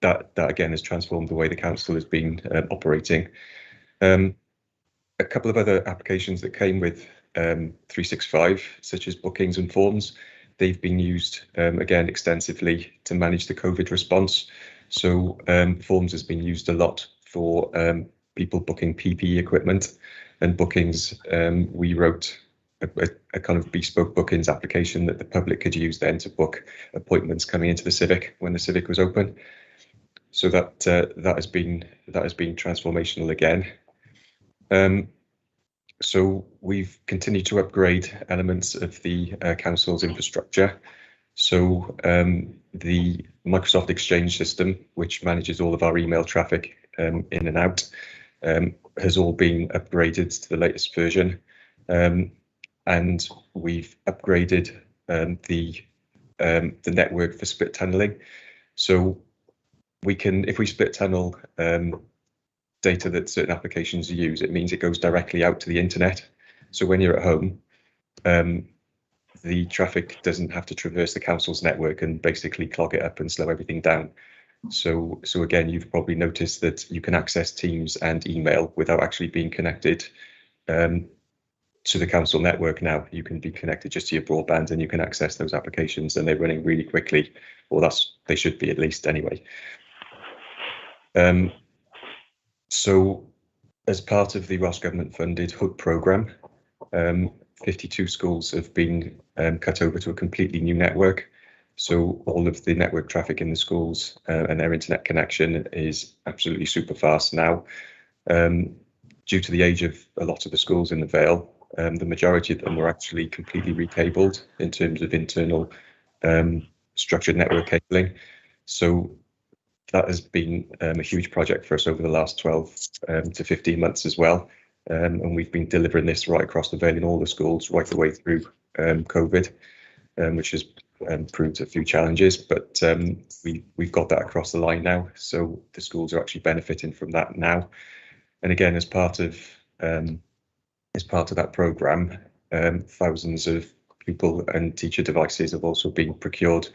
that again has transformed the way the council has been operating. A couple of other applications that came with 365, such as bookings and forms, they've been used again extensively to manage the COVID response. So forms has been used a lot for people booking PPE equipment, and bookings, we wrote a kind of bespoke bookings application that the public could use then to book appointments coming into the Civic when the Civic was open. So that has been transformational again. So we've continued to upgrade elements of the council's infrastructure. So the Microsoft Exchange system, which manages all of our email traffic in and out, has all been upgraded to the latest version. And we've upgraded the network for split tunneling. So we can, if we split tunnel data that certain applications use, it means it goes directly out to the internet. So when you're at home, the traffic doesn't have to traverse the council's network and basically clog it up and slow everything down. So again, you've probably noticed that you can access Teams and email without actually being connected to the council network now. You can be connected just to your broadband and you can access those applications, and they're running really quickly, or they should be at least anyway. So as part of the Welsh Government funded HUD programme, 52 schools have been cut over to a completely new network. So all of the network traffic in the schools and their internet connection is absolutely super fast now. Due to the age of a lot of the schools in the Vale, the majority of them were actually completely recabled in terms of internal structured network cabling. So that has been a huge project for us over the last 12 to 15 months as well. And we've been delivering this right across the Vale in all the schools right the way through COVID, which has proved a few challenges, but we've got that across the line now. So the schools are actually benefiting from that now. And again, as part of that programme, thousands of pupil and teacher devices have also been procured,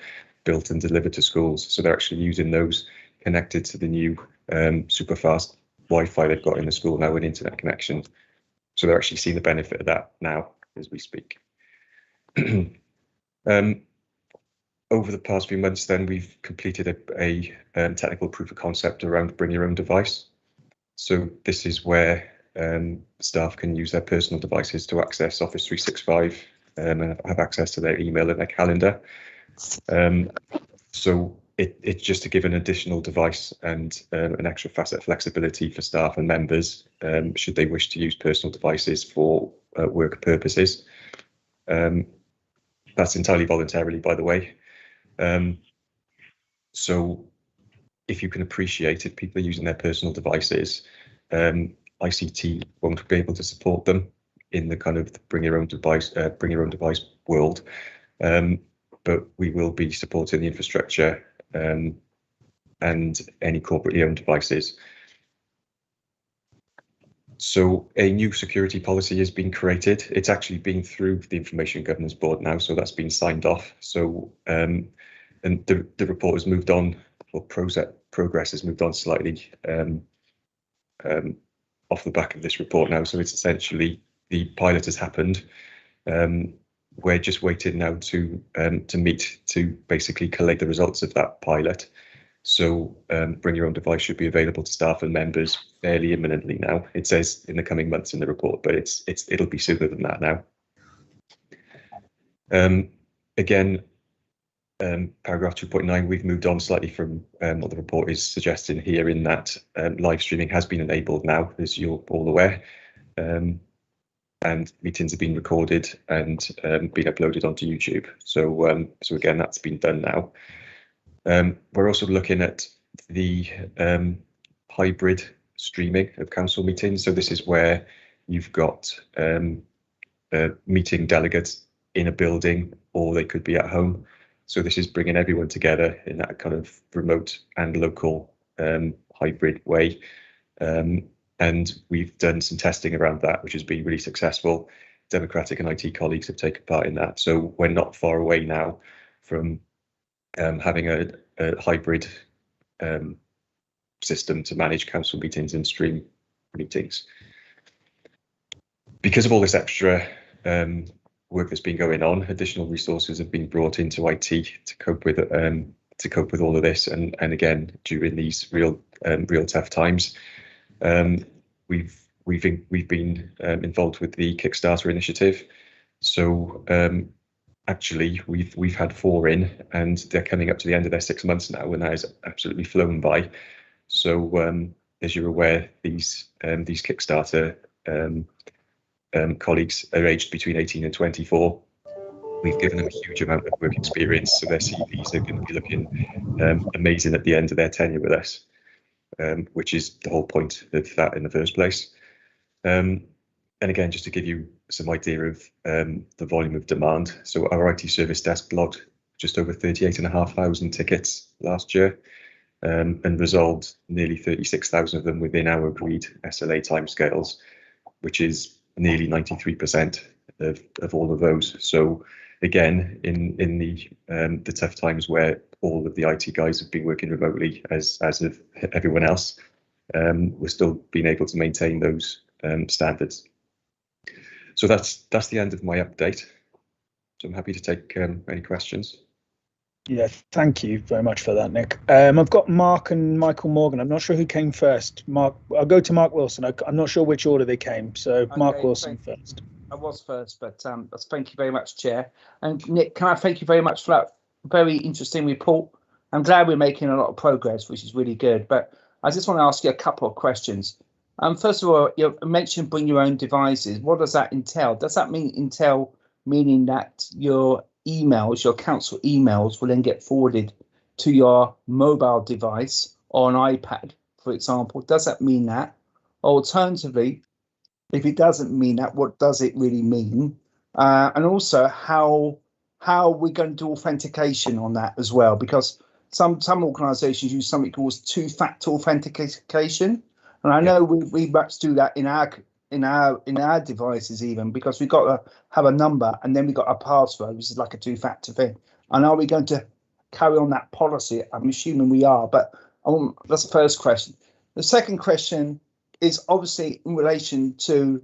built and delivered to schools. So they're actually using those connected to the new super fast Wi-Fi they've got in the school now with internet connection. So they're actually seeing the benefit of that now as we speak. Over the past few months then, we've completed a technical proof of concept around bring your own device. So this is where staff can use their personal devices to access Office 365 and have access to their email and their calendar. So it's just to give an additional device and an extra facet of flexibility for staff and members should they wish to use personal devices for work purposes. That's entirely voluntarily, by the way. So if you can appreciate if people are using their personal devices, ICT won't be able to support them in the kind of bring your own device world. But we will be supporting the infrastructure and any corporately owned devices. So a new security policy has been created. It's actually been through the Information Governance Board now, so that's been signed off. So and the report has moved on, or progress has moved on slightly off the back of this report now. So it's essentially the pilot has happened. We're just waiting now to meet to basically collate the results of that pilot. So bring your own device should be available to staff and members fairly imminently now. It says in the coming months in the report, but it'll be sooner than that now. Again, paragraph 2.9, we've moved on slightly from what the report is suggesting here, in that live streaming has been enabled now, as you're all aware. And meetings have been recorded and been uploaded onto YouTube. So so again, that's been done now. We're also looking at the hybrid streaming of council meetings. So this is where you've got meeting delegates in a building, or they could be at home. So this is bringing everyone together in that kind of remote and local hybrid way. And we've done some testing around that, which has been really successful. Democratic and IT colleagues have taken part in that. So we're not far away now from having a hybrid system to manage council meetings and stream meetings. Because of all this extra work that's been going on, additional resources have been brought into IT to cope with all of this, and again during these real tough times, we've been involved with the Kickstarter initiative. So actually we've had 4 in, and they're coming up to the end of their 6 months now, and that has absolutely flown by. So as you're aware, these Kickstarter colleagues are aged between 18 and 24. We've given them a huge amount of work experience, so their CVs are going to be looking amazing at the end of their tenure with us, which is the whole point of that in the first place. And again, just to give you some idea of the volume of demand, so our IT service desk logged just over 38,500 tickets last year, and resolved nearly 36,000 of them within our agreed SLA timescales, which is nearly 93% of all of those. So again, in the tough times where all of the IT guys have been working remotely, as of everyone else, we're still being able to maintain those standards. So that's the end of my update. So I'm happy to take any questions. Yeah, thank you very much for that, Nick. I've got Mark and Michael Morgan. I'm not sure who came first. Mark, I'll go to Mark Wilson. I'm not sure which order they came. So okay, Mark Wilson first. I was first, but thank you very much, Chair. And Nick, can I thank you very much for that very interesting report? I'm glad we're making a lot of progress, which is really good. But I just want to ask you a couple of questions. First of all, you mentioned bring your own devices. What does that entail? Does that meaning that your emails, your council emails, will then get forwarded to your mobile device or an iPad, for example? Does that mean that? Alternatively, if it doesn't mean that, what does it really mean? And also, how are we going to do authentication on that as well? Because some organisations use something called 2-factor authentication, and I know we must do that in our devices even, because we've got to have a number and then we've got a password, which is like a 2-factor thing. And are we going to carry on that policy? I'm assuming we are, but that's the first question. The second question is obviously in relation to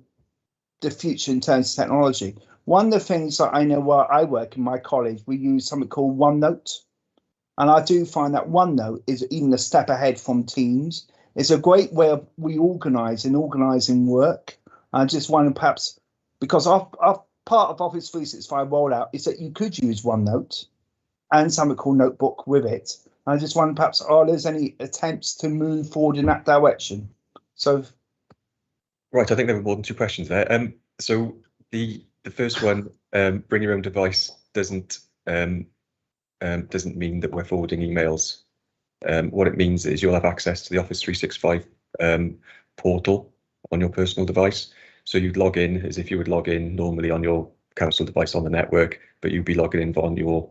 the future in terms of technology. One of the things that I know where I work in my college, we use something called OneNote. And I do find that OneNote is even a step ahead from Teams. It's a great way of organising work. I just wonder, perhaps, because our part of Office 365 rollout is that you could use OneNote and something called Notebook with it. I just wonder, perhaps, are there any attempts to move forward in that direction? So, right, I think there were more than 2 questions there. So the first one, bring your own device, doesn't mean that we're forwarding emails. What it means is you'll have access to the Office 365 portal on your personal device. So you'd log in as if you would log in normally on your council device on the network, but you'd be logging in on your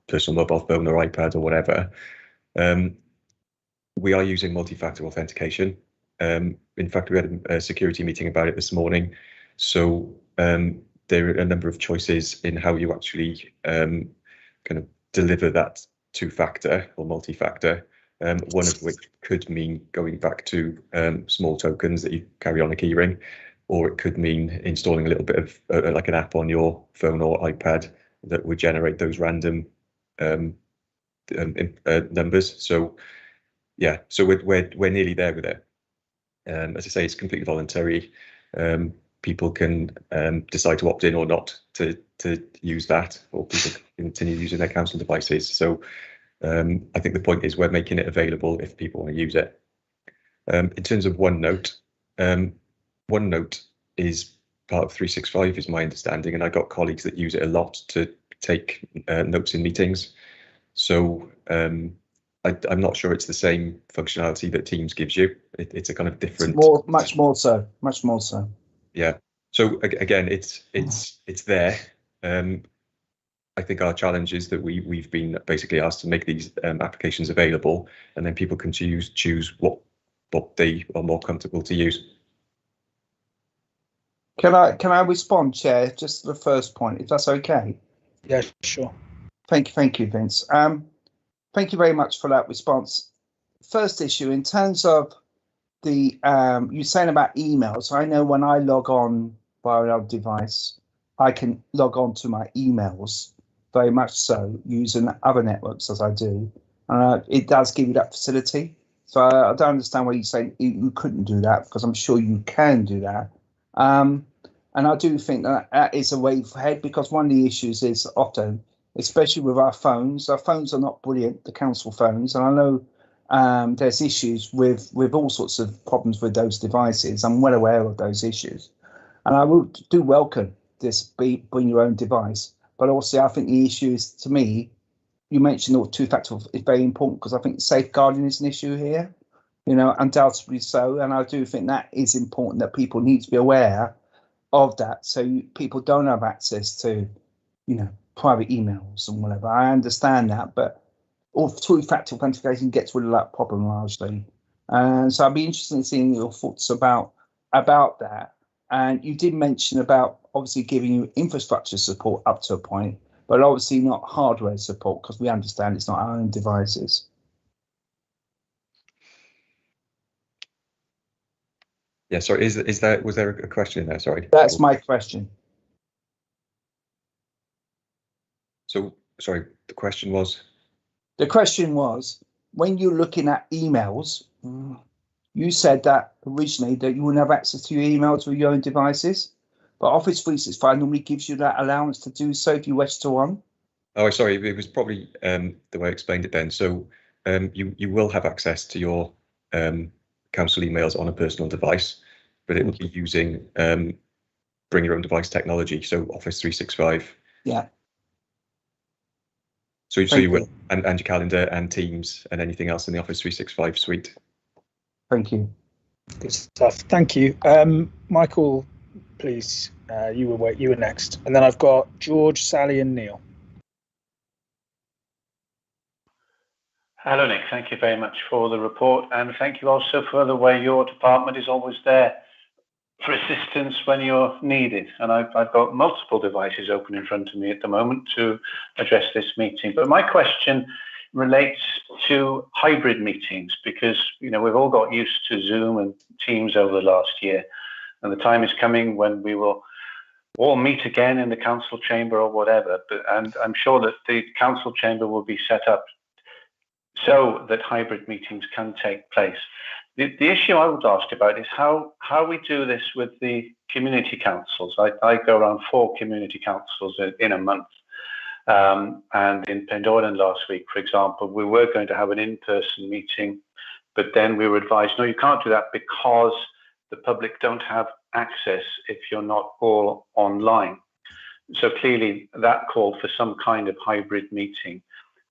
personal mobile phone or iPad or whatever. We are using multi-factor authentication. In fact, we had a security meeting about it this morning. So there are a number of choices in how you actually kind of deliver that 2-factor or multi-factor, one of which could mean going back to small tokens that you carry on a keyring, or it could mean installing a little bit of like an app on your phone or iPad that would generate those random numbers. So yeah, so we're nearly there with it. As I say, it's completely voluntary. People can decide to opt in or not to use that, or people can continue using their council devices. So I think the point is we're making it available if people want to use it. In terms of OneNote, OneNote is part of 365 is my understanding, and I got colleagues that use it a lot to take notes in meetings. So I'm not sure it's the same functionality that Teams gives you. It's a kind of different. Much more so. Yeah. So again, it's there. I think our challenge is that we've been basically asked to make these applications available, and then people can choose what they are more comfortable to use. Can I respond, Chair, just to the first point, if that's okay? Yeah, sure. Thank you, Vince. Thank you very much for that response. first issue, in terms of the you're saying about emails. I know when I log on via another device, I can log on to my emails very much so using other networks as I do. It does give you that facility. So I don't understand why you're saying you couldn't do that, because I'm sure you can do that. And I do think that is a way ahead, because one of the issues is often, especially with our phones are not brilliant, the council phones. And I know there's issues with all sorts of problems with those devices. I'm well aware of those issues. And I do welcome this bring your own device. But also, I think the issue is, to me, you mentioned the two-factor is very important, because I think safeguarding is an issue here, undoubtedly so. And I do think that is important, that people need to be aware of that, so people don't have access to, private emails and whatever. I understand that, but all two-factor authentication gets rid of that problem largely. And so I'd be interested in seeing your thoughts about that. And you did mention about obviously giving you infrastructure support up to a point, but obviously not hardware support, because we understand it's not our own devices. Yeah, sorry, was there a question in there? Sorry. That's my question. So, sorry, the question was? The question was, when you're looking at emails, you said that originally that you wouldn't have access to your emails with your own devices, but Office 365 normally gives you that allowance to do so if you wish to on. Oh, sorry, it was probably the way I explained it then. So you will have access to your council emails on a personal device, but it will be using bring your own device technology, so Office 365. Yeah. So you will, and your calendar and Teams and anything else in the Office 365 suite. Thank you. Good stuff. Thank you. Michael, please, you were next. And then I've got George, Sally and Neil. Hello, Nick. Thank you very much for the report. And thank you also for the way your department is always there for assistance when you're needed. And I've got multiple devices open in front of me at the moment to address this meeting. But my question relates to hybrid meetings, because we've all got used to Zoom and Teams over the last year, and the time is coming when we will all meet again in the council chamber or whatever. And I'm sure that the council chamber will be set up so that hybrid meetings can take place. The issue I would ask about is how we do this with the community councils. I go around 4 community councils in a month. And in Pendoran last week, for example, we were going to have an in-person meeting, but then we were advised, no, you can't do that because the public don't have access if you're not all online. So clearly that called for some kind of hybrid meeting.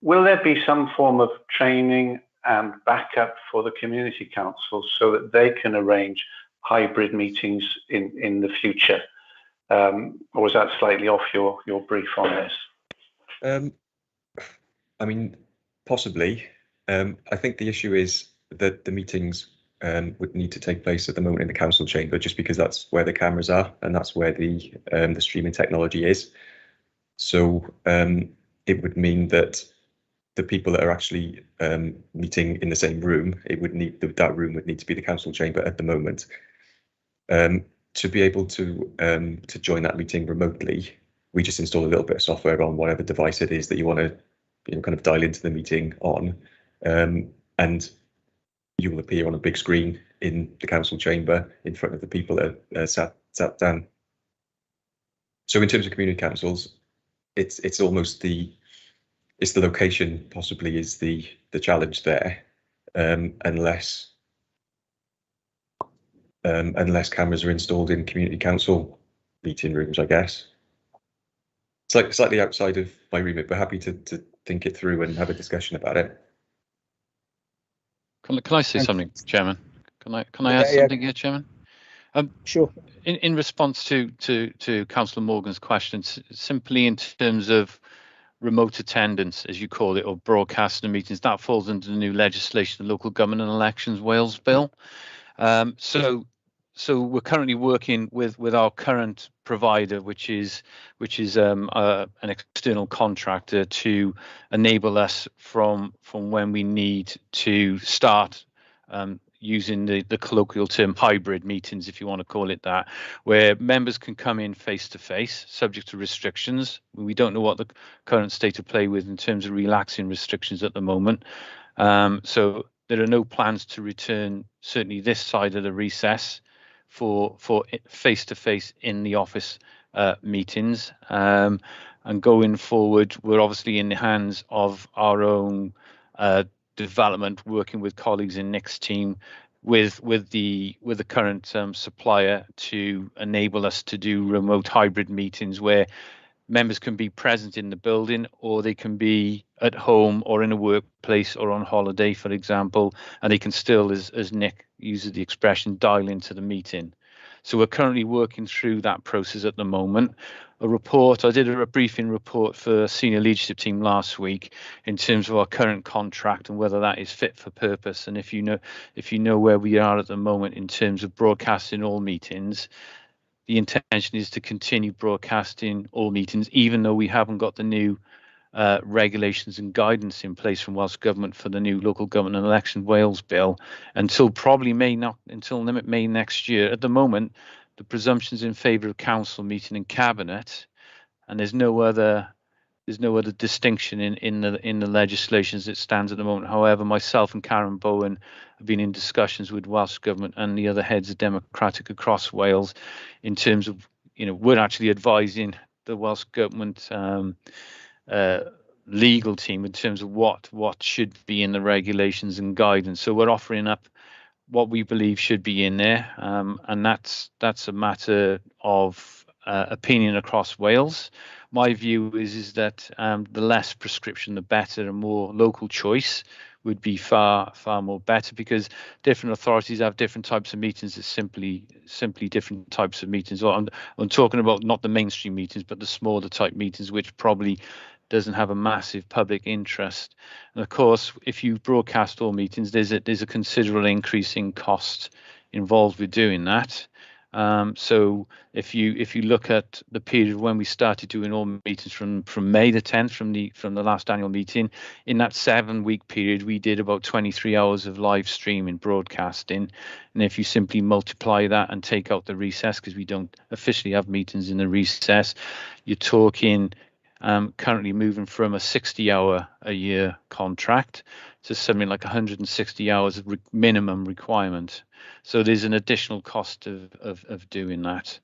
Will there be some form of training and backup for the community councils so that they can arrange hybrid meetings in the future? Or is that slightly off your brief on this? I mean, possibly. I think the issue is that the meetings would need to take place at the moment in the council chamber, just because that's where the cameras are and that's where the streaming technology is. So it would mean that the people that are actually meeting in the same room, that room would need to be the council chamber at the moment. To be able to join that meeting remotely, we just install a little bit of software on whatever device it is that you want to kind of dial into the meeting on, and you will appear on a big screen in the council chamber in front of the people that are sat down. So in terms of community councils, it's almost the location possibly is the challenge there, unless cameras are installed in community council meeting rooms, I guess. It's like slightly outside of my remit, but happy to think it through and have a discussion about it. Can I say something, Chairman? Can I add something here, Chairman? Sure. In response to Councillor Morgan's questions, simply in terms of remote attendance, as you call it, or broadcasting meetings, that falls under the new legislation, the Local Government and Elections Wales Bill. So so we're currently working with our current provider, which is an external contractor, to enable us from when we need to start using the colloquial term hybrid meetings, if you want to call it that, where members can come in face to face, subject to restrictions. We don't know what the current state of play with in terms of relaxing restrictions at the moment. So there are no plans to return, certainly this side of the recess, for face to face in the office meetings. And going forward, we're obviously in the hands of our own development, working with colleagues in Nick's team, with the current supplier, to enable us to do remote hybrid meetings where members can be present in the building, or they can be at home or in a workplace or on holiday, for example, and they can still, as Nick uses the expression, dial into the meeting. So we're currently working through that process at the moment. I did a briefing report for senior leadership team last week in terms of our current contract and whether that is fit for purpose. And if you know where we are at the moment in terms of broadcasting all meetings, the intention is to continue broadcasting all meetings, even though we haven't got the new regulations and guidance in place from Welsh Government for the new Local Government and Election Wales Bill until May next year. At the moment, the presumption's in favour of council meeting and cabinet, and there's no other distinction in the legislation as it stands at the moment. However, myself and Karen Bowen have been in discussions with Welsh Government and the other heads of Democratic across Wales in terms of, we're actually advising the Welsh Government legal team in terms of what should be in the regulations and guidance. So we're offering up what we believe should be in there, and that's a matter of opinion across Wales. My view is that the less prescription, the better, and more local choice would be far more better, because different authorities have different types of meetings. It's simply different types of meetings. I'm talking about not the mainstream meetings, but the smaller type meetings, which probably doesn't have a massive public interest. And of course, if you broadcast all meetings, there's a considerable increase in cost involved with doing that. So if you look at the period when we started doing all meetings from May the 10th, from the last annual meeting, in that 7-week period, we did about 23 hours of live streaming broadcasting. And if you simply multiply that and take out the recess, because we don't officially have meetings in the recess, you're talking currently moving from a 60-hour a year contract to something like 160 hours of minimum requirement. So there's an additional cost of doing that.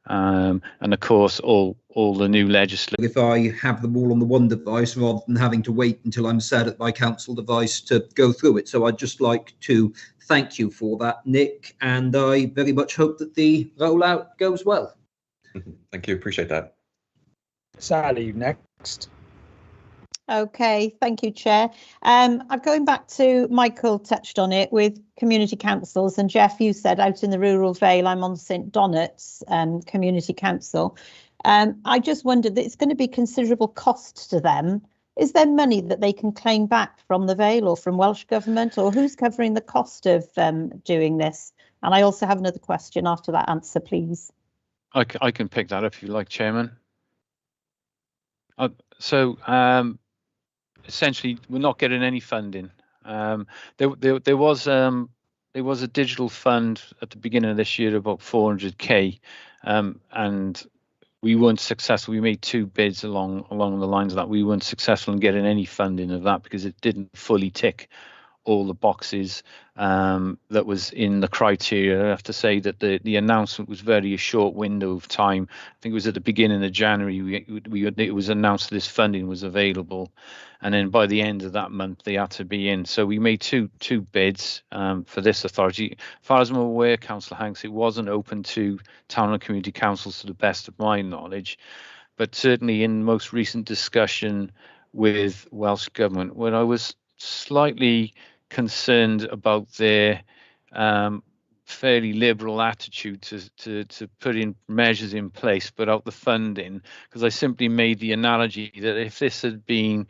And of course, all the new legislation. If I have them all on the one device rather than having to wait until I'm set at my council device to go through it. So I'd just like to thank you for that, Nick, and I very much hope that the rollout goes well. Thank you. Appreciate that. Sally, next. Okay, thank you, Chair. I'm going back to Michael touched on it with community councils, and Jeff, you said out in the rural Vale, I'm on St Donat's Community Council. I just wondered that it's going to be considerable cost to them. Is there money that they can claim back from the Vale or from Welsh Government, or who's covering the cost of doing this? And I also have another question after that answer, please. I can pick that up if you like, Chairman. Essentially, we're not getting any funding. There was a digital fund at the beginning of this year, about 400k, and we weren't successful. We made 2 bids along the lines of that. We weren't successful in getting any funding of that because it didn't fully tick all the boxes that was in the criteria. I have to say that the announcement was very a short window of time. I think it was at the beginning of January it was announced this funding was available, and then by the end of that month they had to be in. So we made two bids for this authority. As far as I'm aware, Councillor Hanks, it wasn't open to town and community councils to the best of my knowledge, but certainly in most recent discussion with Welsh Government, when I was slightly concerned about their fairly liberal attitude to putting measures in place without the funding, because I simply made the analogy that if this had been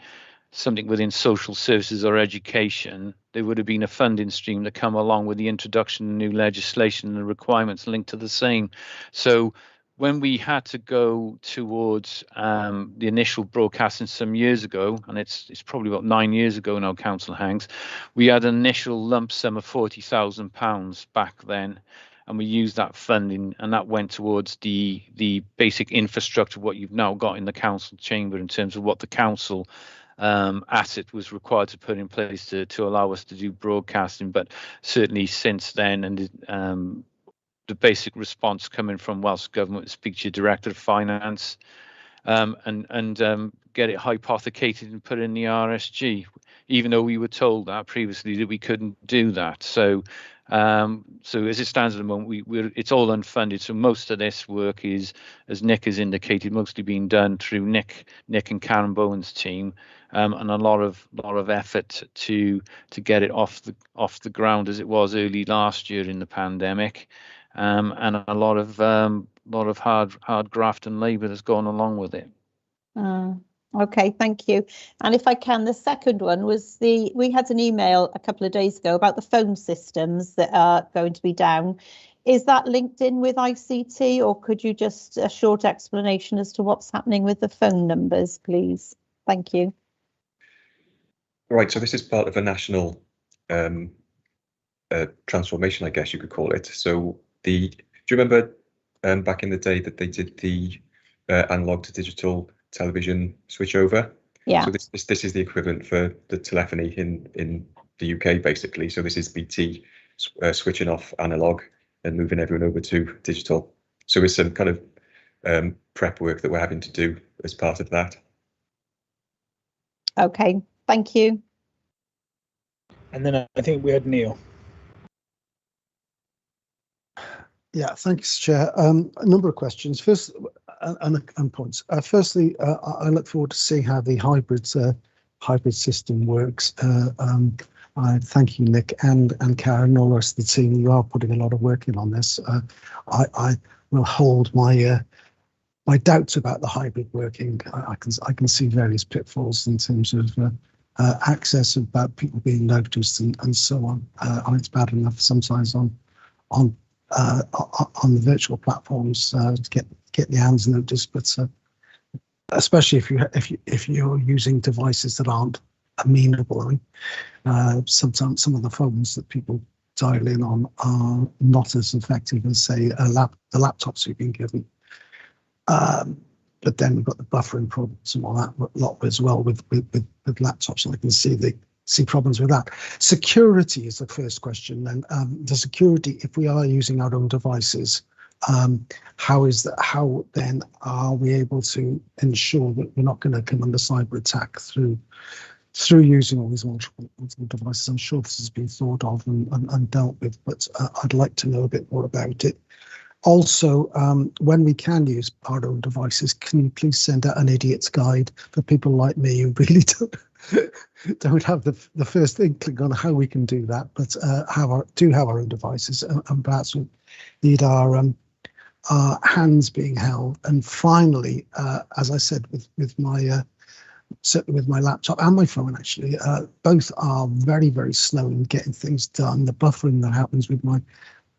something within social services or education, there would have been a funding stream to come along with the introduction of new legislation and the requirements linked to the same. So when we had to go towards the initial broadcasting some years ago, and it's probably about 9 years ago now, Councillor Hanks, we had an initial lump sum of £40,000 back then, and we used that funding, and that went towards the basic infrastructure, what you've now got in the council chamber in terms of what the council asset was required to put in place to allow us to do broadcasting. But certainly since then, and the basic response coming from Welsh Government, speak to your Director of Finance and get it hypothecated and put in the RSG, even though we were told that previously that we couldn't do that. So as it stands at the moment, it's all unfunded. So most of this work is, as Nick has indicated, mostly being done through Nick and Karen Bowen's team, and a lot of effort to get it off the ground as it was early last year in the pandemic, and a lot of hard graft and labour that's gone along with it. Okay, thank you. And if I can, the second one was we had an email a couple of days ago about the phone systems that are going to be down. Is that linked in with ICT, or could you just a short explanation as to what's happening with the phone numbers, please? Thank you. Right, so this is part of a national transformation, I guess you could call it. So do you remember back in the day that they did the analog to digital television switchover? Yeah. So this is the equivalent for the telephony in the UK, basically. So this is BT switching off analog and moving everyone over to digital. So it's some kind of prep work that we're having to do as part of that. Okay, thank you. And then I think we had Neil. Yeah, thanks, Chair. A number of questions. First, and points. Firstly, I look forward to seeing how the hybrid system works. I thank you, Nick and Karen, and all the rest of the team. You are putting a lot of work in on this. I will hold my doubts about the hybrid working. I can see various pitfalls in terms of access, about people being noticed and so on. And it's bad enough sometimes on the virtual platforms to get the hands noticed, but especially if you're using devices that aren't amenable. I mean, sometimes some of the phones that people dial in on are not as effective as, say, the laptops you've been given. But then we've got the buffering problems and all that lot as well with laptops, and I can see problems with that. Security is the first question. Then the security, if we are using our own devices, how then are we able to ensure that we're not going to come under cyber attack through using all these multiple devices? I'm sure this has been thought of and dealt with, but I'd like to know a bit more about it. Also, when we can use our own devices, can you please send out an idiot's guide for people like me who really don't have the first inkling on how we can do that, but do have our own devices, and perhaps we need our hands being held. And finally, as I said, certainly with my laptop and my phone, actually, both are very, very slow in getting things done. The buffering that happens with my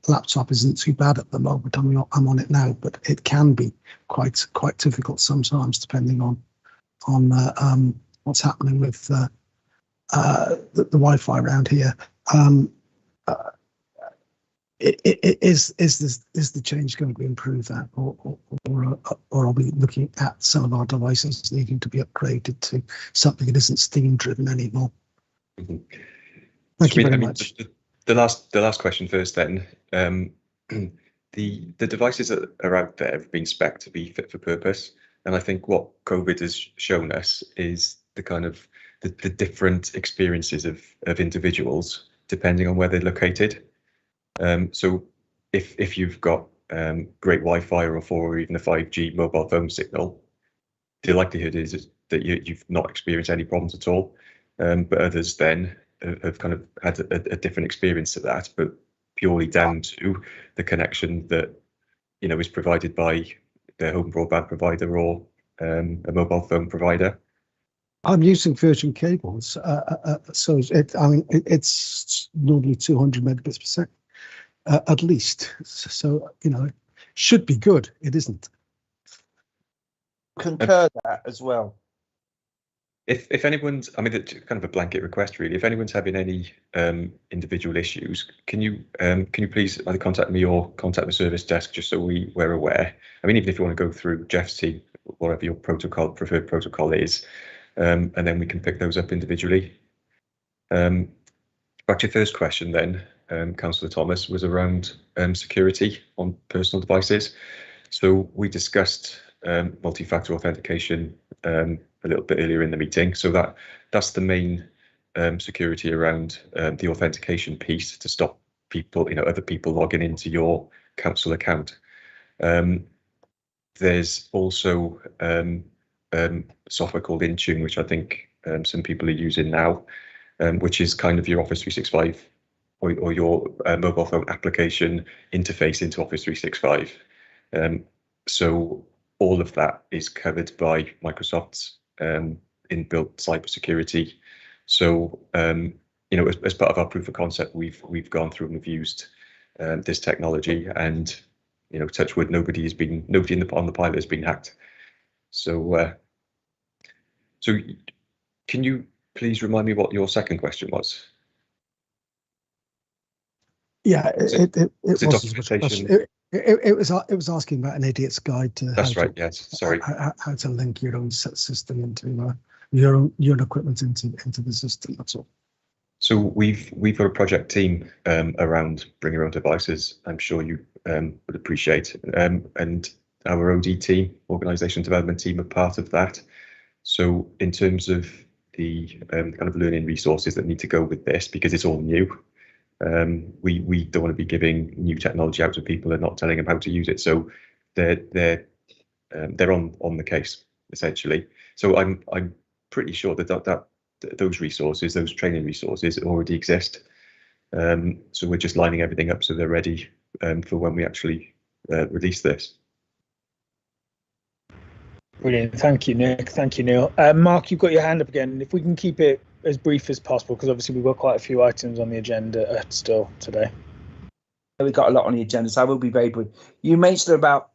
laptop isn't too bad at the moment. I'm on it now, but it can be quite difficult sometimes, depending on what's happening with the Wi-Fi around here. Is the change going to improve that, or are we looking at some of our devices needing to be upgraded to something that isn't steam driven anymore? Mm-hmm. Thank you very much. The last question first, then. The devices that are out there have been spec'd to be fit for purpose, and I think what COVID has shown us is the kind of the different experiences of individuals depending on where they're located. So if you've got great Wi-Fi or a 4 or even a 5G mobile phone signal, the likelihood is that you've not experienced any problems at all. But others then have kind of had a different experience to that, but purely down to the connection that is provided by their home broadband provider or a mobile phone provider. I'm using Virgin cables, so it's normally 200 megabits per second at least. So it should be good. It isn't. Concur that as well. If anyone's, I mean, it's kind of a blanket request really. If anyone's having any individual issues, can you please either contact me or contact the service desk just so we're aware. I mean, even if you want to go through Jeff's team, whatever your preferred protocol is, and then we can pick those up individually. Back to your first question then, Councillor Thomas, was around security on personal devices. So we discussed multi-factor authentication a little bit earlier in the meeting. So that's the main security around the authentication piece to stop people, other people logging into your council account. There's also software called Intune, which I think some people are using now, which is kind of your Office 365 or your mobile phone application interface into Office 365. So all of that is covered by Microsoft's inbuilt cybersecurity. So as part of our proof of concept, we've gone through and we've used this technology, and touch wood, nobody on the pilot has been hacked. So so can you please remind me what your second question was? Yeah, it was asking about an idiot's guide to. That's right. Yes. Sorry. How to link your own system into your own equipment into the system. That's all. So we've got a project team around bring your own devices. I'm sure you would appreciate, and our OD team, organisation development team, are part of that. So in terms of the kind of learning resources that need to go with this, because it's all new, we don't want to be giving new technology out to people and not telling them how to use it. So they're on the case essentially. So I'm pretty sure that those resources, those training resources, already exist. So we're just lining everything up so they're ready for when we actually release this. Brilliant. Thank you, Nick. Thank you, Neil. Mark, you've got your hand up again. If we can keep it as brief as possible, because obviously we've got quite a few items on the agenda still today. We've got a lot on the agenda, so I will be very brief. You mentioned about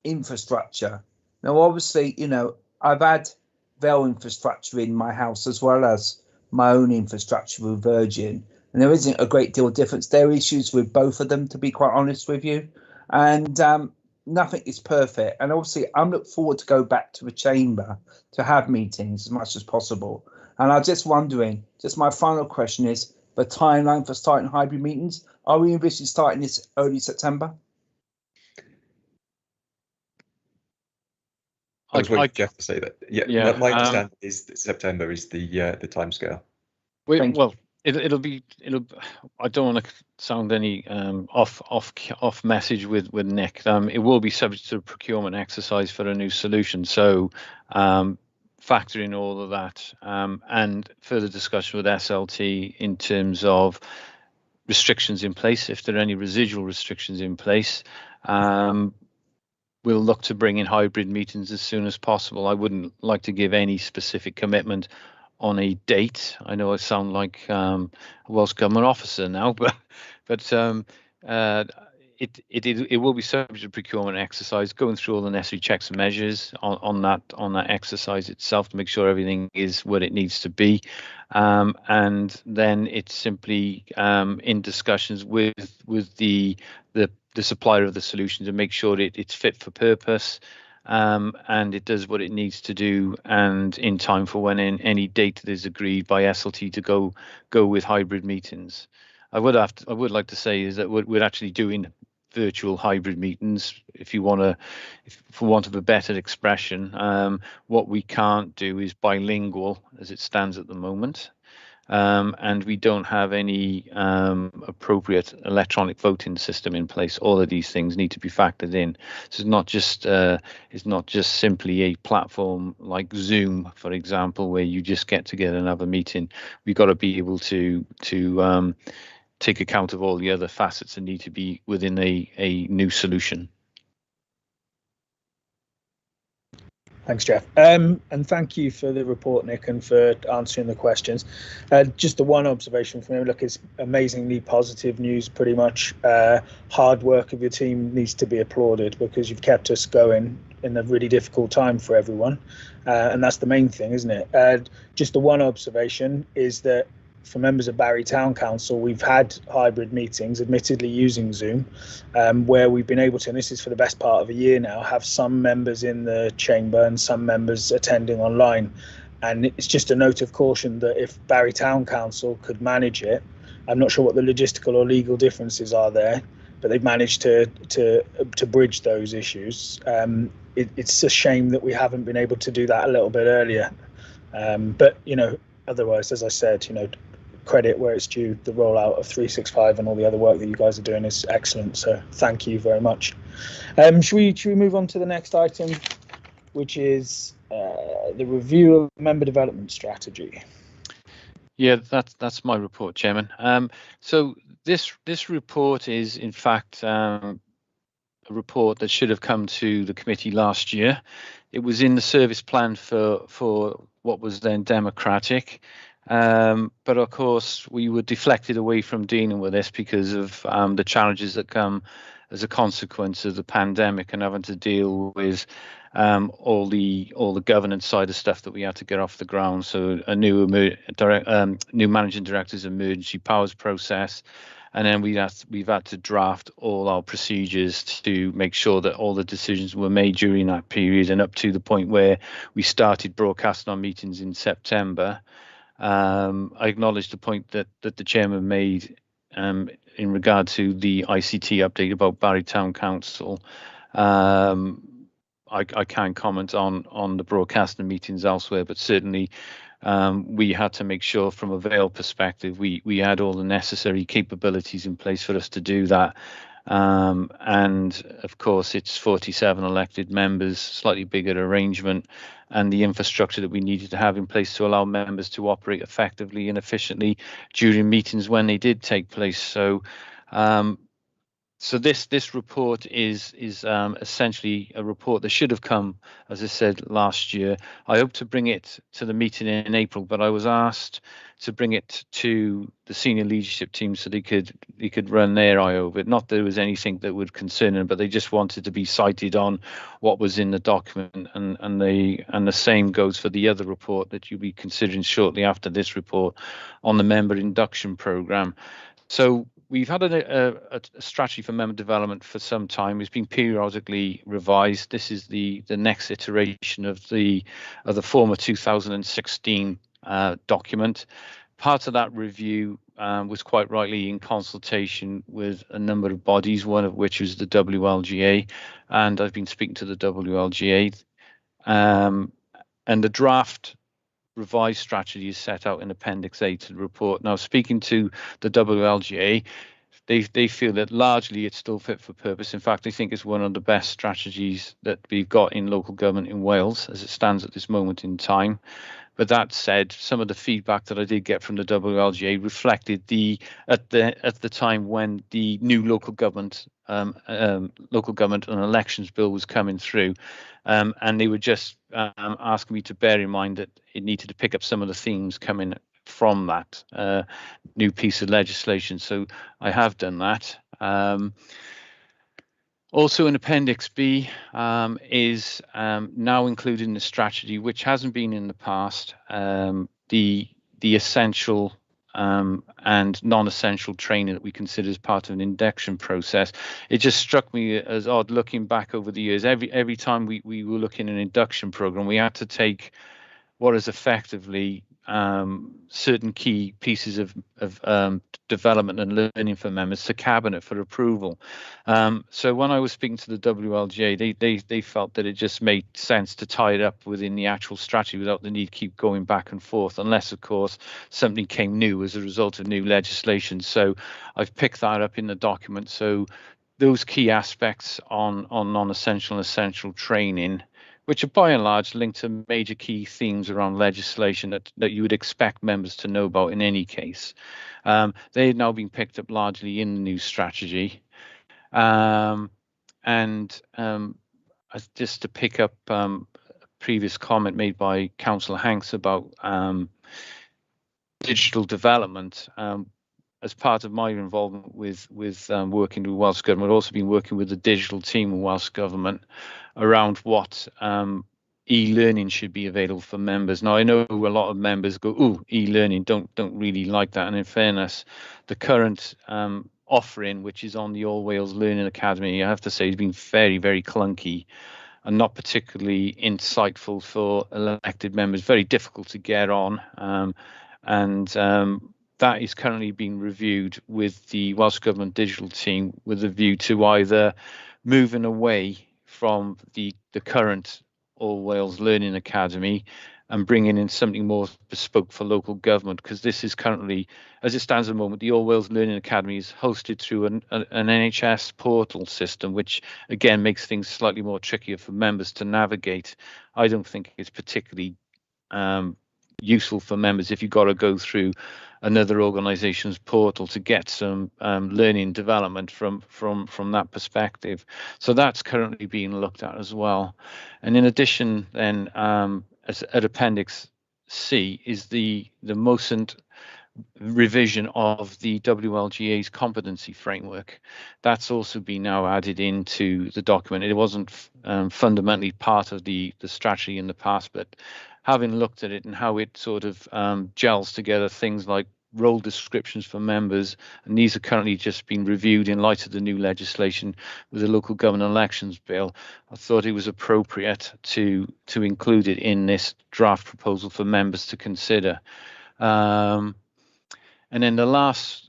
infrastructure. Now, obviously, I've had Vale infrastructure in my house as well as my own infrastructure with Virgin, and there isn't a great deal of difference. There are issues with both of them, to be quite honest with you, and nothing is perfect. And obviously, I'm looking forward to go back to the chamber to have meetings as much as possible. And I'm just wondering, just my final question is the timeline for starting hybrid meetings. Are we envisioning starting this early September? I was waiting for Jeff to say that. Yeah. My understanding is that September is the timescale. It'll be. I don't want to sound any off message with Nick. It will be subject to a procurement exercise for a new solution. So factor in all of that and further discussion with SLT in terms of restrictions in place. If there are any residual restrictions in place, we'll look to bring in hybrid meetings as soon as possible. I wouldn't like to give any specific commitment on a date. I know I sound like a Welsh Government officer now, but it will be subject to procurement exercise, going through all the necessary checks and measures on that exercise itself to make sure everything is what it needs to be, and then it's simply in discussions with the supplier of the solution to make sure it's fit for purpose. And it does what it needs to do, and in time for when any date that is agreed by SLT to go with hybrid meetings. I would like to say is that we're actually doing virtual hybrid meetings, for want of a better expression. What we can't do is bilingual as it stands at the moment. And we don't have any appropriate electronic voting system in place. All of these things need to be factored in. So it's not just simply a platform like Zoom, for example, where you just get together and have a meeting. We've got to be able to take account of all the other facets that need to be within a new solution. Thanks, Jeff. And thank you for the report, Nick, and for answering the questions. Just the one observation from me, look, it's amazingly positive news, pretty much. Hard work of your team needs to be applauded because you've kept us going in a really difficult time for everyone. And that's the main thing, isn't it? Just the one observation is that for members of Barry Town Council, we've had hybrid meetings, admittedly using Zoom, where we've been able to, and this is for the best part of a year now, have some members in the chamber and some members attending online. And it's just a note of caution that if Barry Town Council could manage it, I'm not sure what the logistical or legal differences are there, but they've managed to bridge those issues. It's a shame that we haven't been able to do that a little bit earlier. But, you know, otherwise, as I said, you know, credit where it's due. The rollout of 365 and all the other work that you guys are doing is excellent. So thank you very much. Should we move on to the next item, which is the review of member development strategy? Yeah, that's my report, Chairman. So this report is in fact a report that should have come to the committee last year. It was in the service plan for what was then Democratic. But of course, we were deflected away from dealing with this because of the challenges that come as a consequence of the pandemic and having to deal with all the governance side of stuff that we had to get off the ground. So a new managing director's emergency powers process, and then we've had to draft all our procedures to make sure that all the decisions were made during that period and up to the point where we started broadcasting our meetings in September. I acknowledge the point that the chairman made in regard to the ICT update about Barry Town Council. I can't comment on the broadcasting meetings elsewhere, but certainly we had to make sure from a Vale perspective we had all the necessary capabilities in place for us to do that. And of course, it's 47 elected members, slightly bigger arrangement, and the infrastructure that we needed to have in place to allow members to operate effectively and efficiently during meetings when they did take place. So this report is essentially a report that should have come, as I said, last year. I hope to bring it to the meeting in April, but I was asked to bring it to the senior leadership team so they could run their eye over it. Not that there was anything that would concern them, but they just wanted to be cited on what was in the document, and the same goes for the other report that you'll be considering shortly after this report on the member induction programme. So we've had a strategy for member development for some time. It's been periodically revised. This is the next iteration of the former 2016 document. Part of that review was quite rightly in consultation with a number of bodies, one of which was the WLGA, and I've been speaking to the WLGA. And the draft revised strategy is set out in Appendix A to the report. Now, speaking to the WLGA, they feel that largely it's still fit for purpose. In fact, I think it's one of the best strategies that we've got in local government in Wales as it stands at this moment in time. But that said, some of the feedback that I did get from the WLGA reflected at the time when the new local government and elections bill was coming through, and they were just asking me to bear in mind that it needed to pick up some of the themes coming from that new piece of legislation. So I have done that. Also in Appendix B is now included in the strategy, which hasn't been in the past, the essential and non-essential training that we consider as part of an induction process. It just struck me as odd looking back over the years. Every time we were looking at an induction program, we had to take what is effectively certain key pieces of development and learning for members to cabinet for approval. So when I was speaking to the WLGA, they felt that it just made sense to tie it up within the actual strategy without the need to keep going back and forth, unless of course something came new as a result of new legislation. So I've picked that up in the document. So those key aspects on non-essential and essential training, which are by and large linked to major key themes around legislation that you would expect members to know about in any case. They've now been picked up largely in the new strategy. And just to pick up previous comment made by Councillor Hanks about digital development. As part of my involvement with working with Welsh Government, I've also been working with the digital team of Welsh Government around what e-learning should be available for members. Now, I know a lot of members go, "Ooh, e-learning, don't really like that." And in fairness, the current offering, which is on the All Wales Learning Academy, I have to say, has been very, very clunky and not particularly insightful for elected members. Very difficult to get on, that is currently being reviewed with the Welsh Government digital team with a view to either moving away from the current All Wales Learning Academy and bringing in something more bespoke for local government, because this is currently, as it stands at the moment, the All Wales Learning Academy is hosted through an NHS portal system, which again makes things slightly more trickier for members to navigate. I don't think it's particularly useful for members if you've got to go through another organisation's portal to get some learning development from that perspective. So that's currently being looked at as well. And in addition, then at Appendix C is the MOSINT revision of the WLGA's competency framework. That's also been now added into the document. It wasn't fundamentally part of the strategy in the past, but having looked at it and how it sort of gels together things like role descriptions for members, and these are currently just being reviewed in light of the new legislation with the Local Government Elections Bill, I thought it was appropriate to include it in this draft proposal for members to consider. And then the last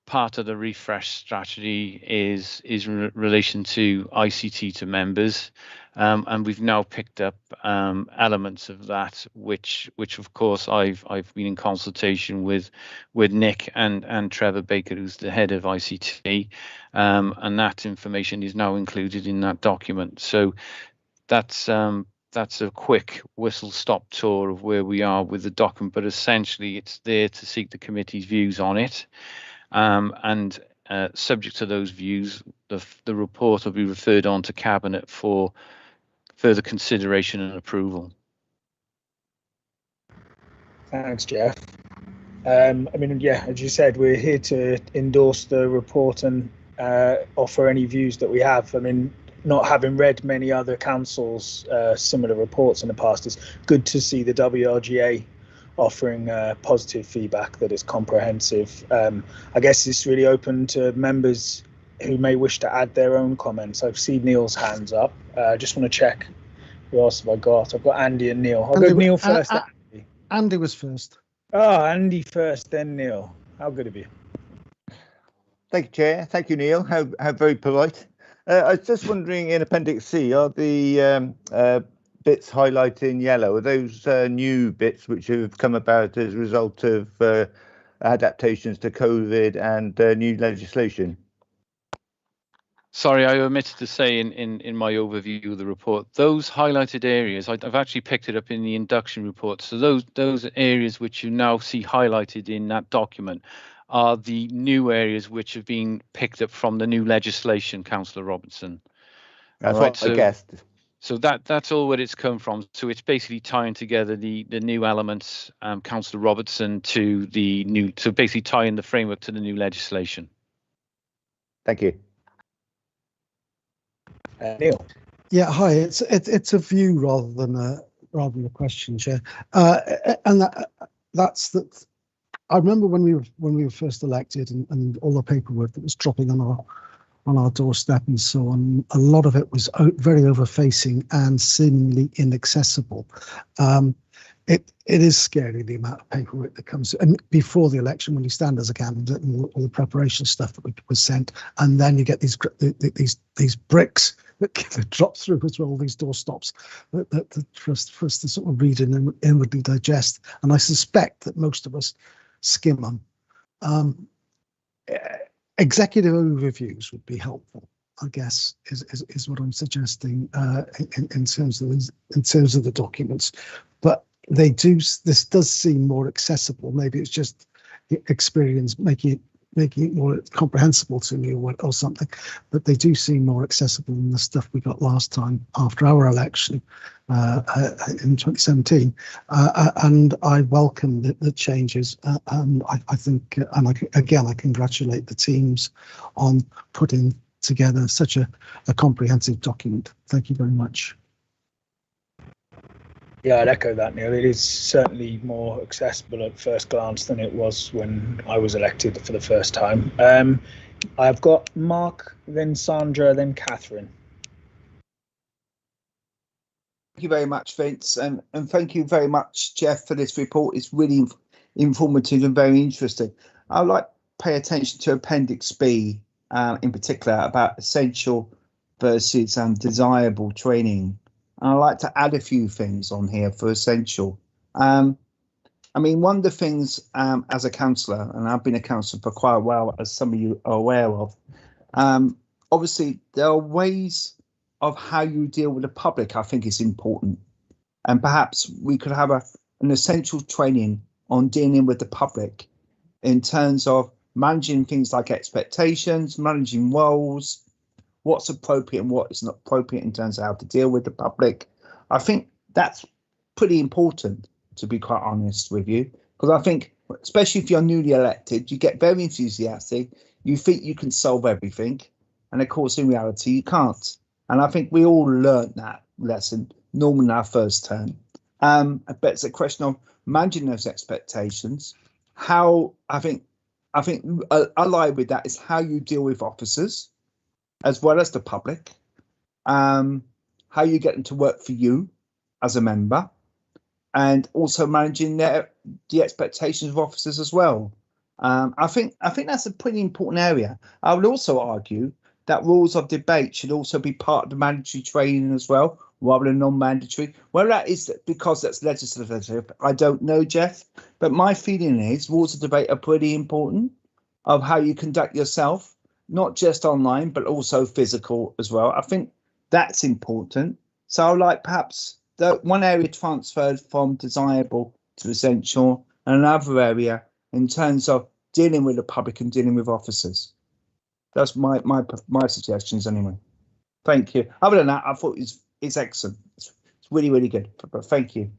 part of the refresh strategy is in relation to ICT to members, and we've now picked up elements of that, which of course I've been in consultation with Nick and Trevor Baker, who's the head of ICT, and that information is now included in that document. So that's a quick whistle-stop tour of where we are with the document, but essentially it's there to seek the committee's views on it. And subject to those views, the report will be referred on to Cabinet for further consideration and approval. Thanks, Jeff. I mean, yeah, as you said, we're here to endorse the report and offer any views that we have. I mean, not having read many other councils' similar reports in the past, it's good to see the WLGA offering positive feedback that is comprehensive. I guess it's really open to members who may wish to add their own comments. I've seen Neil's hands up. I just want to check who else have I got. I've got Andy and Neil. I'll go Neil first. Andy was first. Oh, Andy first, then Neil. How good of you. Thank you, Chair. Thank you, Neil. How very polite. I was just wondering, in Appendix C, are the bits highlighted in yellow, are those new bits which have come about as a result of adaptations to COVID and new legislation? Sorry, I omitted to say in my overview of the report, those highlighted areas, I've actually picked it up in the induction report. So those areas which you now see highlighted in that document are the new areas which have been picked up from the new legislation, Councillor Robertson. That's right, what I guessed. So that's all where it's come from. So it's basically tying together the new elements, Councillor Robertson, to the new, so basically tying the framework to the new legislation. Thank you. Neil. Yeah, hi. It's a view rather than a question, Chair. And that's that. I remember when we were first elected, and all the paperwork that was dropping on our doorstep and so on. A lot of it was very overfacing and seemingly inaccessible. It is scary, the amount of paperwork that comes, and before the election, when you stand as a candidate and all the preparation stuff that was sent, and then you get these bricks that drop through as well, these doorstops that for us to sort of read and inwardly digest. And I suspect that most of us skim them. Executive overviews would be helpful, I guess, is what I'm suggesting in terms of the documents. But this does seem more accessible. Maybe it's just experience making it making it more comprehensible to me or something, but they do seem more accessible than the stuff we got last time after our election in 2017. And I welcome the changes. I think, and I congratulate the teams on putting together such a comprehensive document. Thank you very much. Yeah, I'd echo that, Neil. It is certainly more accessible at first glance than it was when I was elected for the first time. I've got Mark, then Sandra, then Catherine. Thank you very much, Vince, and thank you very much, Jeff, for this report. It's really informative and very interesting. I'd like to pay attention to Appendix B, in particular, about essential versus desirable training. And I'd like to add a few things on here for essential. I mean, one of the things as a councillor, and I've been a councillor for quite a while, as some of you are aware of, obviously there are ways of how you deal with the public I think is important. And perhaps we could have an essential training on dealing with the public in terms of managing things like expectations, managing roles, what's appropriate and what is not appropriate in terms of how to deal with the public. I think that's pretty important, to be quite honest with you, because I think, especially if you're newly elected, you get very enthusiastic, you think you can solve everything, and of course in reality you can't. And I think we all learned that lesson normally in our first term. But it's a question of managing those expectations. How I think allied with that is how you deal with officers as well as the public, how you get them to work for you as a member, and also managing the expectations of officers as well. I think that's a pretty important area. I would also argue that rules of debate should also be part of the mandatory training as well, rather than non-mandatory. Whether that is because that's legislative, I don't know, Jeff, but my feeling is rules of debate are pretty important of how you conduct yourself, not just online, but also physical as well. I think that's important. So I like perhaps the one area transferred from desirable to essential, and another area in terms of dealing with the public and dealing with officers. That's my suggestions anyway. Thank you. Other than that, I thought it's excellent. It's really, really good. But thank you.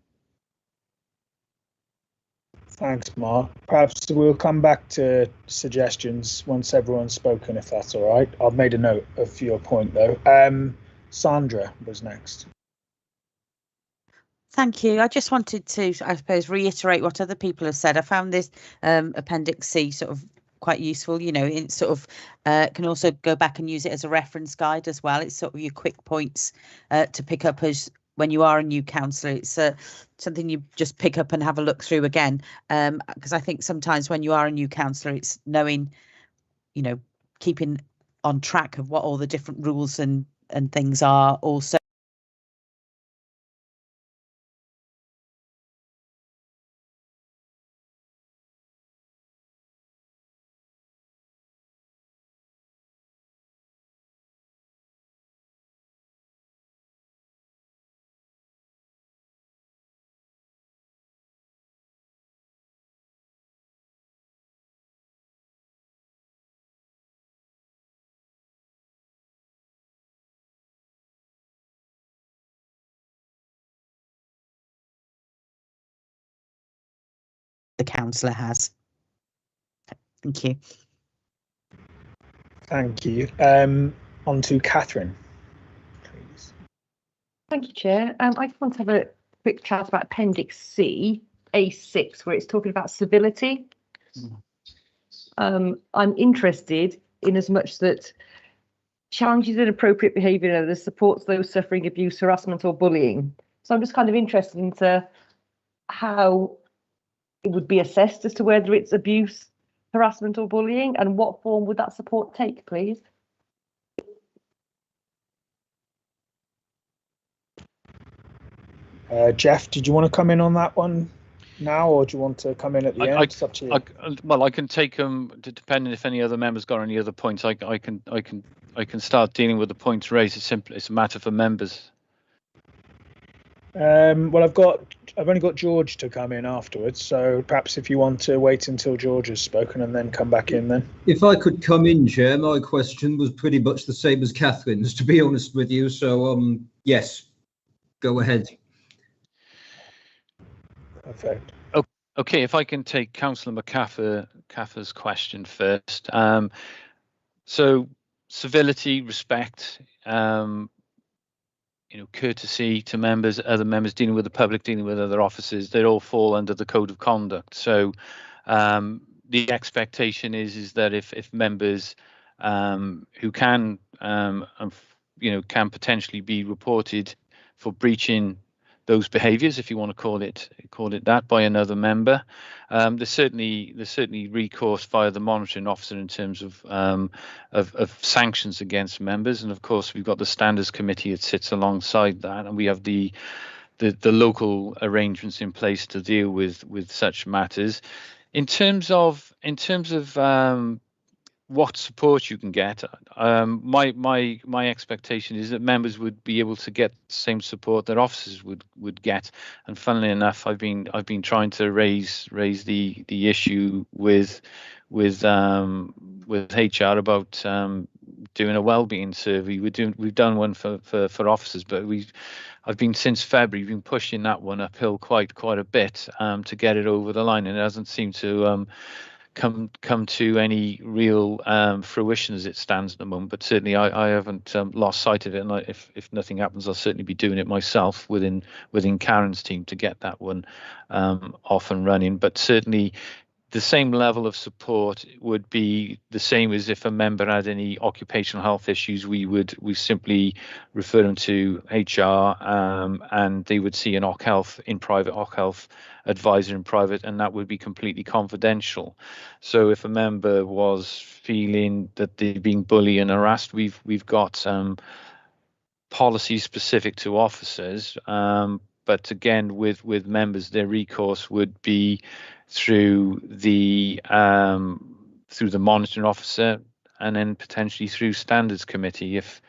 Thanks, Mark. Perhaps we'll come back to suggestions once everyone's spoken, if that's all right. I've made a note of your point, though. Sandra was next. Thank you. I just wanted to, I suppose, reiterate what other people have said. I found this Appendix C sort of quite useful. You know, it sort of can also go back and use it as a reference guide as well. It's sort of your quick points to pick up as when you are a new councillor. It's something you just pick up and have a look through again, because I think sometimes when you are a new councillor, it's knowing, you know, keeping on track of what all the different rules and things are. Also the councillor has. Thank you. Thank you. On to Catherine, please. Thank you, Chair. I just want to have a quick chat about Appendix C, A6, where it's talking about civility. I'm interested in as much that challenges inappropriate behaviour in others, supports those suffering abuse, harassment or bullying. So I'm just kind of interested into how it would be assessed as to whether it's abuse, harassment or bullying, and what form would that support take, please? Jeff, did you want to come in on that one now, or do you want to come in at the end? It's up to you. Well, I can take them depending if any other members got any other points. I can start dealing with the points raised. It's a matter for members. Well, I've only got George to come in afterwards, so perhaps if you want to wait until George has spoken and then come back in then. If I could come in, Chair, my question was pretty much the same as Catherine's, to be honest with you. So, yes, go ahead. Perfect. Okay, if I can take Councillor McCaffer's question first. So civility, respect, courtesy to members, other members, dealing with the public, dealing with other officers, they all fall under the code of conduct. So the expectation is that if members who can can potentially be reported for breaching those behaviours, if you want to call it that, by another member, there's certainly recourse via the monitoring officer in terms of sanctions against members, and of course we've got the standards committee that sits alongside that, and we have the local arrangements in place to deal with such matters. In terms of what support you can get, my expectation is that members would be able to get the same support that officers would get. And funnily enough, I've been trying to raise the issue with HR about doing a wellbeing survey. We've done one for officers, but I've been since February been pushing that one uphill quite a bit to get it over the line, and it hasn't seemed to come to any real fruition as it stands at the moment. But certainly I haven't lost sight of it, and if nothing happens, I'll certainly be doing it myself within Karen's team to get that one off and running. But certainly the same level of support would be the same as if a member had any occupational health issues. We simply refer them to HR, and they would see an private OC Health advisor in private, and that would be completely confidential. So if a member was feeling that they're being bullied and harassed, we've got policies specific to officers, but again with members, their recourse would be through the monitoring officer, and then potentially through standards committee if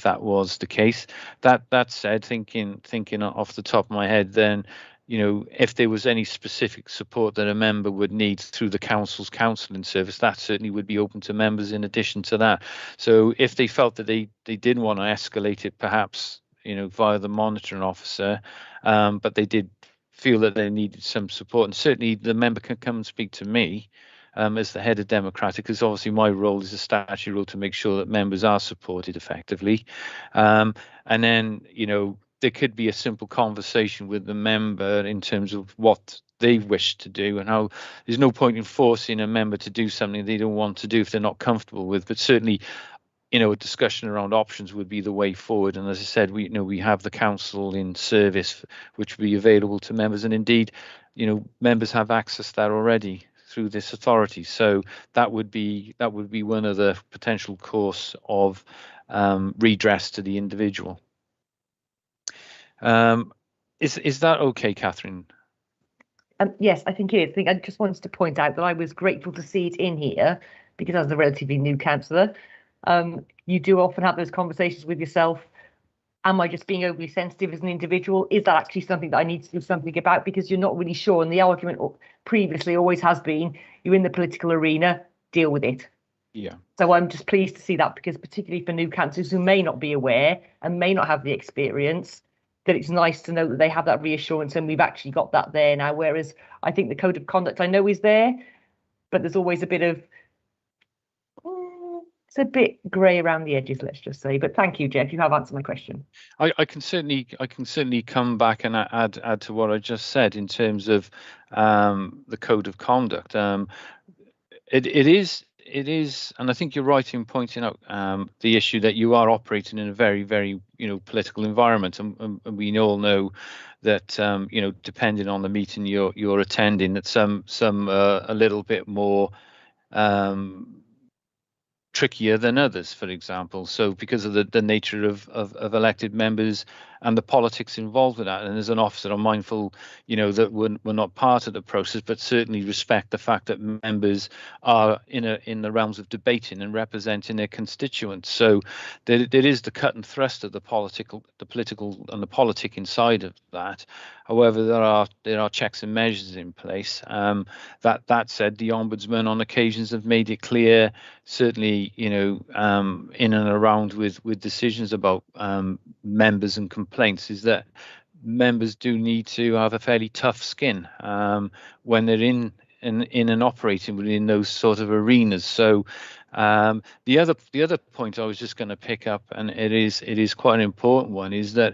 that was the case. That said, thinking off the top of my head, then if there was any specific support that a member would need through the council's counselling service, that certainly would be open to members in addition to that. So if they felt that they didn't want to escalate it, perhaps via the monitoring officer, but they did feel that they needed some support, and certainly the member can come and speak to me as the head of Democratic, because obviously my role is a statutory role to make sure that members are supported effectively, and then there could be a simple conversation with the member in terms of what they wish to do, and how there's no point in forcing a member to do something they don't want to do if they're not comfortable with. But certainly a discussion around options would be the way forward. And as I said, we have the council in service, which will be available to members, and indeed, members have access to that already through this authority. So that would be one of the potential course of redress to the individual. Is that okay, Catherine? Yes, I think it is. I just wanted to point out that I was grateful to see it in here, because as a relatively new councillor, you do often have those conversations with yourself. Am I just being overly sensitive as an individual? Is that actually something that I need to do something about? Because you're not really sure. And the argument previously always has been, you're in the political arena, deal with it. Yeah. So I'm just pleased to see that, because particularly for new councillors who may not be aware and may not have the experience, that it's nice to know that they have that reassurance, and we've actually got that there now. Whereas I think the code of conduct I know is there, but there's always a bit of, it's a bit grey around the edges, let's just say. But thank you, Jeff. You have answered my question. I can certainly come back and add to what I just said in terms of the code of conduct. It is, and I think you're right in pointing out the issue that you are operating in a very, very political environment, and we all know that depending on the meeting you're attending, that some a little bit more trickier than others, for example. So because of the nature of elected members, the politics involved with that. And as an officer, I'm mindful, that we're not part of the process, but certainly respect the fact that members are in the realms of debating and representing their constituents. So there is the cut and thrust of the political and the politicking side of that. However, there are checks and measures in place. That said, the Ombudsman on occasions have made it clear, certainly, in and around with decisions about members and complaints, is that members do need to have a fairly tough skin when they're in and operating within those sort of arenas. So the other point I was just going to pick up, and it is quite an important one, is that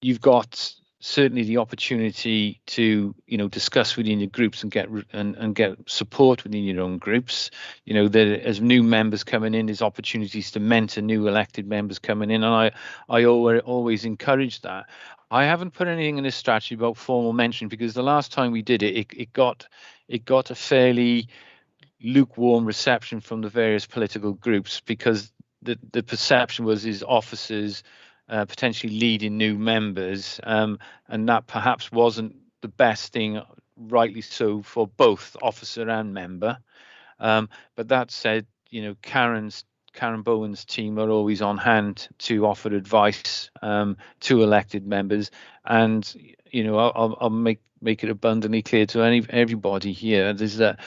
you've got certainly the opportunity to discuss within your groups and get support within your own groups. As new members coming in, there's opportunities to mentor new elected members coming in, and I always encourage that. I haven't put anything in this strategy about formal mention, because the last time we did it got a fairly lukewarm reception from the various political groups, because the perception was officers potentially leading new members, and that perhaps wasn't the best thing, rightly so, for both officer and member. But that said, Karen Bowen's team are always on hand to offer advice to elected members, and I'll make it abundantly clear to everybody here is that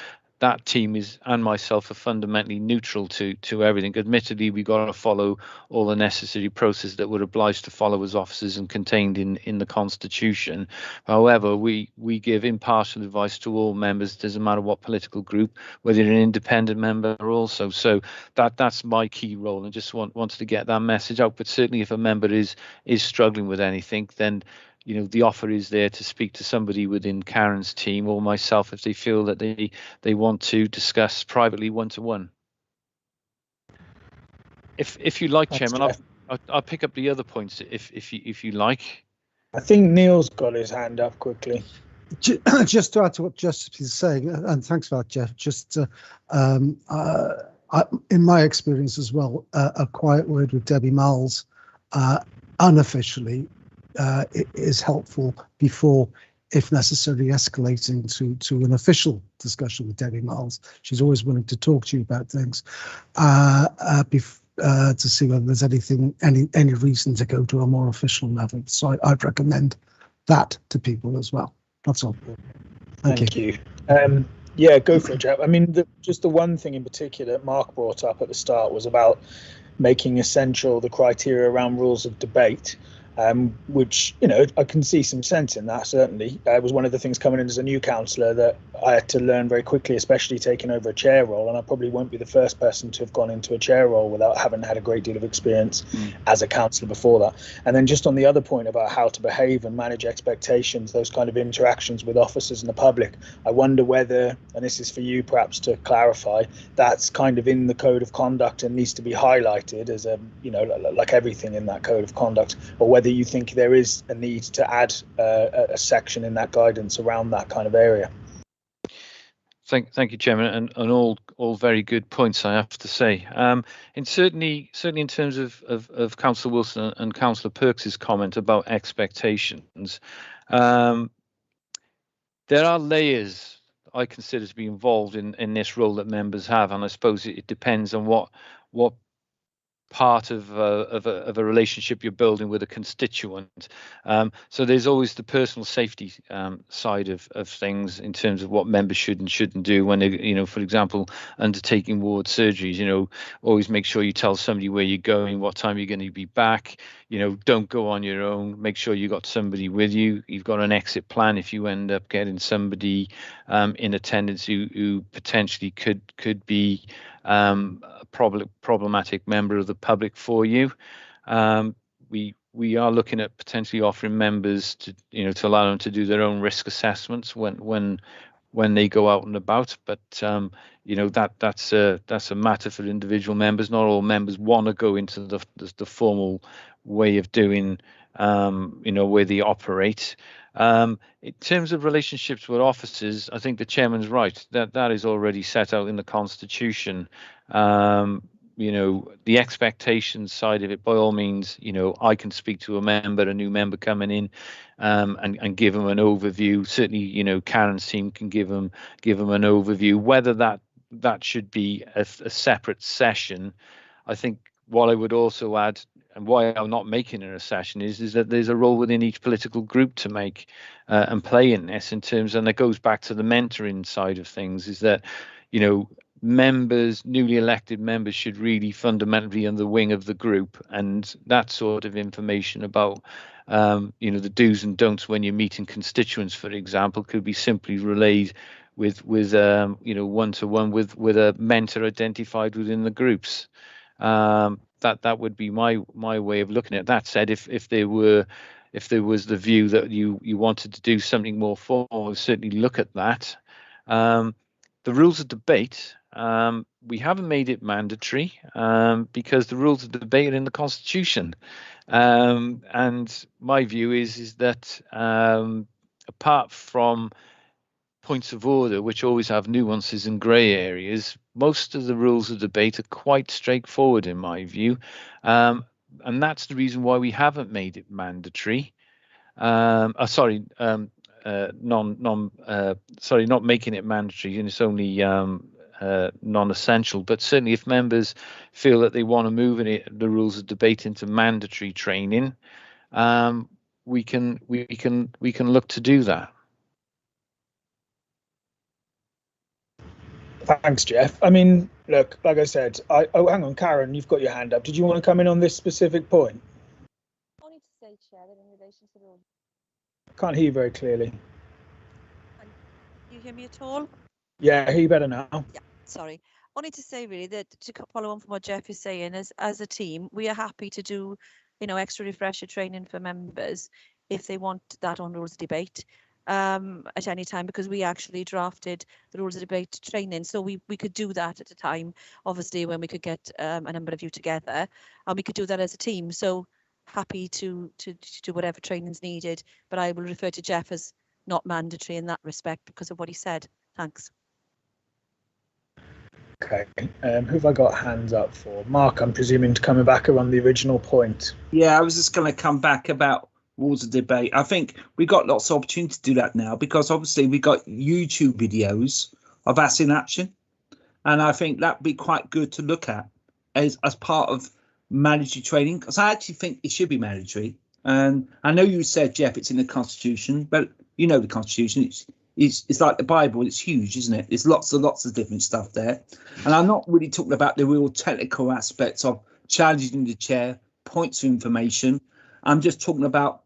team and myself are fundamentally neutral to everything. Admittedly, we've got to follow all the necessary process that we're obliged to follow as officers and contained in the Constitution. However, we give impartial advice to all members, doesn't matter what political group, whether you're an independent member or also. So that's my key role, and just wanted to get that message out. But certainly if a member is struggling with anything, then the offer is there to speak to somebody within Karen's team or myself if they feel that they want to discuss privately one-to-one. If you like, Thanks, Chairman, Jeff. I'll pick up the other points if you like. I think Neil's got his hand up quickly. Just to add to what Jeff is saying, and thanks for that, Jeff. Just in my experience as well, a quiet word with Debbie Miles, unofficially, is helpful before, if necessary, escalating to an official discussion with Debbie Miles. She's always willing to talk to you about things, to see whether there's any reason to go to a more official level. So I'd recommend that to people as well. That's all. Thank you. Yeah, go for it, Jeff. I mean, just the one thing in particular that Mark brought up at the start was about making essential the criteria around rules of debate. Which, I can see some sense in that, certainly. It was one of the things coming in as a new councillor that I had to learn very quickly, especially taking over a chair role. And I probably won't be the first person to have gone into a chair role without having had a great deal of experience as a councillor before that. And then just on the other point about how to behave and manage expectations, those kind of interactions with officers and the public, I wonder whether, and this is for you perhaps to clarify, that's kind of in the code of conduct and needs to be highlighted as like everything in that code of conduct, or whether you think there is a need to add a section in that guidance around that kind of area. Thank you, Chairman, and all very good points, I have to say. And certainly in terms of Councillor Wilson and Councillor Perks's comment about expectations, there are layers I consider to be involved in this role that members have, and I suppose it depends on what part of a relationship you're building with a constituent. So there's always the personal safety side of things in terms of what members should and shouldn't do when they, for example, undertaking ward surgeries. Always make sure you tell somebody where you're going, what time you're going to be back. Don't go on your own. Make sure you got somebody with you. You've got an exit plan if you end up getting somebody in attendance who potentially could be a problematic member of the public for you. We are looking at potentially offering members to allow them to do their own risk assessments when they go out and about, but that's a matter for individual members. Not all members want to go into the formal way of doing where they operate. In terms of relationships with officers, I think the chairman's right. That is already set out in the Constitution. you know, the expectations side of it, by all means, you know, I can speak to a new member coming in, and give them an overview. Certainly, you know, Karen's team can give them an overview. Whether that should be a separate session, I think what I would also add, and why I'm not making it a session, is that there's a role within each political group to make and play in this, in terms, and it goes back to the mentoring side of things, is that, you know, newly elected members should really fundamentally be on the wing of the group, and that sort of information about, you know, the do's and don'ts when you're meeting constituents, for example, could be simply relayed with you know, one-to-one with a mentor identified within the groups. That would be my way of looking at it. That said, if there was the view that you wanted to do something more formal, certainly look at that. The rules of debate, we haven't made it mandatory, because the rules of debate are in the Constitution. And my view is that, apart from points of order, which always have nuances and grey areas, most of the rules of debate are quite straightforward in my view. And that's the reason why we haven't made it mandatory. Sorry, not making it mandatory, and it's only non-essential. But certainly, if members feel that they want to move the rules of debate into mandatory training, we can look to do that. Thanks, Jeff. I mean, look, like I said, oh, hang on, Karen, you've got your hand up. Did you want to come in on this specific point? Only to say, Chair, that in relation to the rule. Can't hear you very clearly. Can you hear me at all? Yeah, hear you better now. Yeah, sorry. Only to say really that, to follow on from what Jeff is saying, as a team, we are happy to do, you know, extra refresher training for members if they want that on rules of debate. At any time, because we actually drafted the rules of debate training, so we could do that at a time, obviously, when we could get a number of you together, and we could do that as a team. So happy to do whatever training's needed, but I will refer to Jeff as not mandatory in that respect because of what he said. Thanks. Okay, who have I got hands up for? Mark, I'm presuming, to coming back around the original point. Yeah, I was just going to come back about rules of debate. I think we got lots of opportunity to do that now, because obviously we got YouTube videos of us in action, and I think that'd be quite good to look at as part of mandatory training, because I actually think it should be mandatory. And I know you said, Jeff, it's in the Constitution, but you know the Constitution, it's like the Bible, it's huge, isn't it? There's lots of different stuff there, and I'm not really talking about the real technical aspects of challenging the chair, points of information. I'm just talking about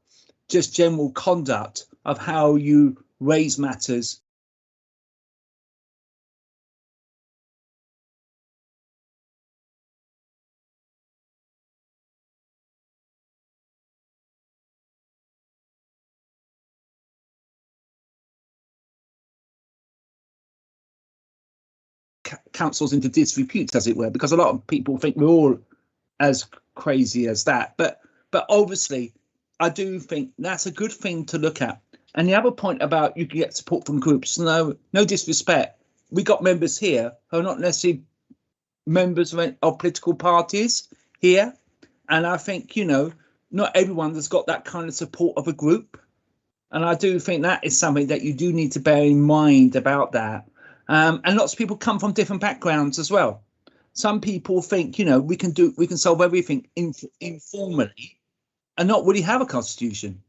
just general conduct of how you raise matters. Councils into disrepute, as it were, because a lot of people think we're all as crazy as that. But obviously, I do think that's a good thing to look at. And the other point about you can get support from groups, no disrespect, we got members here who are not necessarily members of political parties here. And I think, you know, not everyone has got that kind of support of a group. And I do think that is something that you do need to bear in mind about that. And lots of people come from different backgrounds as well. Some people think, you know, we can solve everything informally and not really have a constitution.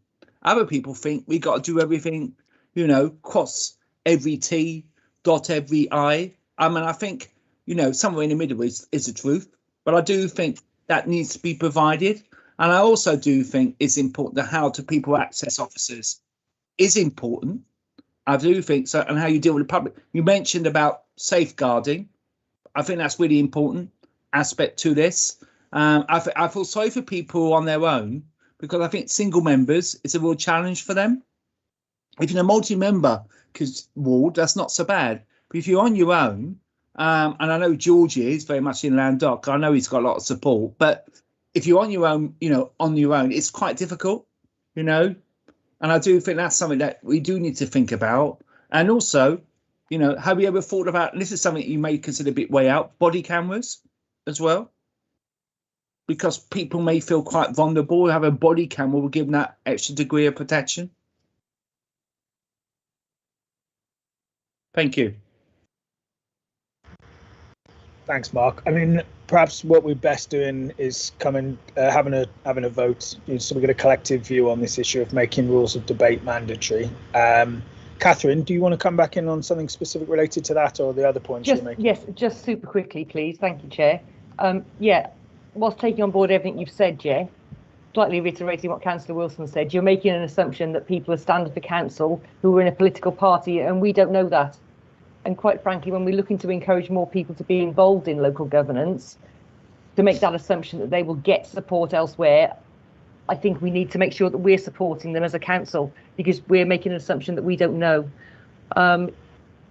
Other people think we got to do everything, you know, cross every T, dot every I. I mean, I think, you know, somewhere in the middle is the truth. But I do think that needs to be provided. And I also do think it's important that how do people access officers is important. I do think so. And how you deal with the public. You mentioned about safeguarding. I think that's really important aspect to this. I feel sorry for people on their own, because I think single members is a real challenge for them. If you're a multi-member ward, that's not so bad. But if you're on your own, and I know George is very much in Landock, I know he's got a lot of support, but if you're on your own, you know, it's quite difficult, you know. And I do think that's something that we do need to think about. And also, you know, have you ever thought about, and this is something you may consider a bit way out, body cameras? as well? Because people may feel quite vulnerable, have a body cam, will give them that extra degree of protection. Thank you. Thanks, Mark. I mean, perhaps what we're best doing is having a vote, so we get a collective view on this issue of making rules of debate mandatory. Catherine, do you want to come back in on something specific related to that, or the other points you're making? Yes, just super quickly, please. Thank you, Chair. Yeah, whilst taking on board everything you've said, Chair, slightly reiterating what Councillor Wilson said, you're making an assumption that people are standing for council who are in a political party, and we don't know that. And quite frankly, when we're looking to encourage more people to be involved in local governance, to make that assumption that they will get support elsewhere, I think we need to make sure that we're supporting them as a council, because we're making an assumption that we don't know.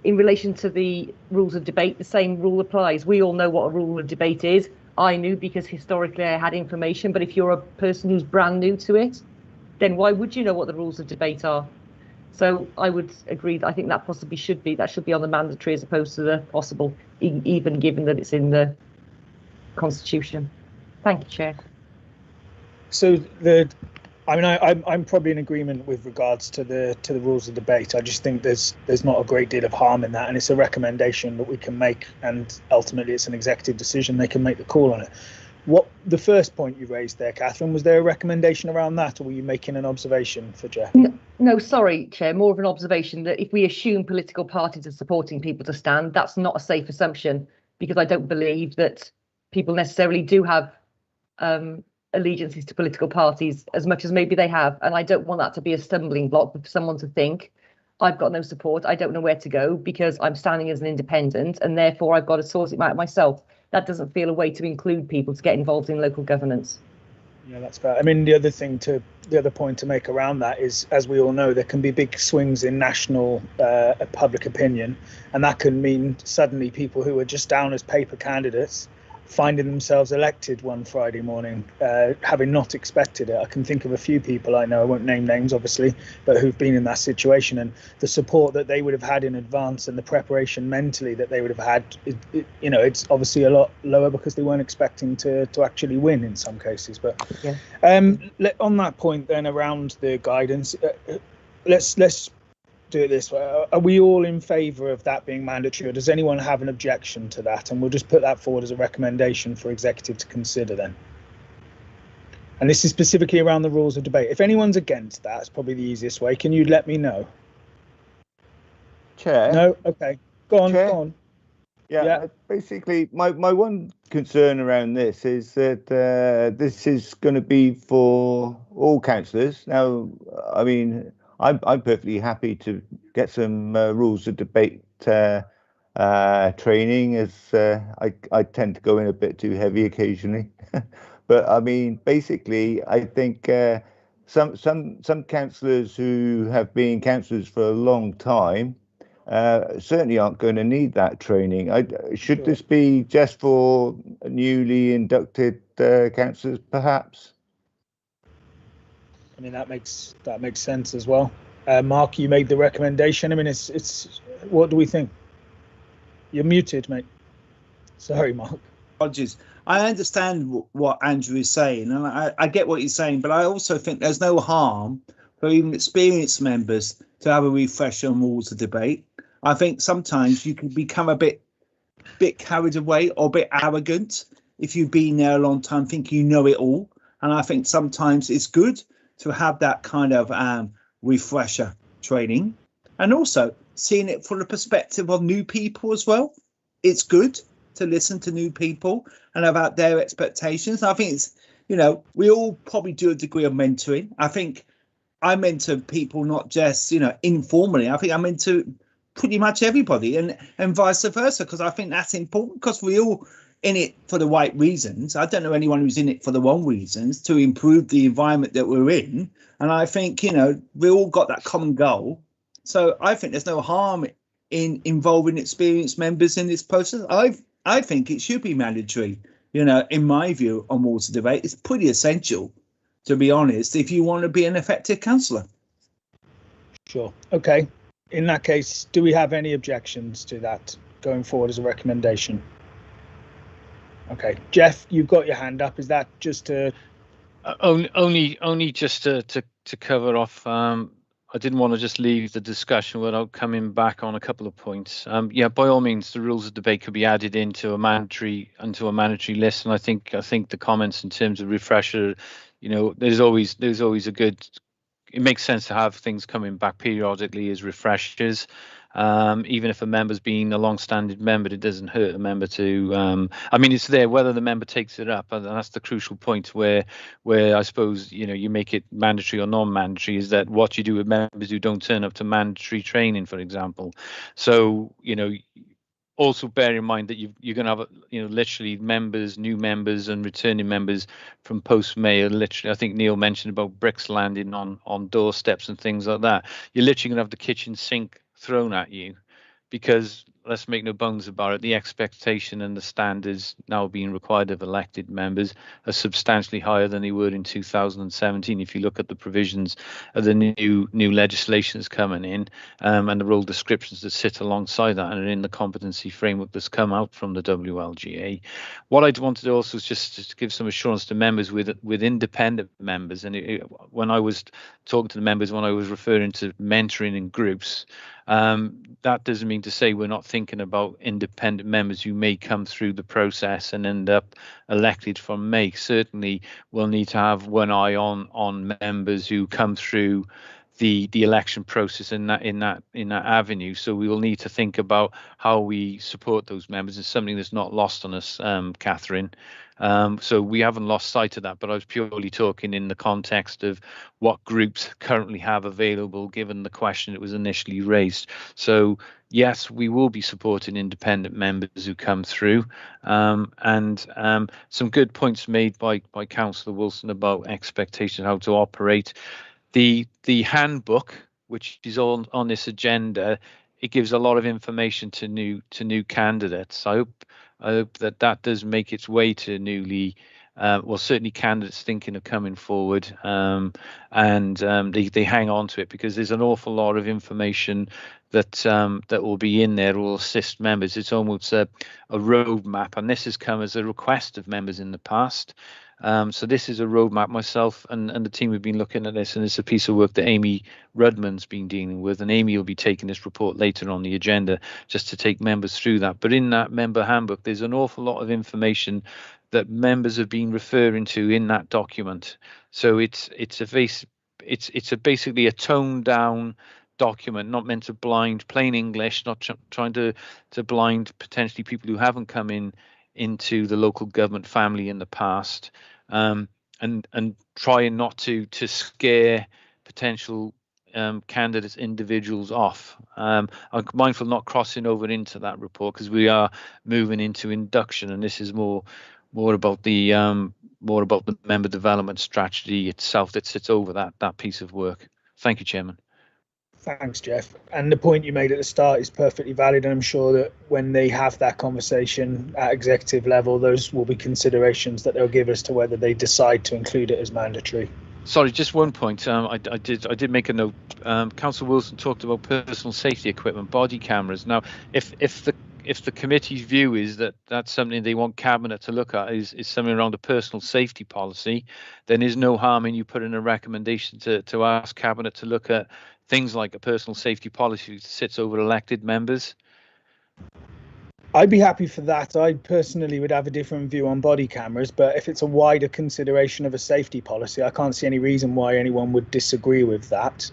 In relation to the rules of debate, the same rule applies. We all know what a rule of debate is. I knew because historically I had information, but if you're a person who's brand new to it, then why would you know what the rules of debate are? So I would agree that I think that possibly should be on the mandatory as opposed to the possible, even given that it's in the Constitution. Thank you, Chair. So I'm probably in agreement with regards to the rules of debate. I just think there's not a great deal of harm in that, and it's a recommendation that we can make, and ultimately it's an executive decision. They can make the call on it. What the first point you raised there, Catherine, was there a recommendation around that, or were you making an observation for Jeff? No, sorry, Chair, more of an observation that if we assume political parties are supporting people to stand, that's not a safe assumption, because I don't believe that people necessarily do have allegiances to political parties as much as maybe they have, and I don't want that to be a stumbling block for someone to think, I've got no support, I don't know where to go because I'm standing as an independent and therefore I've got to sort it out myself. That doesn't feel a way to include people to get involved in local governance. Yeah, that's fair. I mean, the other point to make around that is, as we all know, there can be big swings in national public opinion, and that can mean suddenly people who are just down as paper candidates finding themselves elected one Friday morning, having not expected it. I can think of a few people I know, I won't name names obviously, but who've been in that situation, and the support that they would have had in advance and the preparation mentally that they would have had, it's obviously a lot lower because they weren't expecting to actually win in some cases. But yeah. On that point then around the guidance, let's do it this way. Are we all in favour of that being mandatory, or does anyone have an objection to that? And we'll just put that forward as a recommendation for executive to consider then. And this is specifically around the rules of debate. If anyone's against that, it's probably the easiest way. Can you let me know? Chair? No? Okay. Go on, Chair? go on. Yeah. Basically, my one concern around this is that this is going to be for all councillors. Now, I mean, I'm perfectly happy to get some rules of debate training, as I tend to go in a bit too heavy occasionally. But I mean, basically, I think some councillors who have been councillors for a long time certainly aren't going to need that training. Should this be just for newly inducted councillors, perhaps? I mean, that makes sense as well. Mark, you made the recommendation. I mean, it's what do we think? You're muted, mate. Sorry, Mark. Apologies. I understand what Andrew is saying, and I get what he's saying, but I also think there's no harm for even experienced members to have a refresher on rules of debate. I think sometimes you can become a bit carried away or a bit arrogant if you've been there a long time, think you know it all. And I think sometimes it's good to have that kind of refresher training, and also seeing it from the perspective of new people as well. It's good to listen to new people and about their expectations. I think it's, we all probably do a degree of mentoring. I think I mentor people not just, informally. I think I mentor pretty much everybody, and vice versa, because I think that's important, because we're all in it for the right reasons. I don't know anyone who's in it for the wrong reasons, to improve the environment that we're in. And I think, we all got that common goal. So I think there's no harm in involving experienced members in this process. I think it should be mandatory, in my view, on rules of debate. It's pretty essential, to be honest, if you want to be an effective councillor. Sure. Okay. In that case, do we have any objections to that going forward as a recommendation? Okay, Jeff, you've got your hand up. Is that just to only just to cover off? I didn't want to just leave the discussion without coming back on a couple of points. Yeah, by all means, the rules of debate could be added into a mandatory list, and I think the comments in terms of refresher, there's always a good. It makes sense to have things coming back periodically as refreshers. Even if a member's been a long-standing member, it doesn't hurt a member to. It's there whether the member takes it up, and that's the crucial point where I suppose you make it mandatory or non-mandatory is that what you do with members who don't turn up to mandatory training, for example. So also bear in mind that you're going to have literally new members and returning members from post-May. Literally, I think Neil mentioned about bricks landing on doorsteps and things like that. You're literally going to have the kitchen sink thrown at you, because let's make no bones about it, the expectation and the standards now being required of elected members are substantially higher than they were in 2017. If you look at the provisions of the new legislation that's coming in, and the role descriptions that sit alongside that and are in the competency framework that's come out from the WLGA. What I wanted to also is just to give some assurance to members with independent members, and when I was talking to the members, when I was referring to mentoring in groups, that doesn't mean to say we're not thinking about independent members who may come through the process and end up elected from May. Certainly, we'll need to have one eye on members who come through the election process in that avenue. So we will need to think about how we support those members. It's something that's not lost on us, Catherine. So we haven't lost sight of that, but I was purely talking in the context of what groups currently have available, given the question that was initially raised. So yes, we will be supporting independent members who come through, and some good points made by Councillor Wilson about expectation, how to operate. The handbook, which is on this agenda, it gives a lot of information to new candidates. I hope that does make its way to newly, certainly candidates thinking of coming forward, and they hang on to it, because there's an awful lot of information that will be in there, will assist members. It's almost a roadmap, and this has come as a request of members in the past. So this is a roadmap. Myself and the team have been looking at this, and it's a piece of work that Amy Rudman's been dealing with, and Amy will be taking this report later on the agenda just to take members through that. But in that member handbook, there's an awful lot of information that members have been referring to in that document. So it's basically a toned down document, not meant to blind plain English, not trying to blind potentially people who haven't come into the local government family in the past, and trying not to scare potential candidates, individuals off. I'm mindful not crossing over into that report, because we are moving into induction, and this is more about the member development strategy itself that sits over that piece of work. Thank you, Chairman. Thanks, Jeff. And the point you made at the start is perfectly valid. And I'm sure that when they have that conversation at executive level, those will be considerations that they'll give as to whether they decide to include it as mandatory. Sorry, just one point. I did make a note. Councillor Wilson talked about personal safety equipment, body cameras. Now, if the committee's view is that that's something they want Cabinet to look at, is something around a personal safety policy, then there's no harm in you putting a recommendation to ask Cabinet to look at things like a personal safety policy that sits over elected members. I'd be happy for that. I personally would have a different view on body cameras, but if it's a wider consideration of a safety policy, I can't see any reason why anyone would disagree with that,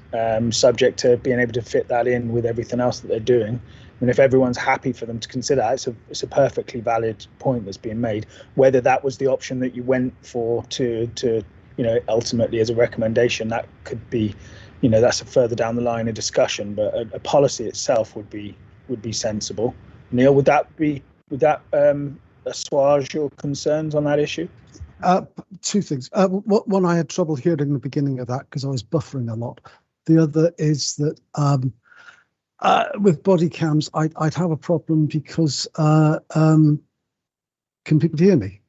subject to being able to fit that in with everything else that they're doing. I mean, if everyone's happy for them to consider that, it's a perfectly valid point that's being made. Whether that was the option that you went for to ultimately as a recommendation, that could be, that's a further down the line of discussion, but a policy itself would be sensible. Neil, would that assuage your concerns on that issue? Two things. One, I had trouble hearing the beginning of that because I was buffering a lot. The other is that with body cams, I'd have a problem because can people hear me?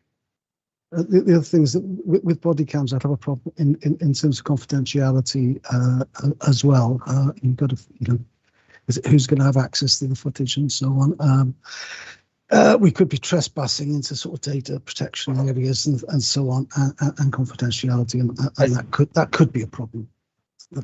The other thing is that with body cams, I'd have a problem in terms of confidentiality as well. You've got to, who's going to have access to the footage and so on. we could be trespassing into sort of data protection areas and so on, and confidentiality, and that could be a problem.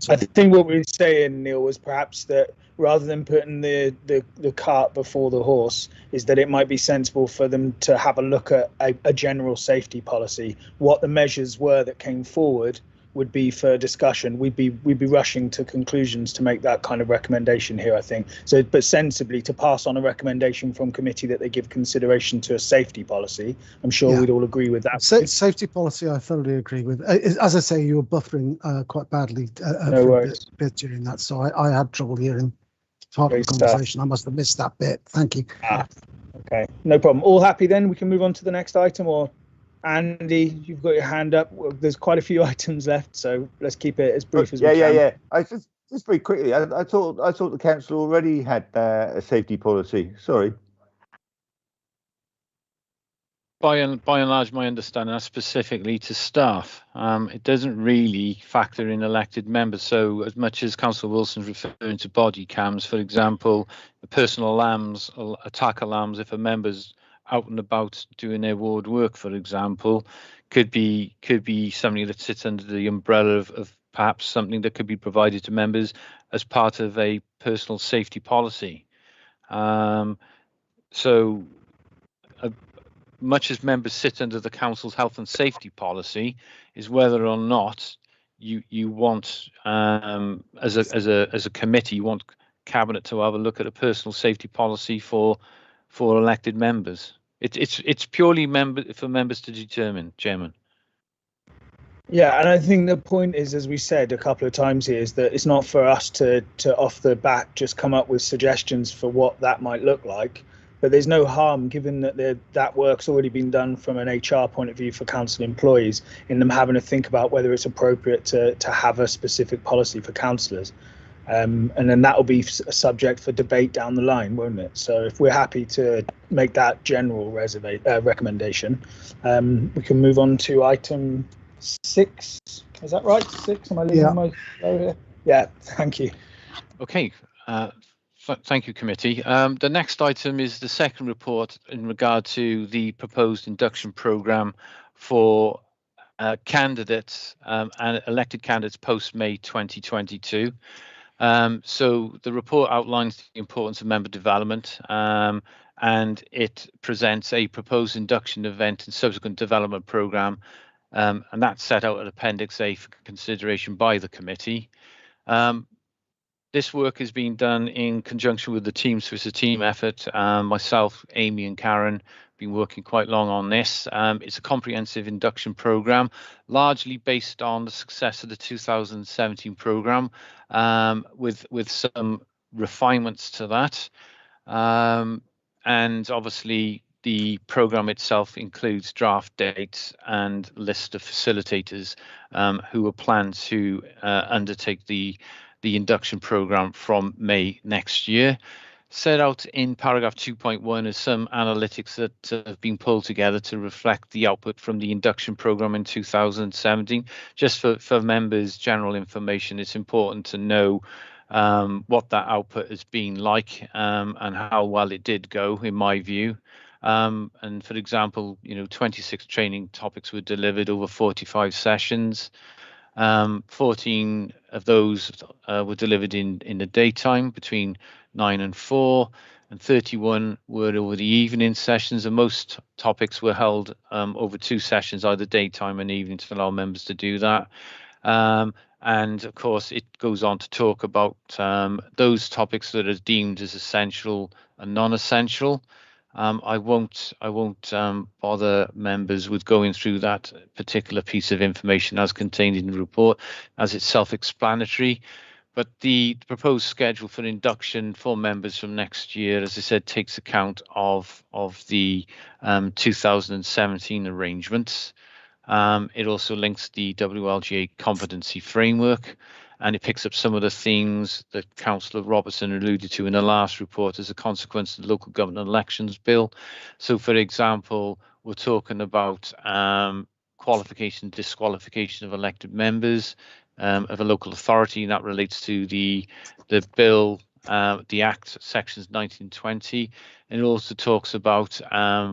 I think what we were saying, Neil, was perhaps that rather than putting the cart before the horse, is that it might be sensible for them to have a look at a general safety policy. What the measures were that came forward would be for discussion. We'd be rushing to conclusions to make that kind of recommendation here, I think. So, but sensibly to pass on a recommendation from committee that they give consideration to a safety policy. I'm sure we'd all agree with that. Safety policy, I thoroughly agree with. As I say, you were buffering quite badly for a bit during that, so I had trouble hearing part of the conversation. I must have missed that bit. Thank you. Okay, no problem. All happy then? We can move on to the next item, or Andy, you've got your hand up. There's quite a few items left, so let's keep it as brief as we can. Yeah. I just very quickly. I thought the council already had a safety policy. Sorry. By and large, my understanding is specifically to staff. It doesn't really factor in elected members. So as much as Councillor Wilson's referring to body cams, for example, the personal alarms, attack alarms, if a member's out and about doing their ward work, for example, could be something that sits under the umbrella of perhaps something that could be provided to members as part of a personal safety policy. So much as members sit under the council's health and safety policy, is whether or not you want as a committee, you want cabinet to have a look at a personal safety policy for elected members. It's purely for members to determine, Chairman. Yeah, and I think the point is, as we said a couple of times here, is that it's not for us to off the bat just come up with suggestions for what that might look like. But there's no harm, given that that work's already been done from an HR point of view for council employees, in them having to think about whether it's appropriate to have a specific policy for councillors. And then that will be a subject for debate down the line, won't it? So if we're happy to make that general recommendation, we can move on to item 6. Is that right? 6? Am I leaving my here? Yeah, thank you. Okay. Thank you, committee. The next item is the second report in regard to the proposed induction programme for candidates and elected candidates post-May 2022. So the report outlines the importance of member development, and it presents a proposed induction event and subsequent development programme, and that's set out at Appendix A for consideration by the committee. This work is being done in conjunction with the team, so it's a team effort. Myself, Amy and Karen have been working quite long on this. It's a comprehensive induction programme, largely based on the success of the 2017 programme, with some refinements to that. And obviously the programme itself includes draft dates and list of facilitators who are planned to undertake the induction programme from May next year. Set out in paragraph 2.1 is some analytics that have been pulled together to reflect the output from the induction programme in 2017. Just for members' general information, it's important to know what that output has been like and how well it did go, in my view. And for example, 26 training topics were delivered over 45 sessions. 14 of those were delivered in the daytime between 9 and 4, and 31 were over the evening sessions, and most topics were held over 2 sessions, either daytime and evening, to allow members to do that. And of course, it goes on to talk about those topics that are deemed as essential and non-essential. I won't bother members with going through that particular piece of information as contained in the report, as it's self-explanatory. But the proposed schedule for induction for members from next year, as I said, takes account of the 2017 arrangements. It also links the WLGA competency framework, and it picks up some of the themes that Councillor Robertson alluded to in the last report as a consequence of the Local Government Elections Bill. So, for example, we're talking about qualification and disqualification of elected members of a local authority, and that relates to the bill the Act, sections 19 and 20, and it also talks about,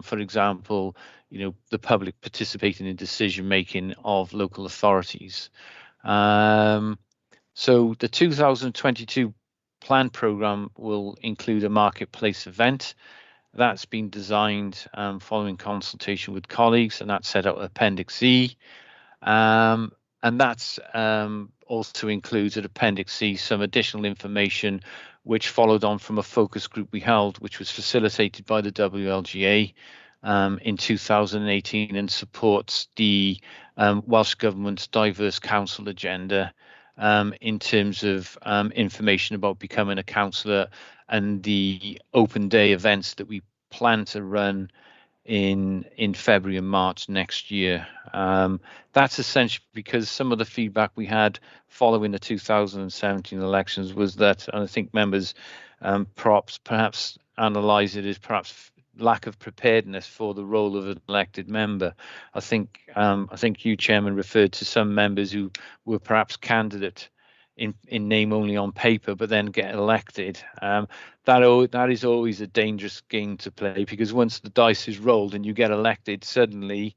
for example, the public participating in decision making of local authorities. So the 2022 plan programme will include a marketplace event. That's been designed following consultation with colleagues, and that's set out Appendix E. And that's also includes at Appendix C some additional information which followed on from a focus group we held, which was facilitated by the WLGA in 2018 and supports the Welsh Government's Diverse Council agenda in terms of information about becoming a councillor and the open day events that we plan to run in February and March next year. That's essentially because some of the feedback we had following the 2017 elections was that, and I think members perhaps analyse it as perhaps lack of preparedness for the role of an elected member. I think you, Chairman, referred to some members who were perhaps candidate in name only on paper, but then get elected. That is always a dangerous game to play, because once the dice is rolled and you get elected, suddenly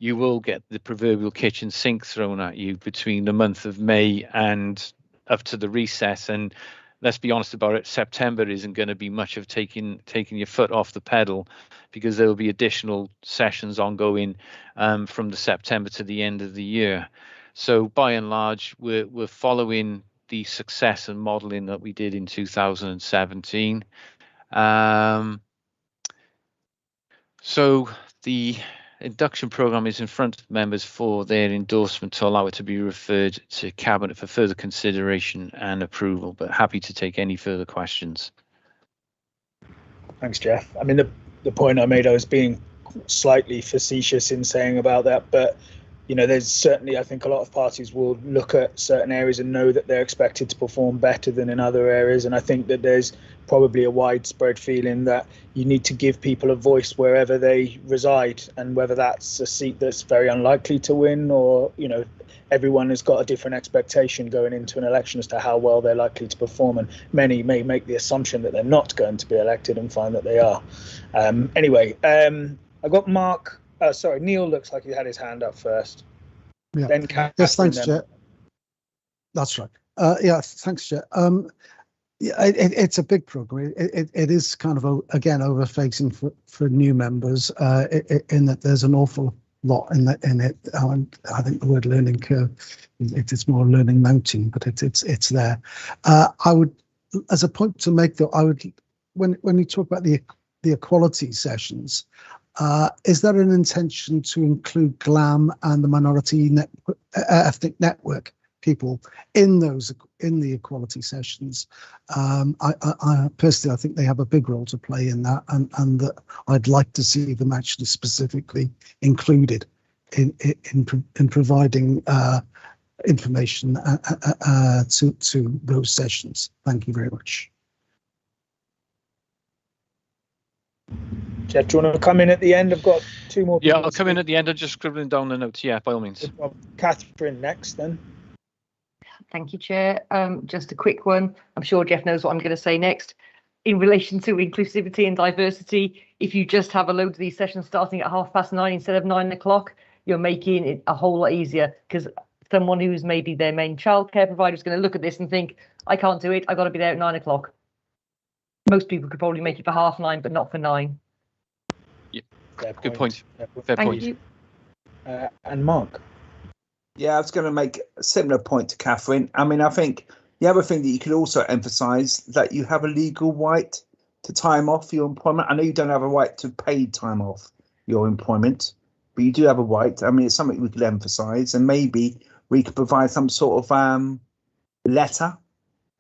you will get the proverbial kitchen sink thrown at you between the month of May and up to the recess. And let's be honest about it, September isn't going to be much of taking your foot off the pedal, because there will be additional sessions ongoing from the September to the end of the year. So by and large, we're following the success and modelling that we did in 2017. So the induction programme is in front of members for their endorsement to allow it to be referred to Cabinet for further consideration and approval, but happy to take any further questions. Thanks, Jeff. I mean, the point I made, I was being slightly facetious in saying about that, but there's certainly, I think a lot of parties will look at certain areas and know that they're expected to perform better than in other areas. And I think that there's probably a widespread feeling that you need to give people a voice wherever they reside, and whether that's a seat that's very unlikely to win, or, everyone has got a different expectation going into an election as to how well they're likely to perform. And many may make the assumption that they're not going to be elected and find that they are. Anyway, I got Mark. Sorry, Neil looks like he had his hand up first. Yeah. Then yes, thanks, Jet. That's right. Yeah, thanks, Jet. It's a big program. It is kind of, again, over-facing for new members in that there's an awful lot in it. I think the word learning curve, it's more learning mountain, but it's there. I would, as a point to make, though, I would, when you talk about the equality sessions, is there an intention to include GLAM and the minority ethnic network people in the equality sessions? I personally, I think they have a big role to play in that, and that I'd like to see them actually specifically included in providing information to those sessions. Thank you very much. Jeff, do you want to come in at the end? I've got two more. Yeah, I'll come in at the end. I'm just scribbling down the notes. Yeah, by all means. Catherine next, then. Thank you, Chair. Just a quick one. I'm sure Jeff knows what I'm going to say next. In relation to inclusivity and diversity, if you just have a load of these sessions starting at 9:30 instead of 9 o'clock, you're making it a whole lot easier, because someone who's maybe their main childcare provider is going to look at this and think, I can't do it. I've got to be there at 9 o'clock. Most people could probably make it for 9:30, but not for 9. Yeah, good point. Fair point. You. And Mark. Yeah, I was going to make a similar point to Catherine. I mean, I think the other thing that you could also emphasise that you have a legal right to time off your employment. I know you don't have a right to paid time off your employment, but you do have a right. I mean, it's something we could emphasise, and maybe we could provide some sort of letter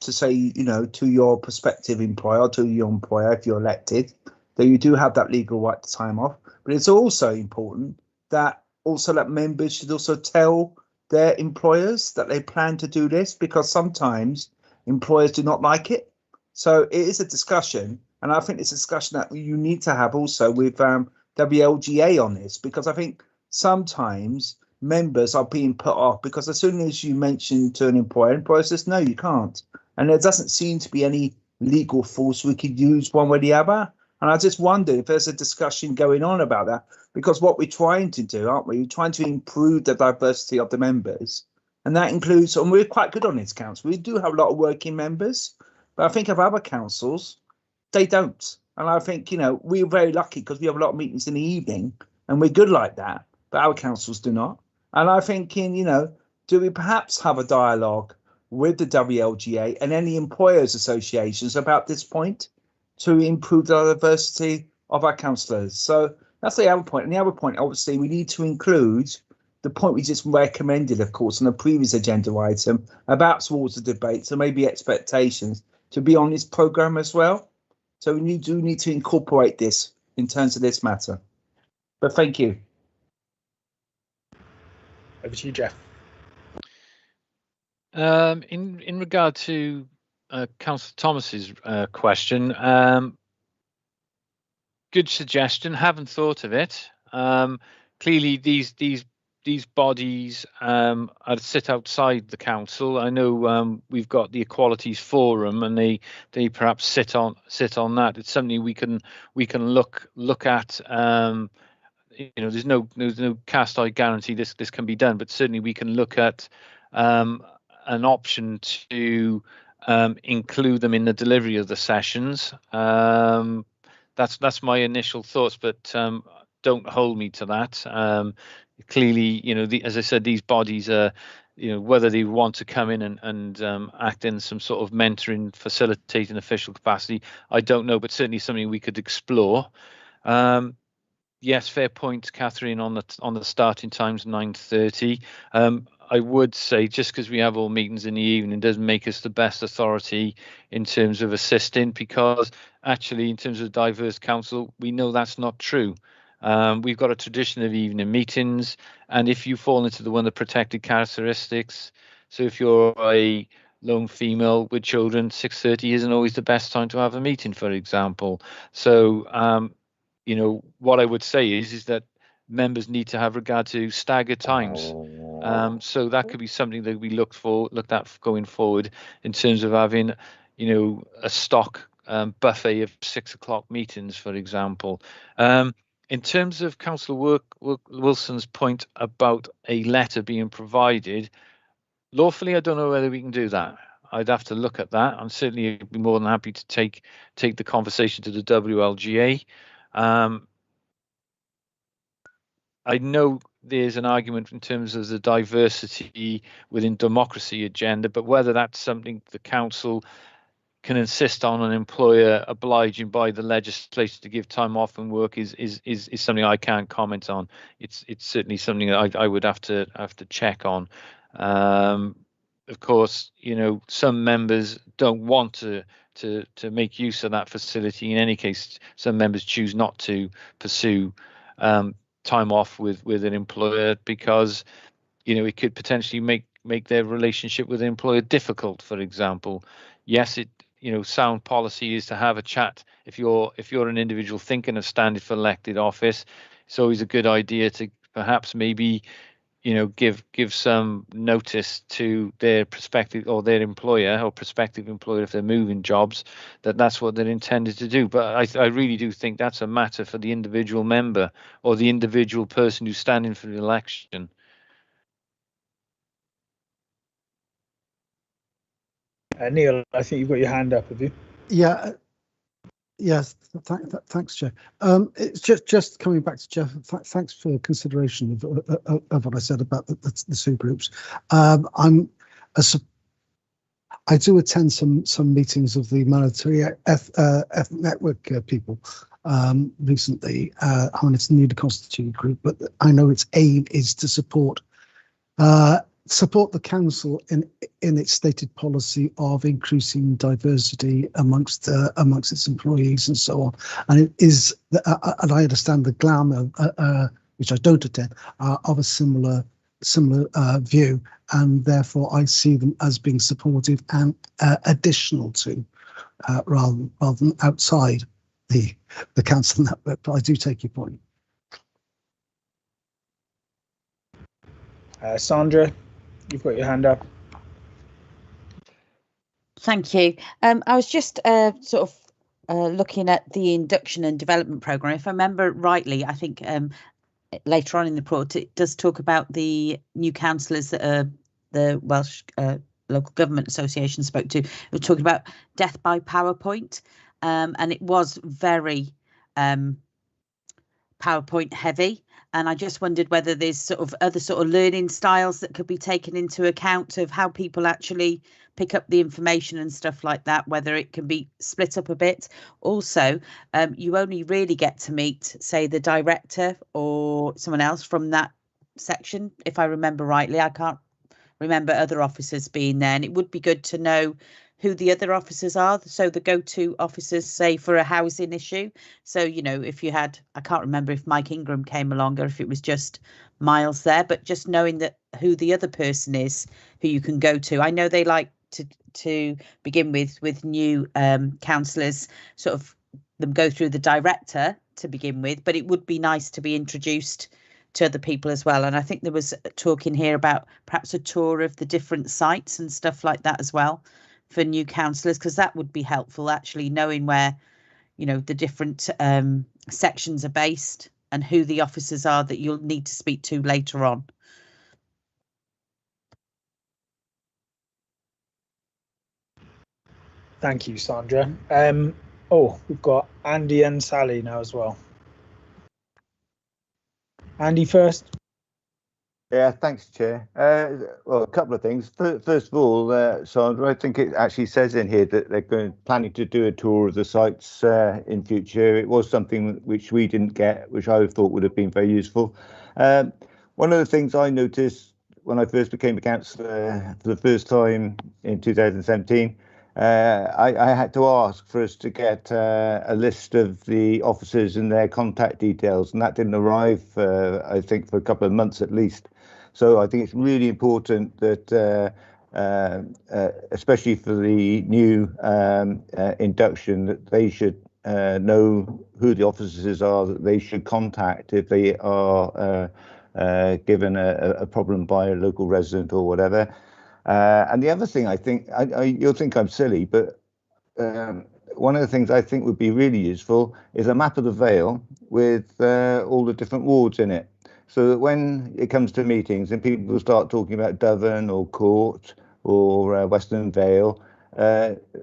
to say, to your prospective employer, to your employer, if you're elected, that you do have that legal right to time off. But it's also important that members should also tell their employers that they plan to do this, because sometimes employers do not like it. So it is a discussion, and I think it's a discussion that you need to have also with WLGA on this, because I think sometimes members are being put off because as soon as you mention to an employer says, no, you can't. And there doesn't seem to be any legal force we could use one way or the other. And I just wonder if there's a discussion going on about that, because what we're trying to do, aren't we? We're trying to improve the diversity of the members. And that includes, and we're quite good on this council. We do have a lot of working members, but I think of other councils, they don't. And I think, you know, we're very lucky because we have a lot of meetings in the evening and we're good like that, but our councils do not. And I'm thinking, you know, do we perhaps have a dialogue with the WLGA and any employers associations about this point to improve the diversity of our councillors? So that's the other point. And the other point, obviously, we need to include the point we just recommended, of course, on a previous agenda item about towards the debate, so maybe expectations to be on this programme as well. So we do need to incorporate this in terms of this matter. But thank you. Over to you, Jeff. In regard to Councillor Thomas's question, good suggestion. Haven't thought of it. Clearly, these bodies sit outside the council. I know we've got the Equalities Forum, and they perhaps sit on that. It's something we can look at. You know, there's no cast eye guarantee this can be done, but certainly we can look at an option to include them in the delivery of the sessions. That's my initial thoughts, but don't hold me to that. Clearly, you know, as I said, these bodies are, you know, whether they want to come in and act in some sort of mentoring, facilitating official capacity, I don't know, but certainly something we could explore. Yes, fair point, Catherine, on the starting times, 9:30. I would say just because we have all meetings in the evening doesn't make us the best authority in terms of assisting, because actually in terms of diverse council, we know that's not true. We've got a tradition of evening meetings, and if you fall into one of the protected characteristics, so if you're a lone female with children, 6:30 isn't always the best time to have a meeting, for example. So you know, what I would say is that members need to have regard to staggered times. So that could be something that we looked at going forward in terms of having, you know, a stock buffet of 6 o'clock meetings, for example. In terms of Councillor Wilson's point about a letter being provided, lawfully, I don't know whether we can do that. I'd have to look at that. I'm certainly be more than happy to take the conversation to the WLGA. I know there's an argument in terms of the diversity within democracy agenda, but whether that's something the council can insist on an employer obliging by the legislature to give time off and work is something I can't comment on. It's certainly something that I would have to check on. Of course, you know, some members don't want to make use of that facility. In any case, some members choose not to pursue time off with an employer because, you know, it could potentially make their relationship with the employer difficult, for example. Yes, you know, sound policy is to have a chat. If you're an individual thinking of standing for elected office, it's always a good idea to perhaps maybe, you know, give some notice to their prospective or their employer or prospective employer if they're moving jobs, that's what they're intended to do. But I really do think that's a matter for the individual member or the individual person who's standing for the election. Neil, I think you've got your hand up, have you? Yeah. Yes, thanks, Jeff. It's just coming back to Jeff. Thanks for consideration of what I said about the two groups. I do attend some meetings of the Monetary Ethnic Network people recently. I mean, it's a newly constituted group, but I know its aim is to support the council in its stated policy of increasing diversity amongst its employees and so on. And it is, and I understand the glamour, which I don't attend, of a similar view, and therefore I see them as being supportive and additional to, rather than outside the council network. But I do take your point. Sandra, you've got your hand up. Thank you. I was just looking at the induction and development programme. If I remember rightly, I think later on in the report it does talk about the new councillors that the Welsh Local Government Association spoke to. We're talking about death by PowerPoint, and it was very PowerPoint heavy. And I just wondered whether there's sort of other sort of learning styles that could be taken into account of how people actually pick up the information and stuff like that, whether it can be split up a bit. Also, you only really get to meet, say, the director or someone else from that section, if I remember rightly. I can't remember other officers being there, and it would be good to know who the other officers are, so the go-to officers, say, for a housing issue. So, you know, if you had, I can't remember if Mike Ingram came along or if it was just Miles there, but just knowing that who the other person is who you can go to. I know they like to begin with new councillors, sort of them go through the director to begin with, but it would be nice to be introduced to other people as well. And I think there was talk in here about perhaps a tour of the different sites and stuff like that as well for new councillors, because that would be helpful, actually knowing where, you know, the different sections are based and who the officers are that you'll need to speak to later on. Thank you, Sandra. We've got Andy and Sally now as well. Andy first. Yeah, thanks, Chair. Well, a couple of things. First of all, Sandra, I think it actually says in here that they're planning to do a tour of the sites in future. It was something which we didn't get, which I thought would have been very useful. One of the things I noticed when I first became a councillor for the first time in 2017, I had to ask for us to get a list of the officers and their contact details, and that didn't arrive, I think, for a couple of months at least. So I think it's really important that, especially for the new induction, that they should know who the officers are that they should contact if they are given a problem by a local resident or whatever. And the other thing, I think, you'll think I'm silly, but one of the things I think would be really useful is a map of the Vale with all the different wards in it, so that when it comes to meetings and people start talking about Devon or Court or Western Vale,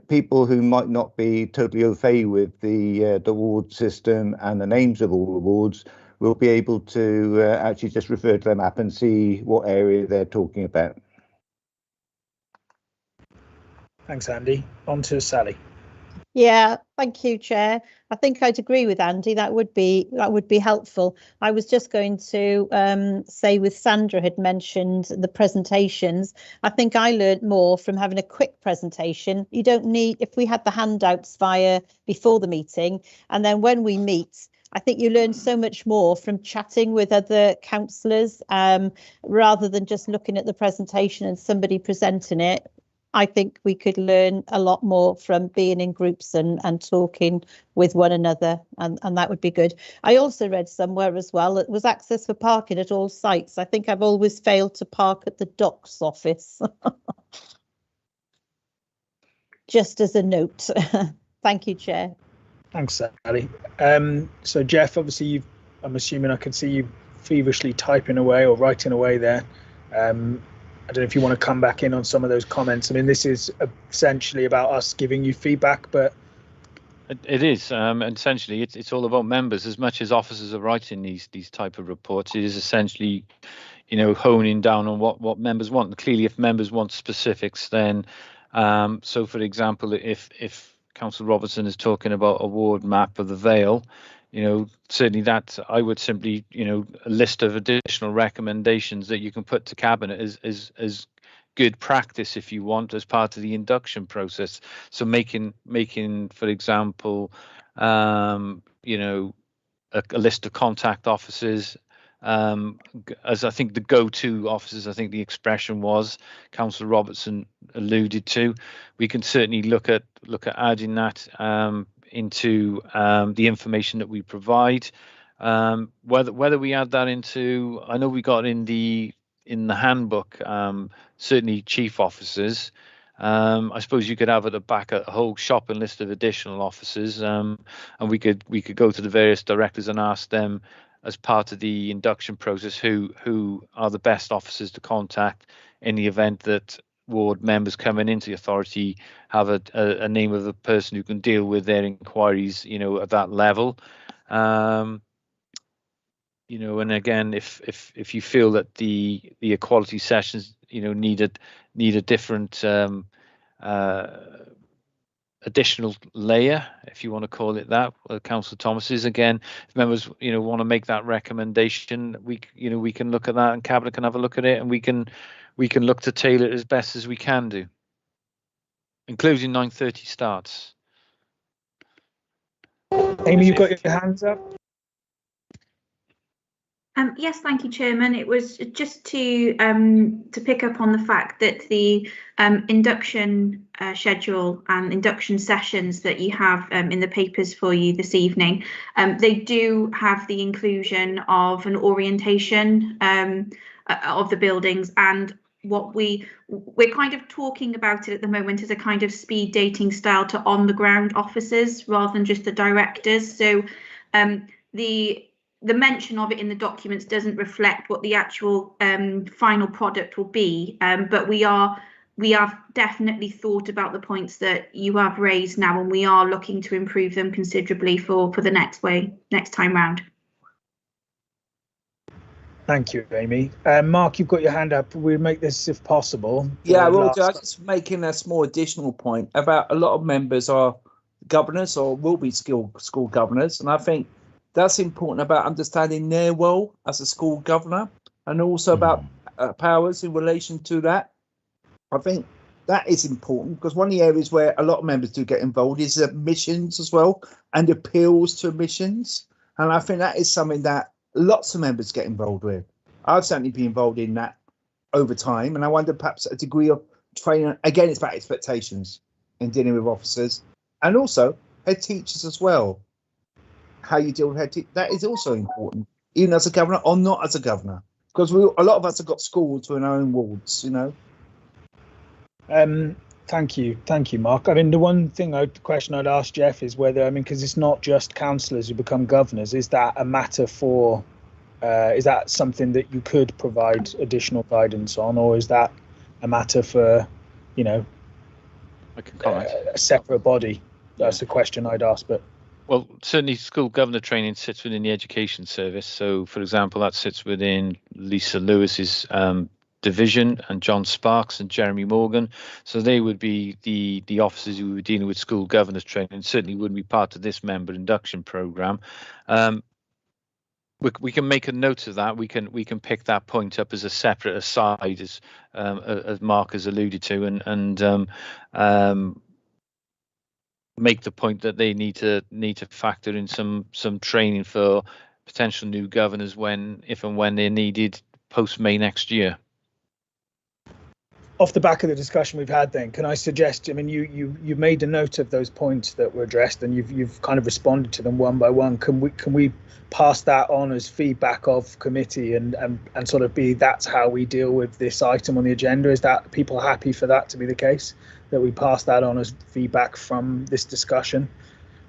people who might not be totally au fait with the ward system and the names of all the wards will be able to actually just refer to the map and see what area they're talking about. Thanks, Andy. On to Sally. Yeah, thank you, Chair. I think I'd agree with Andy. That would be helpful. I was just going to say, with Sandra had mentioned the presentations, I think I learned more from having a quick presentation. You don't need, if we had the handouts before the meeting, and then when we meet, I think you learn so much more from chatting with other councillors rather than just looking at the presentation and somebody presenting it. I think we could learn a lot more from being in groups and talking with one another, and that would be good. I also read somewhere as well, it was access for parking at all sites. I think I've always failed to park at the docks office. Just as a note. Thank you, Chair. Thanks, Sally. So Jeff, obviously I'm assuming I can see you feverishly typing away or writing away there. I don't know if you want to come back in on some of those comments. I mean, this is essentially about us giving you feedback, but it is essentially it's all about members as much as officers are writing these type of reports. It is essentially, you know, honing down on what members want. And clearly, if members want specifics, then so for example, if Councillor Robertson is talking about a ward map of the Vale, you know, certainly that I would simply, you know, a list of additional recommendations that you can put to cabinet as good practice if you want as part of the induction process. So making for example, you know, a list of contact officers as I think the go-to officers, I think the expression was Councillor Robertson alluded to. We can certainly look at adding that into the information that we provide. Whether we add that into, I know we got in the handbook certainly chief officers, I suppose you could have at the back a whole shopping list of additional officers, and we could go to the various directors and ask them, as part of the induction process, who are the best officers to contact in the event that ward members coming into the authority have a name of the person who can deal with their inquiries, at that level. And again, if you feel that the equality sessions, need a different additional layer, if you want to call it that, Councillor Thomas is, again, if members want to make that recommendation, we can look at that, and Cabinet can have a look at it, and we can look to tailor it as best as we can do, including 9:30 starts. Amy, you've got your hands up. Yes, thank you, Chairman. It was just to pick up on the fact that the induction schedule and induction sessions that you have in the papers for you this evening, they do have the inclusion of an orientation of the buildings, and what we're kind of talking about it at the moment as a kind of speed dating style to on the ground officers rather than just the directors. So the mention of it in the documents doesn't reflect what the actual final product will be, but we have definitely thought about the points that you have raised now, and we are looking to improve them considerably for the next time round. Thank you, Amy. Mark, you've got your hand up. We'll make this if possible. Yeah, well, I was just making a small additional point about a lot of members are governors or will be school governors, and I think that's important about understanding their role as a school governor, and also about powers in relation to that. I think that is important, because one of the areas where a lot of members do get involved is admissions as well, and appeals to admissions. And I think that is something that lots of members get involved with. I've certainly been involved in that over time, and I wonder perhaps a degree of training. Again, it's about expectations in dealing with officers, and also head teachers as well. How you deal with head teachers, that is also important, even as a governor or not as a governor, because a lot of us have got schools in our own wards, Thank you, Mark. I mean, the question I'd ask Jeff is whether, because it's not just councillors who become governors, is that a matter for, is that something that you could provide additional guidance on, or is that a matter for, I can comment. A separate body? That's the question I'd ask, but. Well, certainly school governor training sits within the education service. So, for example, that sits within Lisa Lewis's division, and John Sparks and Jeremy Morgan. So they would be the officers who were dealing with school governors training, and certainly wouldn't be part of this member induction programme. We can make a note of that. We can pick that point up as a separate aside, as Mark has alluded to, and make the point that they need to factor in some training for potential new governors if and when they're needed post May next year. Off the back of the discussion we've had, then, can I suggest? I mean, you made a note of those points that were addressed, and you've kind of responded to them one by one. Can we pass that on as feedback of committee and sort of that's how we deal with this item on the agenda? Is that people happy for that to be the case? That we pass that on as feedback from this discussion?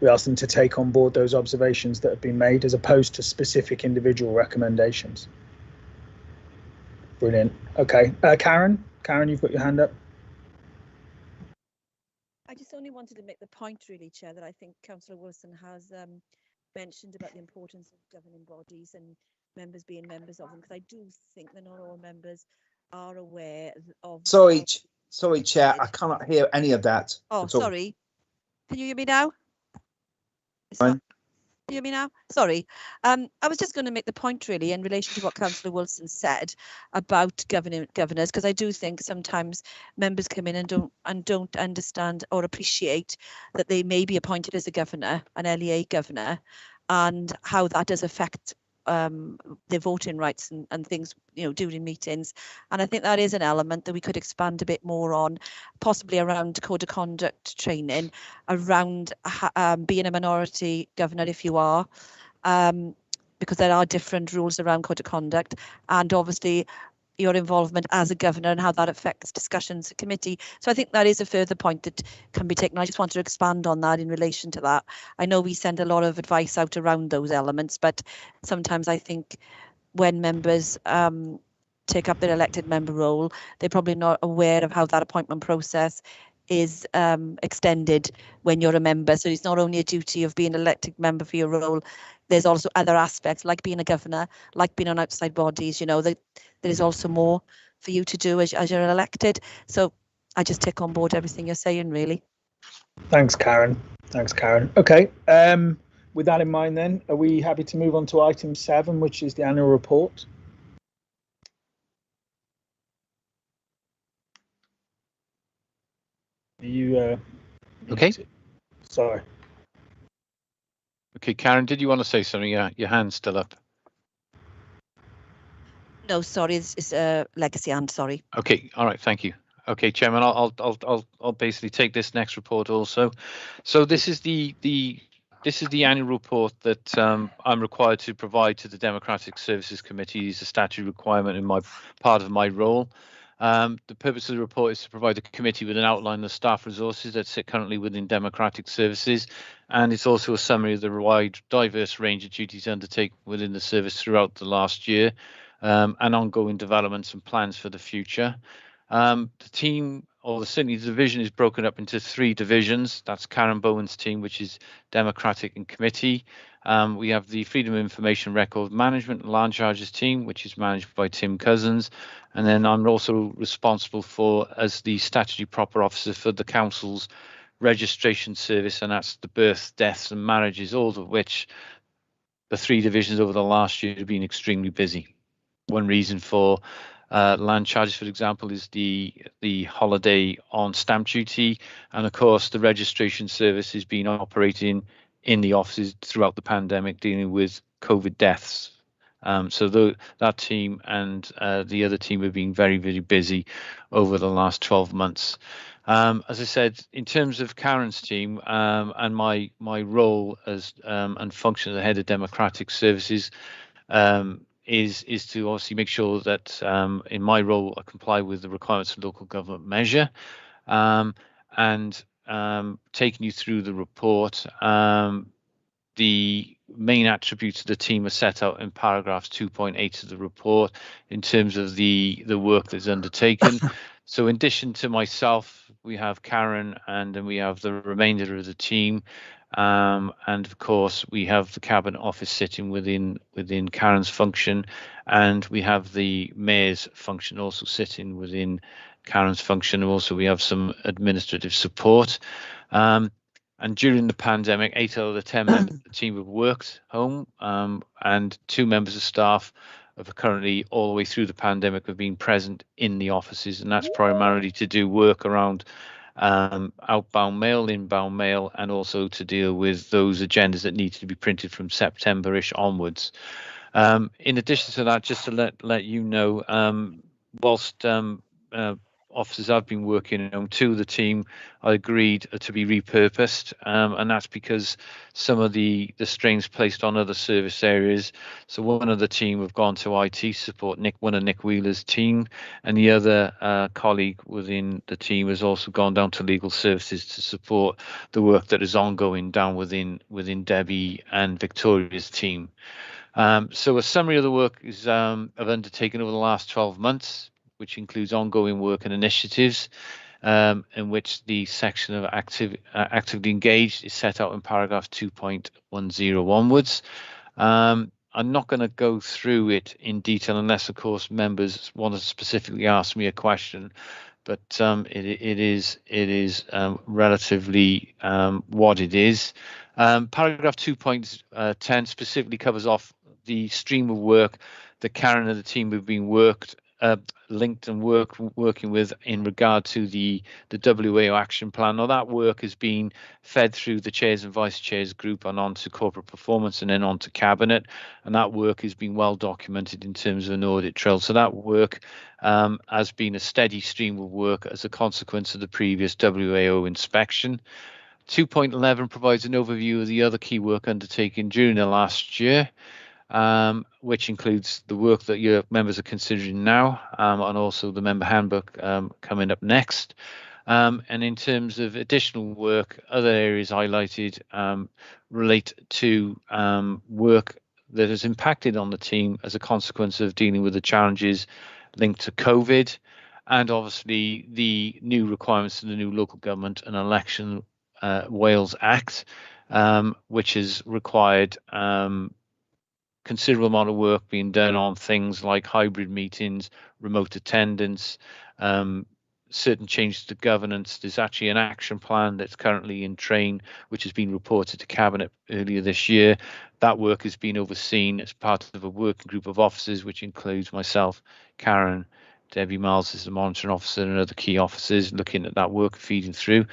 We ask them to take on board those observations that have been made, as opposed to specific individual recommendations. Brilliant. Okay, Karen, you've got your hand up. I just only wanted to make the point, really, Chair, that I think Councillor Wilson has mentioned about the importance of governing bodies and members being members of them, because I do think that not all members are aware of. Sorry, Chair, I cannot hear any of that. Oh, sorry. Can you hear me now? Fine. Can you hear me now? Sorry. I was just going to make the point, really, in relation to what Councillor Wilson said about governors, because I do think sometimes members come in and don't understand or appreciate that they may be appointed as a governor, an LEA governor, and how that does affect their voting rights and things, during meetings. And I think that is an element that we could expand a bit more on, possibly around code of conduct training, around being a minority governor if you are, because there are different rules around code of conduct, and obviously your involvement as a governor and how that affects discussions at committee. So I think that is a further point that can be taken. I just want to expand on that in relation to that. I know we send a lot of advice out around those elements, but sometimes I think when members take up their elected member role, they're probably not aware of how that appointment process is extended when you're a member. So it's not only a duty of being an elected member for your role, there's also other aspects like being a governor, like being on outside bodies, you know, that there is also more for you to do as you're elected. So I just take on board everything you're saying, really. Thanks, Karen. Okay. With that in mind then, are we happy to move on to item 7, which is the annual report? Are you okay? Sorry. Okay, Karen, did you want to say something? Your hand's still up. No, sorry, it's legacy hand. Sorry. Okay, all right, thank you. Okay, Chairman, I'll basically take this next report also. So this is the annual report that I'm required to provide to the Democratic Services Committee. It's a statutory requirement in my part of my role. The purpose of the report is to provide the committee with an outline of the staff resources that sit currently within Democratic Services, and it's also a summary of the wide, diverse range of duties undertaken within the service throughout the last year, and ongoing developments and plans for the future. The team, or certainly the division, is broken up into 3 divisions. That's Karen Bowen's team, which is Democratic and Committee. We have the Freedom of Information Record Management and Land Charges team, which is managed by Tim Cousins. And then I'm also responsible for, as the statutory proper officer for the council's registration service, and that's the births, deaths and marriages, all of which the 3 divisions over the last year have been extremely busy. One reason for land charges, for example, is the holiday on stamp duty, and of course the registration service has been operating in the offices throughout the pandemic, dealing with COVID deaths. So that team and the other team have been very, very busy over the last 12 months. As I said, in terms of Karen's team and my role as and function as the head of Democratic Services, is to obviously make sure that in my role I comply with the requirements of local government measure, and taking you through the report. The main attributes of the team are set out in paragraphs 2.8 of the report in terms of the work that's undertaken. So in addition to myself, we have Karen, and then we have the remainder of the team. And of course, we have the Cabinet Office sitting within Karen's function, and we have the Mayor's function also sitting within Karen's function. Also, we have some administrative support. And during the pandemic, 8 out of the 10 members of the team have worked home, and 2 members of staff have currently, all the way through the pandemic, have been present in the offices, and that's primarily to do work around outbound mail, inbound mail, and also to deal with those agendas that need to be printed from September-ish onwards. In addition to that, just to let you know, whilst officers have been working on, 2 of the team are agreed to be repurposed, and that's because some of the strains placed on other service areas. So one of the team have gone to IT support one of Nick Wheeler's team, and the other colleague within the team has also gone down to legal services to support the work that is ongoing down within Debbie and Victoria's team. So a summary of the work is I've undertaken over the last 12 months, which includes ongoing work and initiatives, in which the section of actively engaged is set out in paragraph 2.10 onwards. I'm not going to go through it in detail unless, of course, members want to specifically ask me a question, but it is relatively what it is. Paragraph 2.10 specifically covers off the stream of work that Karen and the team have been linked and working with in regard to the WAO action plan. Now that work has been fed through the chairs and vice chairs group and onto corporate performance and then onto cabinet, and that work has been well documented in terms of an audit trail. So that work has been a steady stream of work as a consequence of the previous WAO inspection. 2.11 provides an overview of the other key work undertaken during the last year. which includes the work that your members are considering now, and also the member handbook coming up next. And in terms of additional work, other areas highlighted relate to work that has impacted on the team as a consequence of dealing with the challenges linked to COVID, and obviously the new requirements of the new Local Government and Election Wales Act, which has required considerable amount of work being done on things like hybrid meetings, remote attendance, certain changes to governance. There's actually an action plan that's currently in train, which has been reported to Cabinet earlier this year. That work has been overseen as part of a working group of officers, which includes myself, Karen, Debbie Miles as the monitoring officer, and other key officers looking at that work feeding through.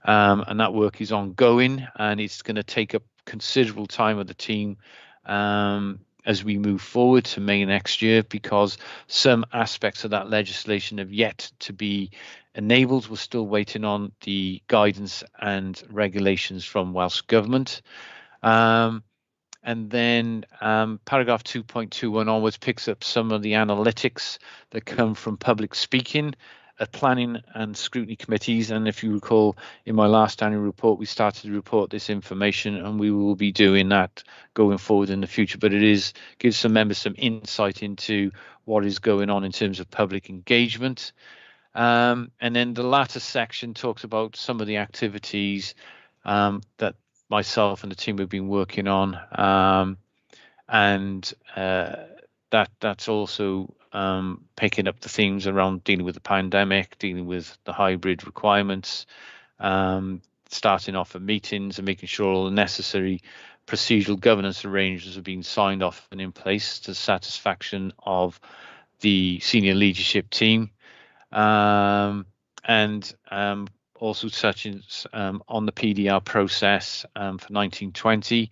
And that work is ongoing, and it's going to take up considerable time of the team as we move forward to May next year, because some aspects of that legislation have yet to be enabled. We're still waiting on the guidance and regulations from Welsh Government. And then paragraph 2.21 onwards picks up some of the analytics that come from public speaking at planning and scrutiny committees. And if you recall, in my last annual report, we started to report this information, and we will be doing that going forward in the future. But it gives some members some insight into what is going on in terms of public engagement. And then the latter section talks about some of the activities that myself and the team have been working on, and that's also picking up the themes around dealing with the pandemic, dealing with the hybrid requirements, starting off at meetings and making sure all the necessary procedural governance arrangements are being signed off and in place to the satisfaction of the senior leadership team, and also touching on the PDR process for 1920.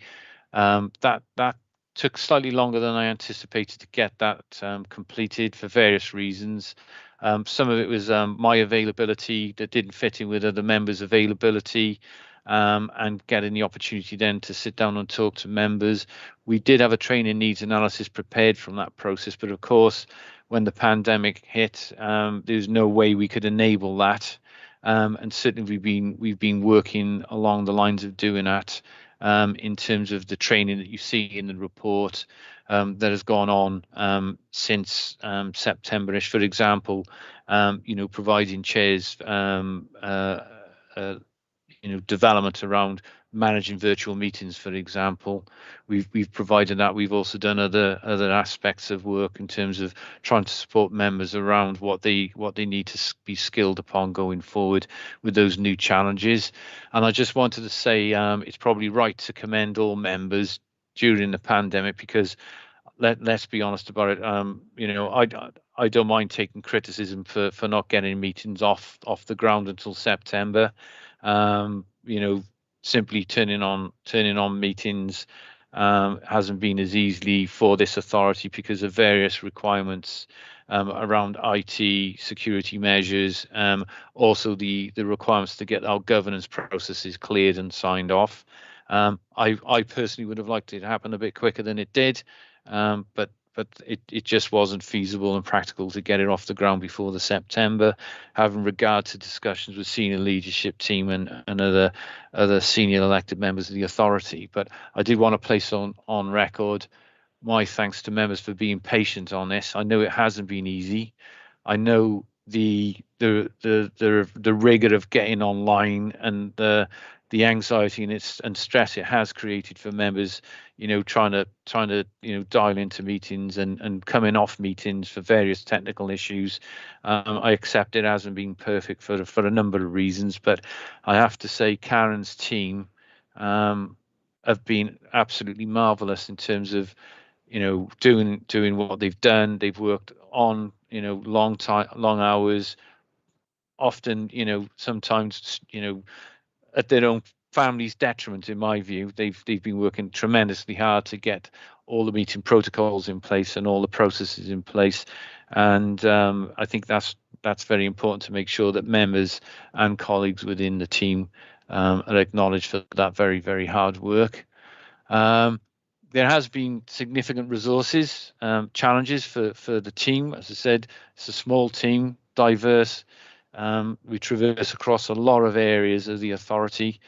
That took slightly longer than I anticipated to get that completed for various reasons. Some of it was my availability that didn't fit in with other members' availability, and getting the opportunity then to sit down and talk to members. We did have a training needs analysis prepared from that process, but of course, when the pandemic hit, there's no way we could enable that. And certainly we've been working along the lines of doing that. In terms of the training that you see in the report that has gone on since September-ish, for example, providing chairs, development around managing virtual meetings, for example. We've provided that. We've also done other aspects of work in terms of trying to support members around what they need to be skilled upon going forward with those new challenges. And I just wanted to say it's probably right to commend all members during the pandemic, because let's be honest about it. I don't mind taking criticism for not getting meetings off the ground until September. Simply turning on meetings hasn't been as easily for this authority because of various requirements around IT security measures, also the requirements to get our governance processes cleared and signed off. I personally would have liked it to happen a bit quicker than it did, but it just wasn't feasible and practical to get it off the ground before the September, having regard to discussions with senior leadership team and other senior elected members of the authority. But I did want to place on record my thanks to members for being patient on this. I know it hasn't been easy. I know the rigor of getting online and the anxiety and stress it has created for members, trying to dial into meetings and coming off meetings for various technical issues. I accept it hasn't been perfect for a number of reasons, but I have to say Karen's team have been absolutely marvelous in terms of doing what they've done. They've worked on long hours, often sometimes at their own family's detriment. In my view, they've been working tremendously hard to get all the meeting protocols in place and all the processes in place, and I think that's very important to make sure that members and colleagues within the team are acknowledged for that very, very hard work. there has been significant resources challenges for the team. As I said, it's a small team, diverse. We traverse across a lot of areas of the authority.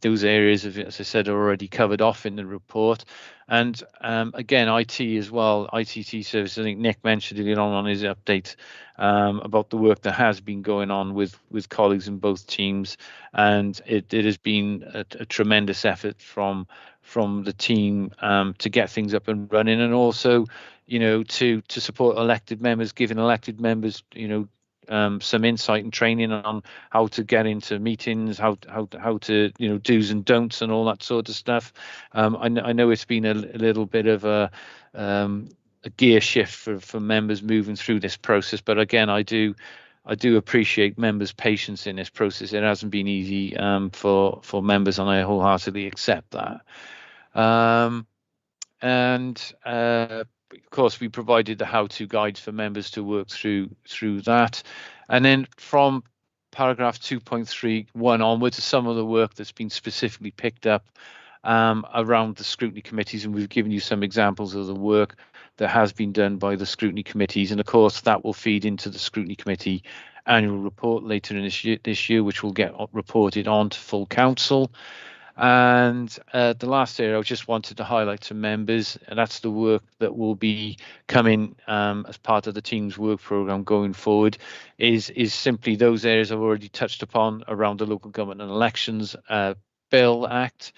Those areas, as I said, are already covered off in the report. And again, IT as well, ICT services. I think Nick mentioned it on his update about the work that has been going on with colleagues in both teams, and it has been a tremendous effort from the team to get things up and running, and also, to support elected members, giving elected members, some insight and training on how to get into meetings, how to do's and don'ts and all that sort of stuff. I know it's been a little bit of a gear shift for members moving through this process, but again, I do appreciate members' patience in this process. It hasn't been easy for members, and I wholeheartedly accept that. Of course, we provided the how-to guides for members to work through that. And then from paragraph 2.3.1 onwards, some of the work that's been specifically picked up around the scrutiny committees, and we've given you some examples of the work that has been done by the scrutiny committees. And of course, that will feed into the scrutiny committee annual report later in this year, which will get reported on to full council. And the last area I just wanted to highlight to members, and that's the work that will be coming as part of the team's work programme going forward, is simply those areas I've already touched upon around the Local Government and Elections Bill Act.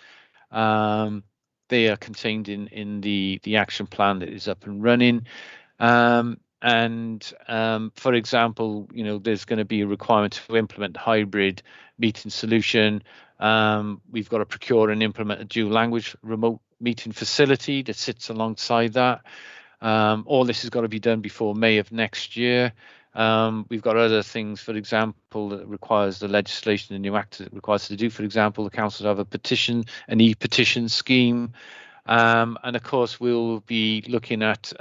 They are contained in the action plan that is up and running. For example, there's going to be a requirement to implement hybrid meeting solution. We've got to procure and implement a dual language remote meeting facility that sits alongside that. All this has got to be done before May of next year. We've got other things, for example, that requires the legislation, the new act that requires us to do. For example, the council to have an e-petition scheme. And of course, we'll be looking at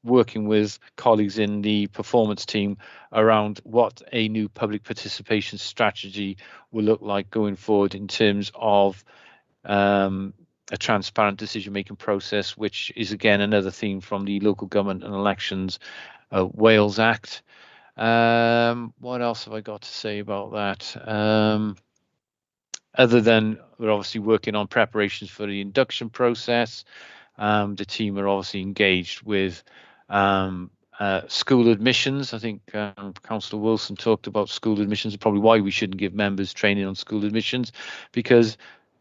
working with colleagues in the performance team around what a new public participation strategy will look like going forward in terms of a transparent decision-making process, which is again another theme from the Local Government and Elections Wales Act. What else have I got to say about that? Other than we're obviously working on preparations for the induction process. The team are obviously engaged with school admissions. I think Councillor Wilson talked about school admissions, and probably why we shouldn't give members training on school admissions, because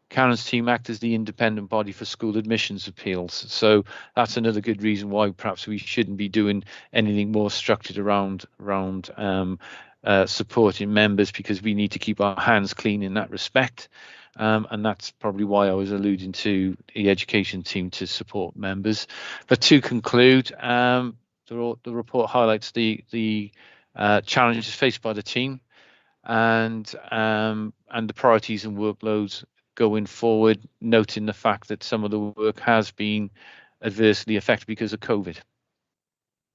Karen's team act as the independent body for school admissions appeals. So that's another good reason why perhaps we shouldn't be doing anything more structured around supporting members, because we need to keep our hands clean in that respect. And that's probably why I was alluding to the education team to support members. But to conclude, the report highlights the challenges faced by the team and the priorities and workloads going forward, noting the fact that some of the work has been adversely affected because of COVID.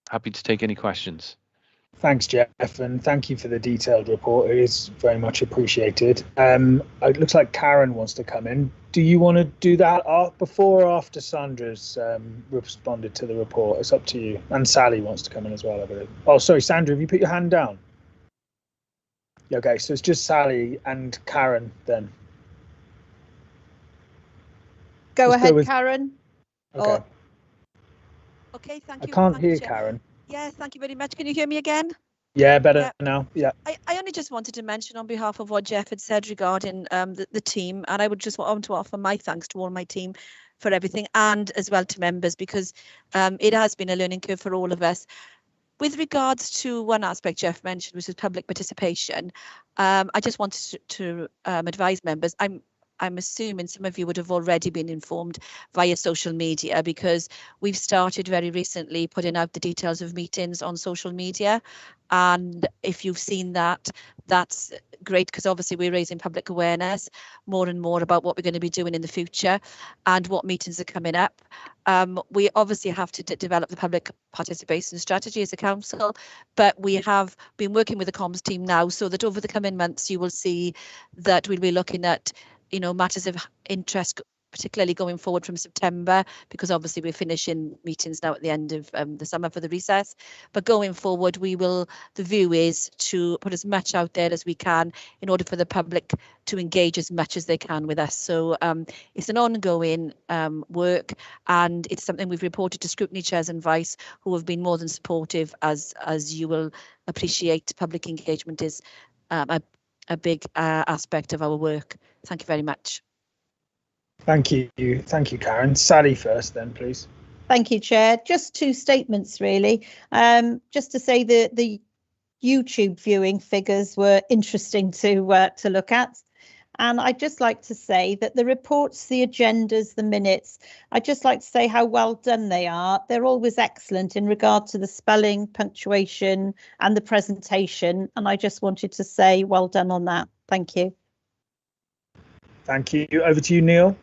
Happy to take any questions. Thanks, Jeff, and thank you for the detailed report. It is very much appreciated. It looks like Karen wants to come in. Do you want to do that before or after Sandra's responded to the report? It's up to you. And Sally wants to come in as well, I believe. Oh, sorry, Sandra, have you put your hand down? Okay, so it's just Sally and Karen then. Go ahead, Karen. Okay. Okay, thank you. I can't hear Karen. Yes, thank you very much. Can you hear me again? Yeah, better now. Yeah. I only just wanted to mention on behalf of what Jeff had said regarding the team, and I would just want to offer my thanks to all my team for everything, and as well to members, because it has been a learning curve for all of us. With regards to one aspect Jeff mentioned, which is public participation, I just wanted to advise members. I'm assuming some of you would have already been informed via social media, because we've started very recently putting out the details of meetings on social media. And if you've seen that, that's great, because obviously we're raising public awareness more and more about what we're going to be doing in the future and what meetings are coming up. We obviously have to develop the public participation strategy as a council, but we have been working with the comms team now, so that over the coming months you will see that we'll be looking at matters of interest, particularly going forward from September, because obviously we're finishing meetings now at the end of the summer for the recess. But going forward, the view is to put as much out there as we can in order for the public to engage as much as they can with us. So it's an ongoing work, and it's something we've reported to Scrutiny Chairs and Vice, who have been more than supportive. As you will appreciate, public engagement is a big aspect of our work. Thank you very much. Thank you, Karen. Sally first, then, please. Thank you, Chair. Just two statements, really. Just to say that the YouTube viewing figures were interesting to look at. And I'd just like to say that the reports, the agendas, the minutes, I'd just like to say how well done they are. They're always excellent in regard to the spelling, punctuation and the presentation. And I just wanted to say well done on that. Thank you. Thank you. Over to you, Neil.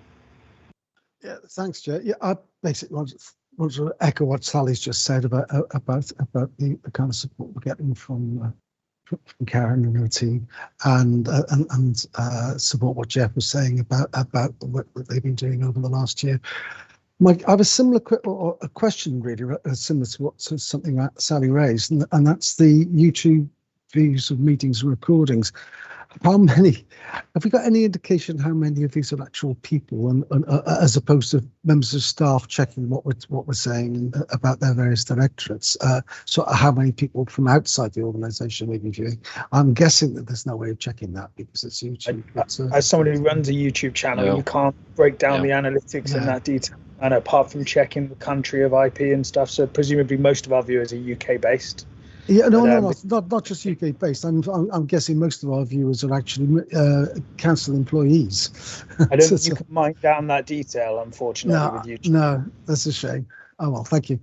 Yeah, thanks, Chair. Yeah, I basically want to echo what Sally's just said about the kind of support we're getting from Karen and her team, and support what Jeff was saying about the work that they've been doing over the last year. I have a similar a question, really, similar to something that Sally raised, and that's the YouTube views of meetings and recordings. How many, have we got any indication how many of these are actual people, and as opposed to members of staff checking what we're saying about their various directorates? So how many people from outside the organisation may be viewing? I'm guessing that there's no way of checking that because it's YouTube. As somebody who runs a YouTube channel, you can't break down the analytics in that detail. And apart from checking the country of IP and stuff, so presumably most of our viewers are UK based. Yeah, not just UK based. I'm guessing most of our viewers are actually council employees. I don't think you can mine down that detail, unfortunately, with YouTube. No, that's a shame. Oh well, thank you.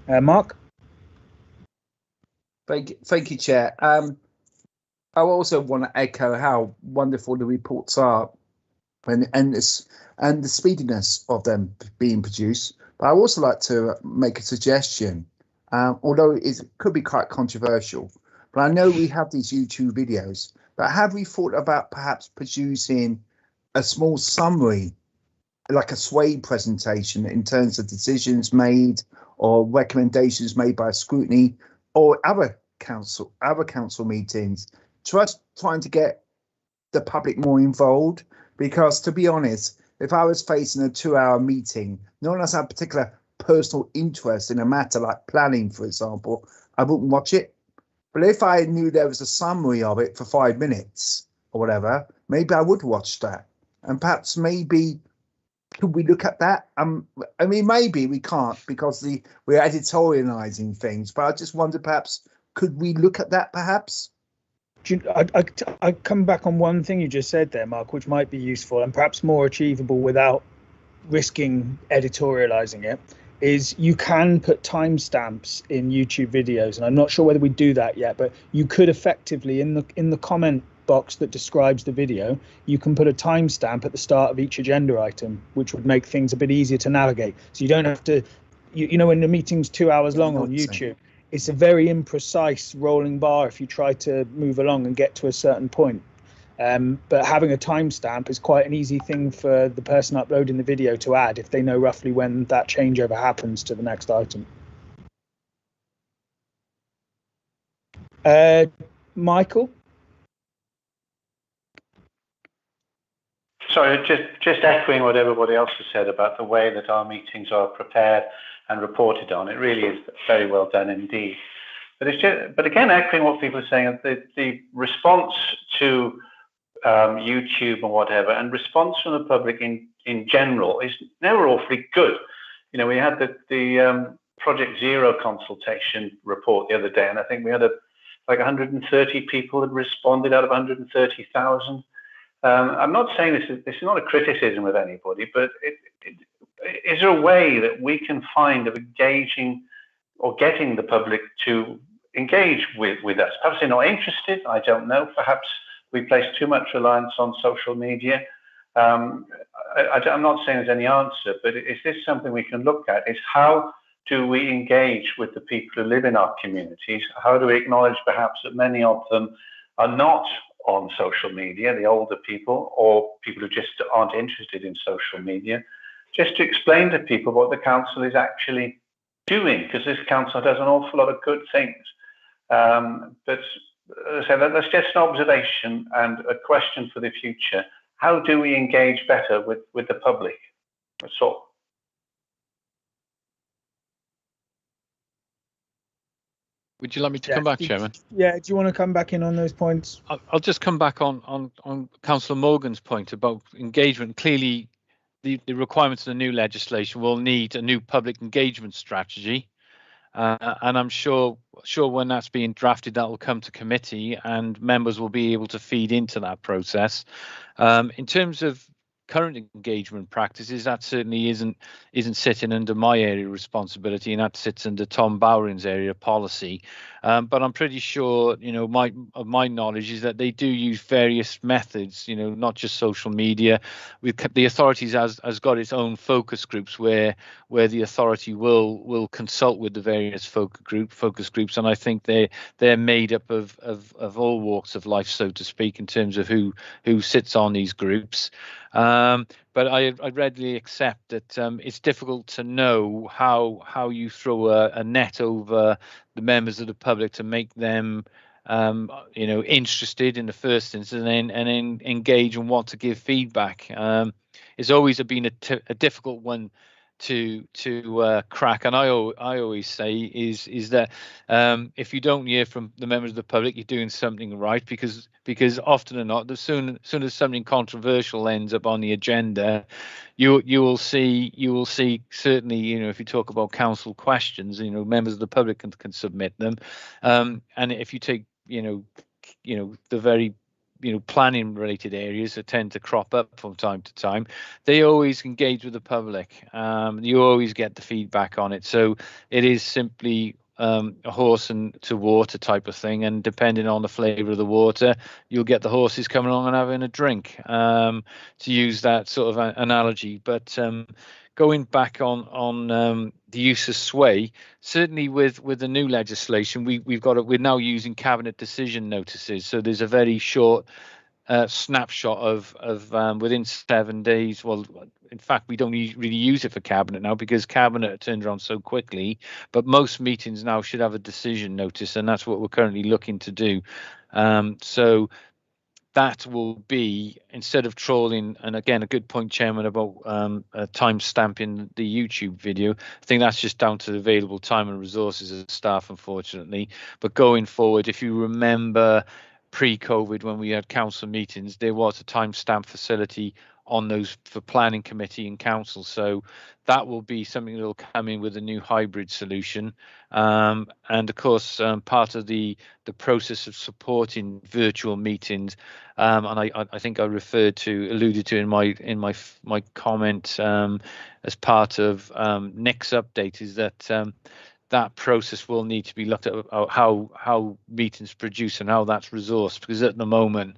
Mark. Thank you, Chair. I also want to echo how wonderful the reports are, and the speediness of them being produced. But I also like to make a suggestion. Although it could be quite controversial, but I know we have these YouTube videos, but have we thought about perhaps producing a small summary, like a sway presentation in terms of decisions made or recommendations made by scrutiny or other council meetings, just trying to get the public more involved? Because to be honest, if I was facing a 2-hour meeting, no one has a particular personal interest in a matter like planning, for example, I wouldn't watch it. But if I knew there was a summary of it for 5 minutes or whatever, maybe I would watch that. And perhaps maybe could we look at that? I mean, maybe we can't because we're editorializing things, but I just wonder perhaps could we look at that perhaps? I come back on one thing you just said there, Mark, which might be useful and perhaps more achievable without risking editorializing it. Is you can put timestamps in YouTube videos, and I'm not sure whether we do that yet, but you could effectively in the comment box that describes the video, you can put a timestamp at the start of each agenda item, which would make things a bit easier to navigate. So you don't have to, you know, when the meeting's 2 hours long on YouTube, it's a very imprecise rolling bar if you try to move along and get to a certain point. But having a timestamp is quite an easy thing for the person uploading the video to add if they know roughly when that changeover happens to the next item. Michael? Sorry, just echoing what everybody else has said about the way that our meetings are prepared and reported on. It really is very well done indeed. But again, echoing what people are saying, the response to YouTube and whatever, and response from the public in general is never awfully good. You know, we had the Project Zero consultation report the other day, and I think we had like 130 people had responded out of 130,000. I'm not saying this is not a criticism of anybody, but is there a way that we can find of engaging or getting the public to engage with us? Perhaps they're not interested, I don't know. Perhaps we place too much reliance on social media. I'm not saying there's any answer, but is this something we can look at? Is how do we engage with the people who live in our communities? How do we acknowledge perhaps that many of them are not on social media, the older people or people who just aren't interested in social media, just to explain to people what the council is actually doing, because this council does an awful lot of good things. But as I say, that's just an observation and a question for the future. How do we engage better with the public? That's all. Would you like me to come back, Chairman? Yeah, do you want to come back in on those points? I'll just come back on Councillor Morgan's point about engagement. Clearly, the requirements of the new legislation will need a new public engagement strategy. And I'm sure when that's being drafted, that will come to committee and members will be able to feed into that process. In terms of current engagement practices, that certainly isn't sitting under my area of responsibility, and that sits under Tom Bowring's area of policy. But I'm pretty sure, my knowledge is that they do use various methods, not just social media. The authorities has got its own focus groups where the authority will consult with the various focus groups, and I think they're made up of all walks of life, so to speak, in terms of who sits on these groups. But I readily accept that it's difficult to know how you throw a net over the members of the public to make them interested in the first instance, and then engage and want to give feedback. It's always been a difficult one to crack, and I always say is that if you don't hear from the members of the public, you're doing something right, because often or not, as soon as something controversial ends up on the agenda, you will see certainly, if you talk about council questions, members of the public can submit them, and if you take the very planning related areas that tend to crop up from time to time, they always engage with the public. You always get the feedback on it. So it is simply a horse and to water type of thing. And depending on the flavour of the water, you'll get the horses coming along and having a drink, to use that sort of analogy. But going back on the use of sway, certainly with the new legislation, we're now using cabinet decision notices. So there's a very short snapshot of within 7 days. Well, in fact, we don't really use it for cabinet now because cabinet turned around so quickly. But most meetings now should have a decision notice, and that's what we're currently looking to do. So that will be, instead of trawling, and again, a good point, Chairman, about time stamping the YouTube video. I think that's just down to the available time and resources of staff, unfortunately. But going forward, if you remember pre-COVID, when we had council meetings, there was a timestamp facility on those for planning committee and council. So that will be something that will come in with a new hybrid solution. And of course, part of the process of supporting virtual meetings, and I think I alluded to in my comment as part of Nick's update, is that that process will need to be looked at, how meetings produce and how that's resourced, because at the moment,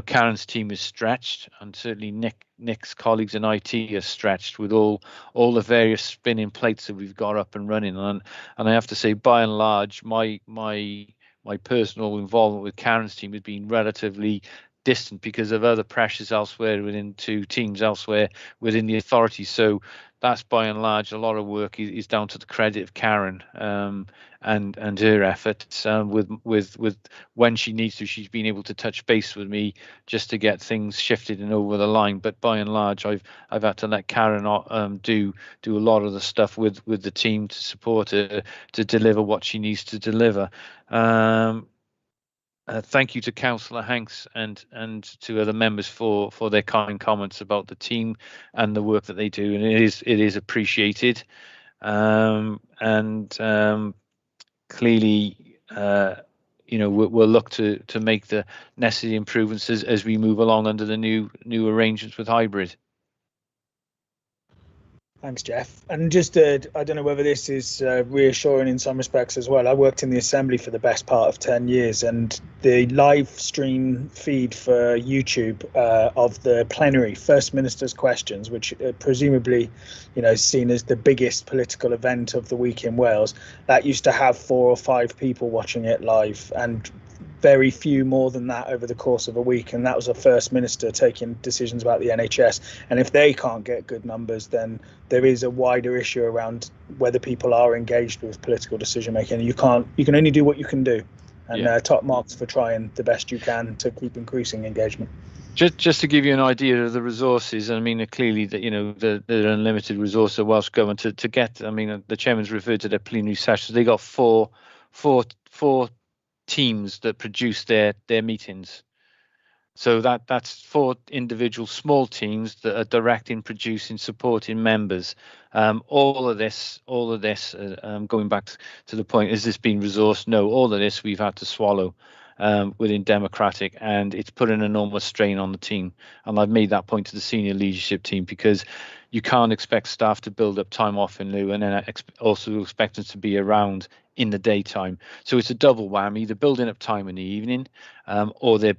Karen's team is stretched, and certainly Nick's colleagues in IT are stretched with all the various spinning plates that we've got up and running. And I have to say, by and large, my personal involvement with Karen's team has been relatively distant because of other pressures elsewhere within two teams elsewhere within the authority. So that's by and large, a lot of work is down to the credit of Karen and her efforts. With when she needs to, she's been able to touch base with me just to get things shifted and over the line. But by and large, I've had to let Karen do a lot of the stuff with the team to support her to deliver what she needs to deliver. Thank you to Councillor Hanks and to other members for their kind comments about the team and the work that they do, and it is appreciated. Clearly, we'll look to make the necessary improvements as we move along under the new arrangements with hybrid. Thanks, Jeff. And just, I don't know whether this is reassuring in some respects as well. I worked in the Assembly for the best part of 10 years, and the live stream feed for YouTube of the plenary, First Minister's Questions, which presumably, is seen as the biggest political event of the week in Wales, that used to have 4 or 5 people watching it live. And very few more than that over the course of a week, and that was a First Minister taking decisions about the NHS. And if they can't get good numbers, then there is a wider issue around whether people are engaged with political decision making. You can only do what you can do, and top marks for trying the best you can to keep increasing engagement. Just to give you an idea of the resources, I mean, clearly that, you know, the unlimited resource of Welsh Government to get, I mean, the chairman's referred to their plenary sessions. They got four teams that produce their meetings. So that's 4 individual small teams that are directing, producing, supporting members. All of this, going back to the point, is this being resourced? No, all of this we've had to swallow within Democratic, and it's put an enormous strain on the team. And I've made that point to the senior leadership team, because you can't expect staff to build up time off in lieu and then also expect them to be around in the daytime. So it's a double whammy. They're building up time in the evening, or they're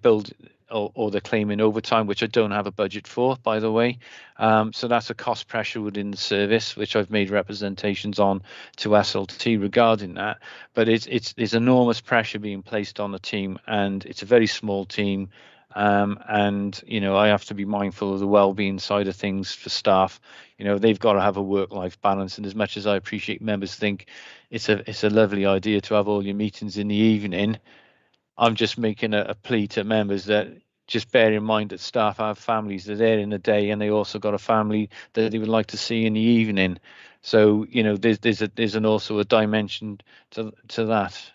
claiming overtime, which I don't have a budget for, by the way. So that's a cost pressure within the service, which I've made representations on to SLT regarding that. But there's enormous pressure being placed on the team, and it's a very small team. And, you know, I have to be mindful of the well-being side of things for staff. You know, they've got to have a work-life balance. And as much as I appreciate members think it's a lovely idea to have all your meetings in the evening, I'm just making a plea to members that just bear in mind that staff have families. They're there in the day, and they also got a family that they would like to see in the evening. So, you know, there's also a dimension to that.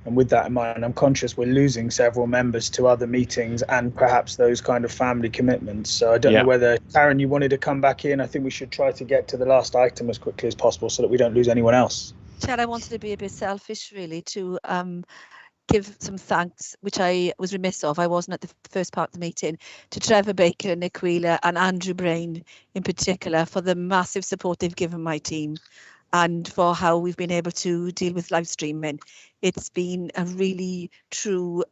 And with that in mind, I'm conscious we're losing several members to other meetings and perhaps those kind of family commitments. So I don't know whether, Karen, you wanted to come back in. I think we should try to get to the last item as quickly as possible so that we don't lose anyone else. Chair, I wanted to be a bit selfish, really, to give some thanks, which I was remiss of. I wasn't at the first part of the meeting, to Trevor Baker, Nick Wheeler and Andrew Brain in particular for the massive support they've given my team and for how we've been able to deal with live streaming. It's been a really true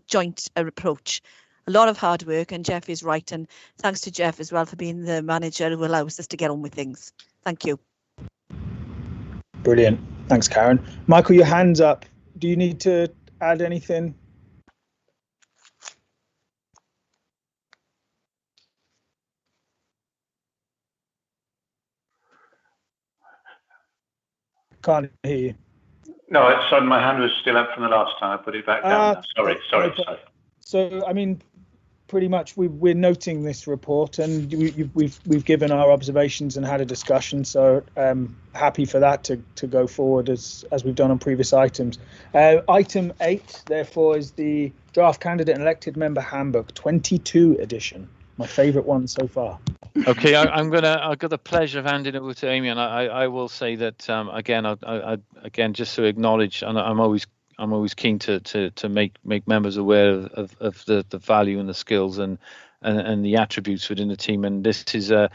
joint approach. A lot of hard work, and Jeff is right. And thanks to Jeff as well for being the manager who allows us to get on with things. Thank you. Brilliant. Thanks, Karen. Michael, your hand's up. Do you need to add anything? Can't hear you. No, sorry, my hand was still up from the last time. I put it back down. Now. Sorry. So, I mean, pretty much we're noting this report, and we've given our observations and had a discussion. So, happy for that to go forward as we've done on previous items. Item 8, therefore, is the Draft Candidate and Elected Member Handbook 22 edition. My favourite one so far. Okay, I've got the pleasure of handing it over to Amy, and I will say that again, just to acknowledge, and I'm always keen to make members aware of the value and the skills and the attributes within the team. And this is a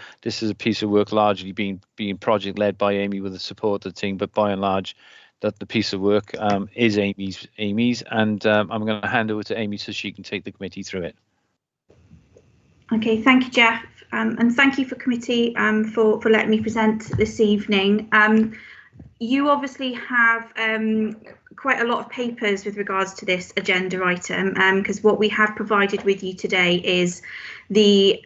piece of work largely being project led by Amy with the support of the team, but by and large, that the piece of work is Amy's, and I'm going to hand over to Amy so she can take the committee through it. Okay, thank you, Jeff, and thank you for committee for letting me present this evening. You obviously have quite a lot of papers with regards to this agenda item, because what we have provided with you today is the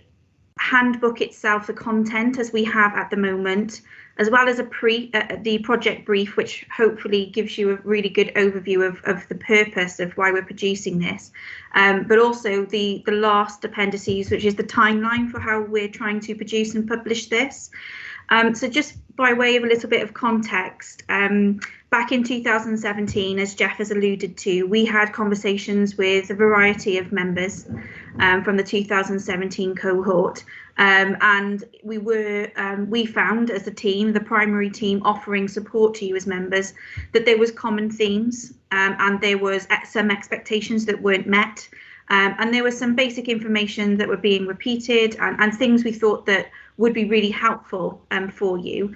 handbook itself, the content as we have at the moment, as well as the project brief, which hopefully gives you a really good overview of the purpose of why we're producing this, but also the last appendices, which is the timeline for how we're trying to produce and publish this. So just by way of a little bit of context, back in 2017, as Jeff has alluded to, we had conversations with a variety of members from the 2017 cohort, and we found as a team, the primary team offering support to you as members, that there was common themes and there was some expectations that weren't met, and there was some basic information that were being repeated and things we thought that would be really helpful for you.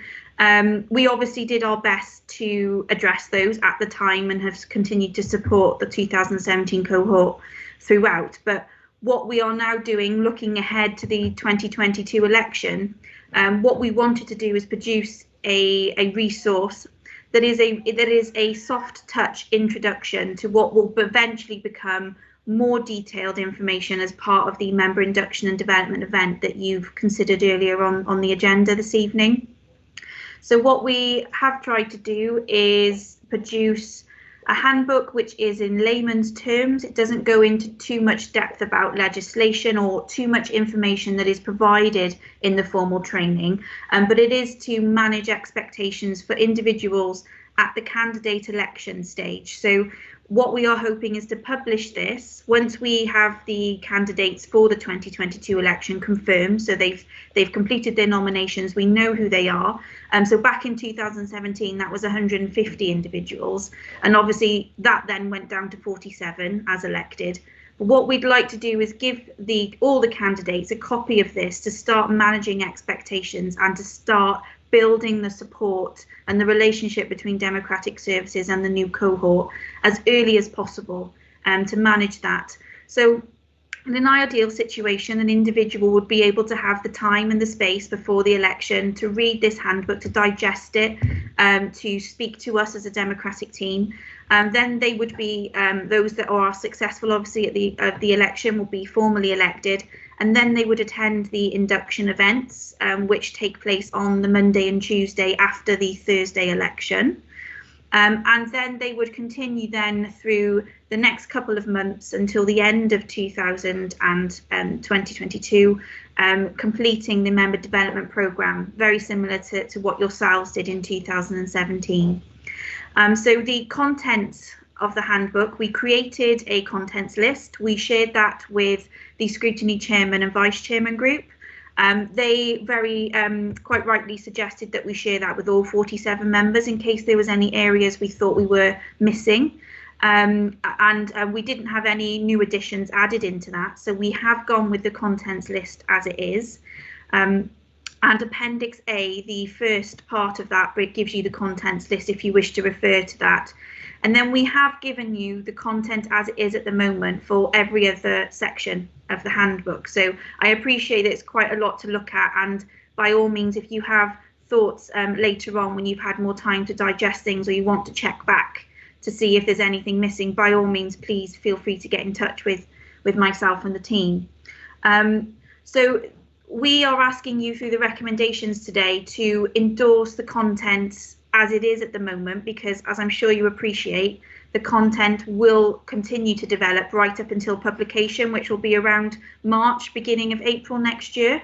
We obviously did our best to address those at the time and have continued to support the 2017 cohort throughout. But what we are now doing, looking ahead to the 2022 election, what we wanted to do is produce a resource that is a soft touch introduction to what will eventually become more detailed information as part of the member induction and development event that you've considered earlier on the agenda this evening. So what we have tried to do is produce a handbook which is in layman's terms. It doesn't go into too much depth about legislation or too much information that is provided in the formal training, but it is to manage expectations for individuals at the candidate election stage. So what we are hoping is to publish this once we have the candidates for the 2022 election confirmed. So they've completed their nominations. We know who they are. So back in 2017, that was 150 individuals. And obviously that then went down to 47 as elected. But what we'd like to do is give all the candidates a copy of this to start managing expectations and to start building the support and the relationship between Democratic Services and the new cohort as early as possible to manage that. So in an ideal situation, an individual would be able to have the time and the space before the election to read this handbook, to digest it, to speak to us as a democratic team. Then they would be, those that are successful, obviously, at the election will be formally elected. And then they would attend the induction events, which take place on the Monday and Tuesday after the Thursday election. And then they would continue then through the next couple of months until the end of 2022, completing the member development programme, very similar to what yourselves did in 2017. So the contents of the handbook, we created a contents list. We shared that with the scrutiny chairman and vice chairman group. They very quite rightly suggested that we share that with all 47 members in case there was any areas we thought we were missing. And we didn't have any new additions added into that. So we have gone with the contents list as it is. And Appendix A, the first part of that, it gives you the contents list if you wish to refer to that. And then we have given you the content as it is at the moment for every other section of the handbook. So I appreciate that it's quite a lot to look at, and by all means, if you have thoughts later on when you've had more time to digest things, or you want to check back to see if there's anything missing, by all means, please feel free to get in touch with myself and the team. So we are asking you through the recommendations today to endorse the contents as it is at the moment, because as I'm sure you appreciate, the content will continue to develop right up until publication, which will be around March, beginning of April next year.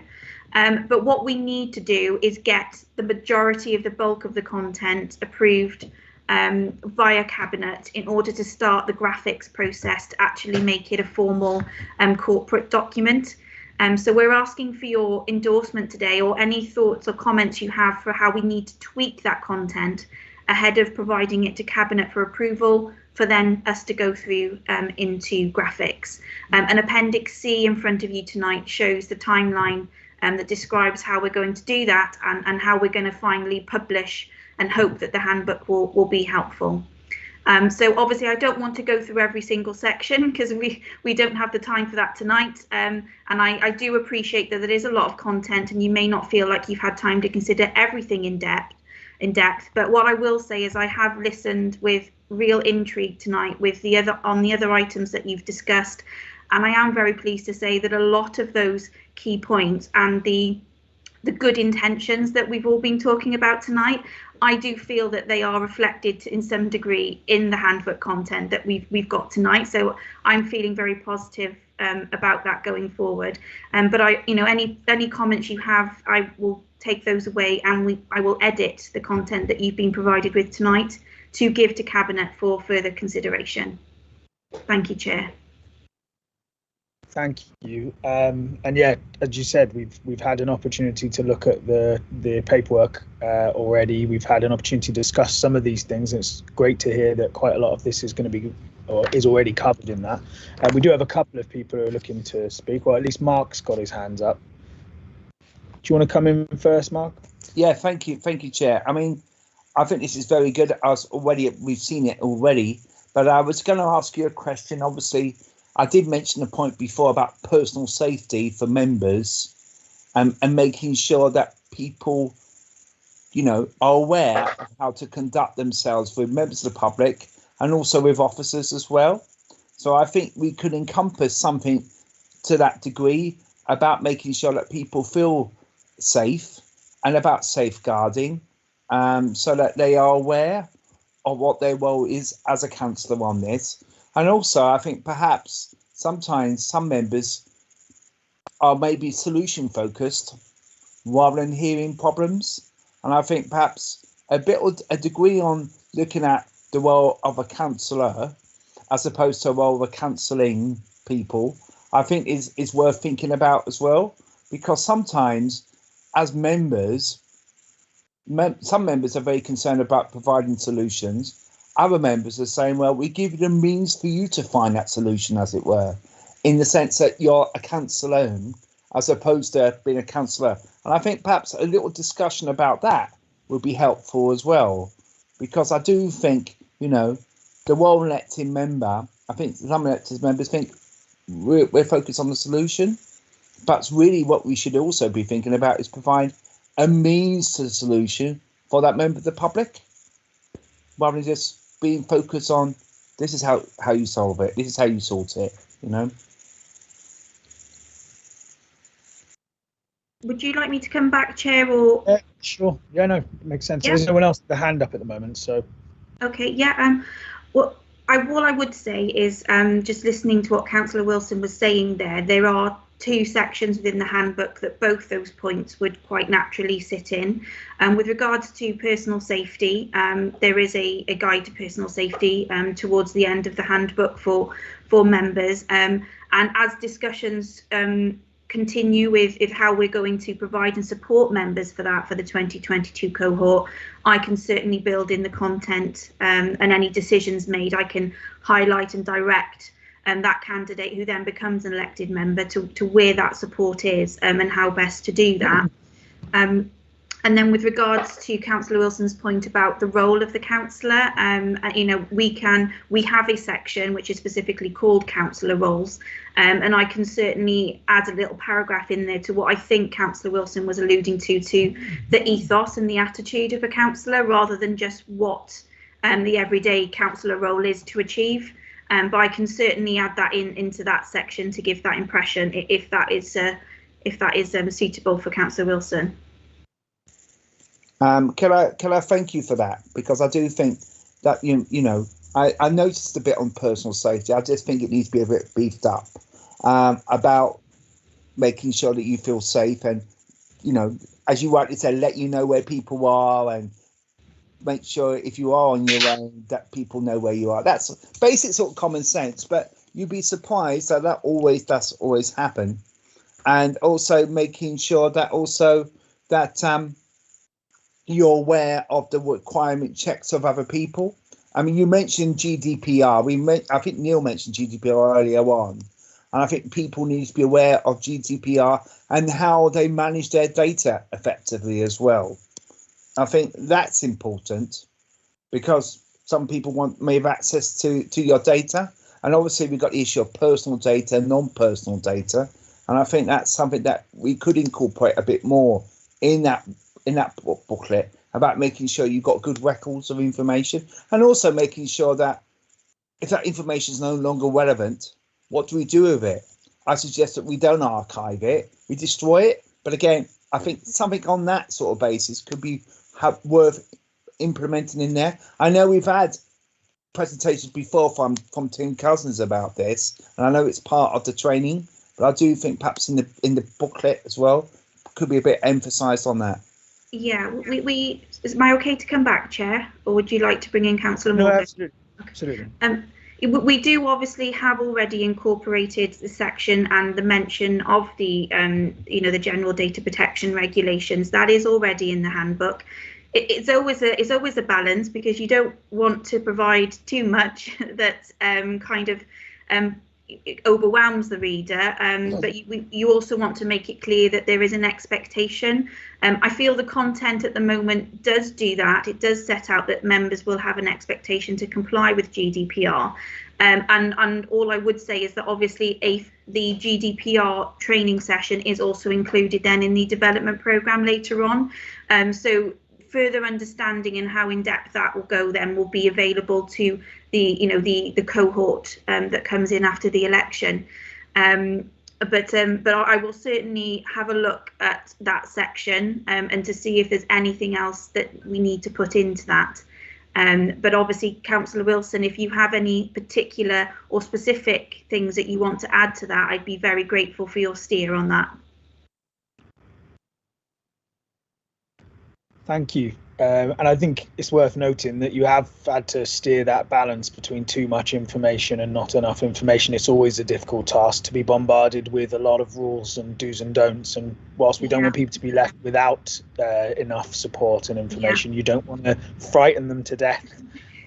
But what we need to do is get the majority of the bulk of the content approved via Cabinet in order to start the graphics process to actually make it a formal corporate document. So we're asking for your endorsement today, or any thoughts or comments you have for how we need to tweak that content ahead of providing it to Cabinet for approval, for then us to go through into graphics. And Appendix C in front of you tonight shows the timeline that describes how we're going to do that, and how we're going to finally publish and hope that the handbook will be helpful. So obviously I don't want to go through every single section because we don't have the time for that tonight. And I do appreciate that there is a lot of content and you may not feel like you've had time to consider everything in depth. But what I will say is I have listened with real intrigue tonight with the other items that you've discussed. And I am very pleased to say that a lot of those key points and the good intentions that we've all been talking about tonight, I do feel that they are reflected in some degree in the handbook content that we've got tonight. So I'm feeling very positive about that going forward. But any comments you have, I will take those away, and I will edit the content that you've been provided with tonight to give to Cabinet for further consideration. Thank you, Chair. Thank you. And yeah, as you said, we've had an opportunity to look at the paperwork already. We've had an opportunity to discuss some of these things. It's great to hear that quite a lot of this is going to be, or is already covered in that. We do have a couple of people who are looking to speak, or at least Mark's got his hands up. Do you want to come in first, Mark? Yeah, thank you, Chair. I mean, I think this is very good. We've seen it already, but I was going to ask you a question. Obviously, I did mention a point before about personal safety for members, and making sure that people are aware of how to conduct themselves with members of the public and also with officers as well. So I think we could encompass something to that degree about making sure that people feel safe and about safeguarding, so that they are aware of what their role is as a councillor on this. And also, I think perhaps sometimes some members are maybe solution focused rather than hearing problems. And I think perhaps a degree on looking at the role of a councillor as opposed to a role of counselling people, I think is worth thinking about as well. Because sometimes as members, some members are very concerned about providing solutions. Other members are saying, well, we give you the means for you to find that solution, as it were, in the sense that you're a councillor as opposed to being a councillor. And I think perhaps a little discussion about that would be helpful as well, because I do think, the well-elected member, I think some elected members think we're focused on the solution, but really what we should also be thinking about is provide a means to the solution for that member of the public, rather than just being focused on this is how you solve it, this is how you sort it, Would you like me to come back, Chair, or? Sure. Yeah, no, it makes sense. Yeah. There's no one else with the hand up at the moment, so. Okay, yeah. Well, all I would say is just listening to what Councillor Wilson was saying there are two sections within the handbook that both those points would quite naturally sit in. With regards to personal safety, there is a guide to personal safety towards the end of the handbook for members. And as discussions continue with how we're going to provide and support members for the 2022 cohort, I can certainly build in the content and any decisions made, I can highlight and direct that candidate who then becomes an elected member to where that support is and how best to do that. And then with regards to Councillor Wilson's point about the role of the councillor, we have a section which is specifically called councillor roles, and I can certainly add a little paragraph in there to what I think Councillor Wilson was alluding to the ethos and the attitude of a councillor, rather than just what the everyday councillor role is to achieve. But I can certainly add that into that section to give that impression, if that is suitable for Councillor Wilson. Can I thank you for that, because I do think that I noticed a bit on personal safety. I just think it needs to be a bit beefed up about making sure that you feel safe and as you rightly said, let you know where people are and make sure if you are on your own that people know where you are. That's basic sort of common sense, but you'd be surprised that always does happen. And also making sure that you're aware of the requirement checks of other people. I mean, you mentioned GDPR. I think Neil mentioned GDPR earlier on, and I think people need to be aware of GDPR and how they manage their data effectively as well. I think that's important because some people may have access to your data, and obviously we've got the issue of personal data and non-personal data, and I think that's something that we could incorporate a bit more in that booklet about making sure you've got good records of information, and also making sure that if that information is no longer relevant, what do we do with it? I suggest that we don't archive it, we destroy it. But again, I think something on that sort of basis could be worth implementing in there. I know we've had presentations before from Tim Cousins about this, and I know it's part of the training, but I do think perhaps in the booklet as well could be a bit emphasised on that. Yeah, is my okay to come back, Chair, or would you like to bring in Councillor Morgan? No, absolutely. We do obviously have already incorporated the section and the mention of the the general data protection regulations. That is already in the handbook. It's always a balance, because you don't want to provide too much that it overwhelms the reader, but you also want to make it clear that there is an expectation. I feel the content at the moment does do that. It does set out that members will have an expectation to comply with GDPR, and all I would say is that obviously the GDPR training session is also included then in the development programme later on. So further understanding and how in depth that will go then will be available to the cohort that comes in after the election. But I will certainly have a look at that section and to see if there's anything else that we need to put into that. But obviously, Councillor Wilson, if you have any particular or specific things that you want to add to that, I'd be very grateful for your steer on that. Thank you. And I think it's worth noting that you have had to steer that balance between too much information and not enough information. It's always a difficult task to be bombarded with a lot of rules and do's and don'ts. And whilst we don't want people to be left without enough support and information, you don't want to frighten them to death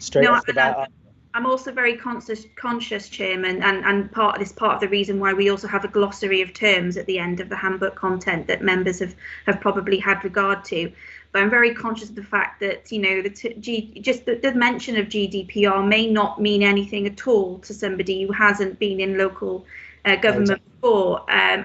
straight off the bat. I'm also very conscious, Chairman, and part of the reason why we also have a glossary of terms at the end of the handbook content that members have probably had regard to. But I'm very conscious of the fact that, the mention of GDPR may not mean anything at all to somebody who hasn't been in local government before. And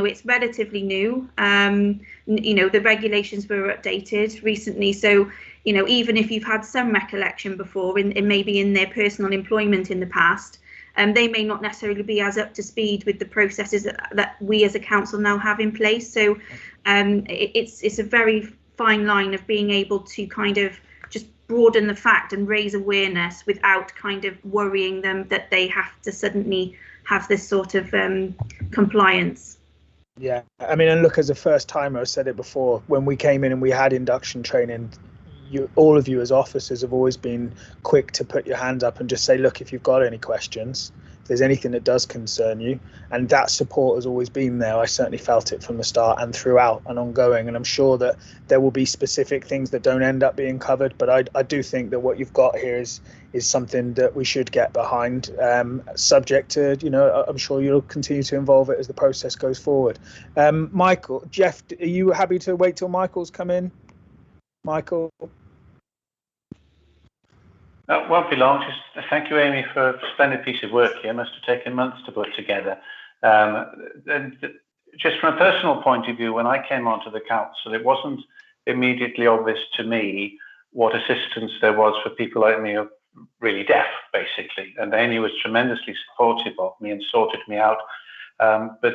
it's relatively new. The regulations were updated recently. So, even if you've had some recollection before in maybe in their personal employment in the past, they may not necessarily be as up to speed with the processes that we as a council now have in place. So it's a very fine line of being able to kind of just broaden the fact and raise awareness without kind of worrying them that they have to suddenly have this sort of compliance. Yeah, I mean, and look, as a first timer, I said it before, when we came in and we had induction training, all of you as officers have always been quick to put your hand up and just say, look, if you've got any questions, if there's anything that does concern you, and that support has always been there. I certainly felt it from the start and throughout and ongoing, and I'm sure that there will be specific things that don't end up being covered, but I do think that what you've got here is something that we should get behind, subject to, I'm sure you'll continue to involve it as the process goes forward. Jeff, are you happy to wait till Michael's come in? Michael? That won't be long. Just thank you, Amy, for a splendid piece of work here. It must have taken months to put together. And just from a personal point of view, when I came onto the council, it wasn't immediately obvious to me what assistance there was for people like me who are really deaf, basically. And Amy was tremendously supportive of me and sorted me out. But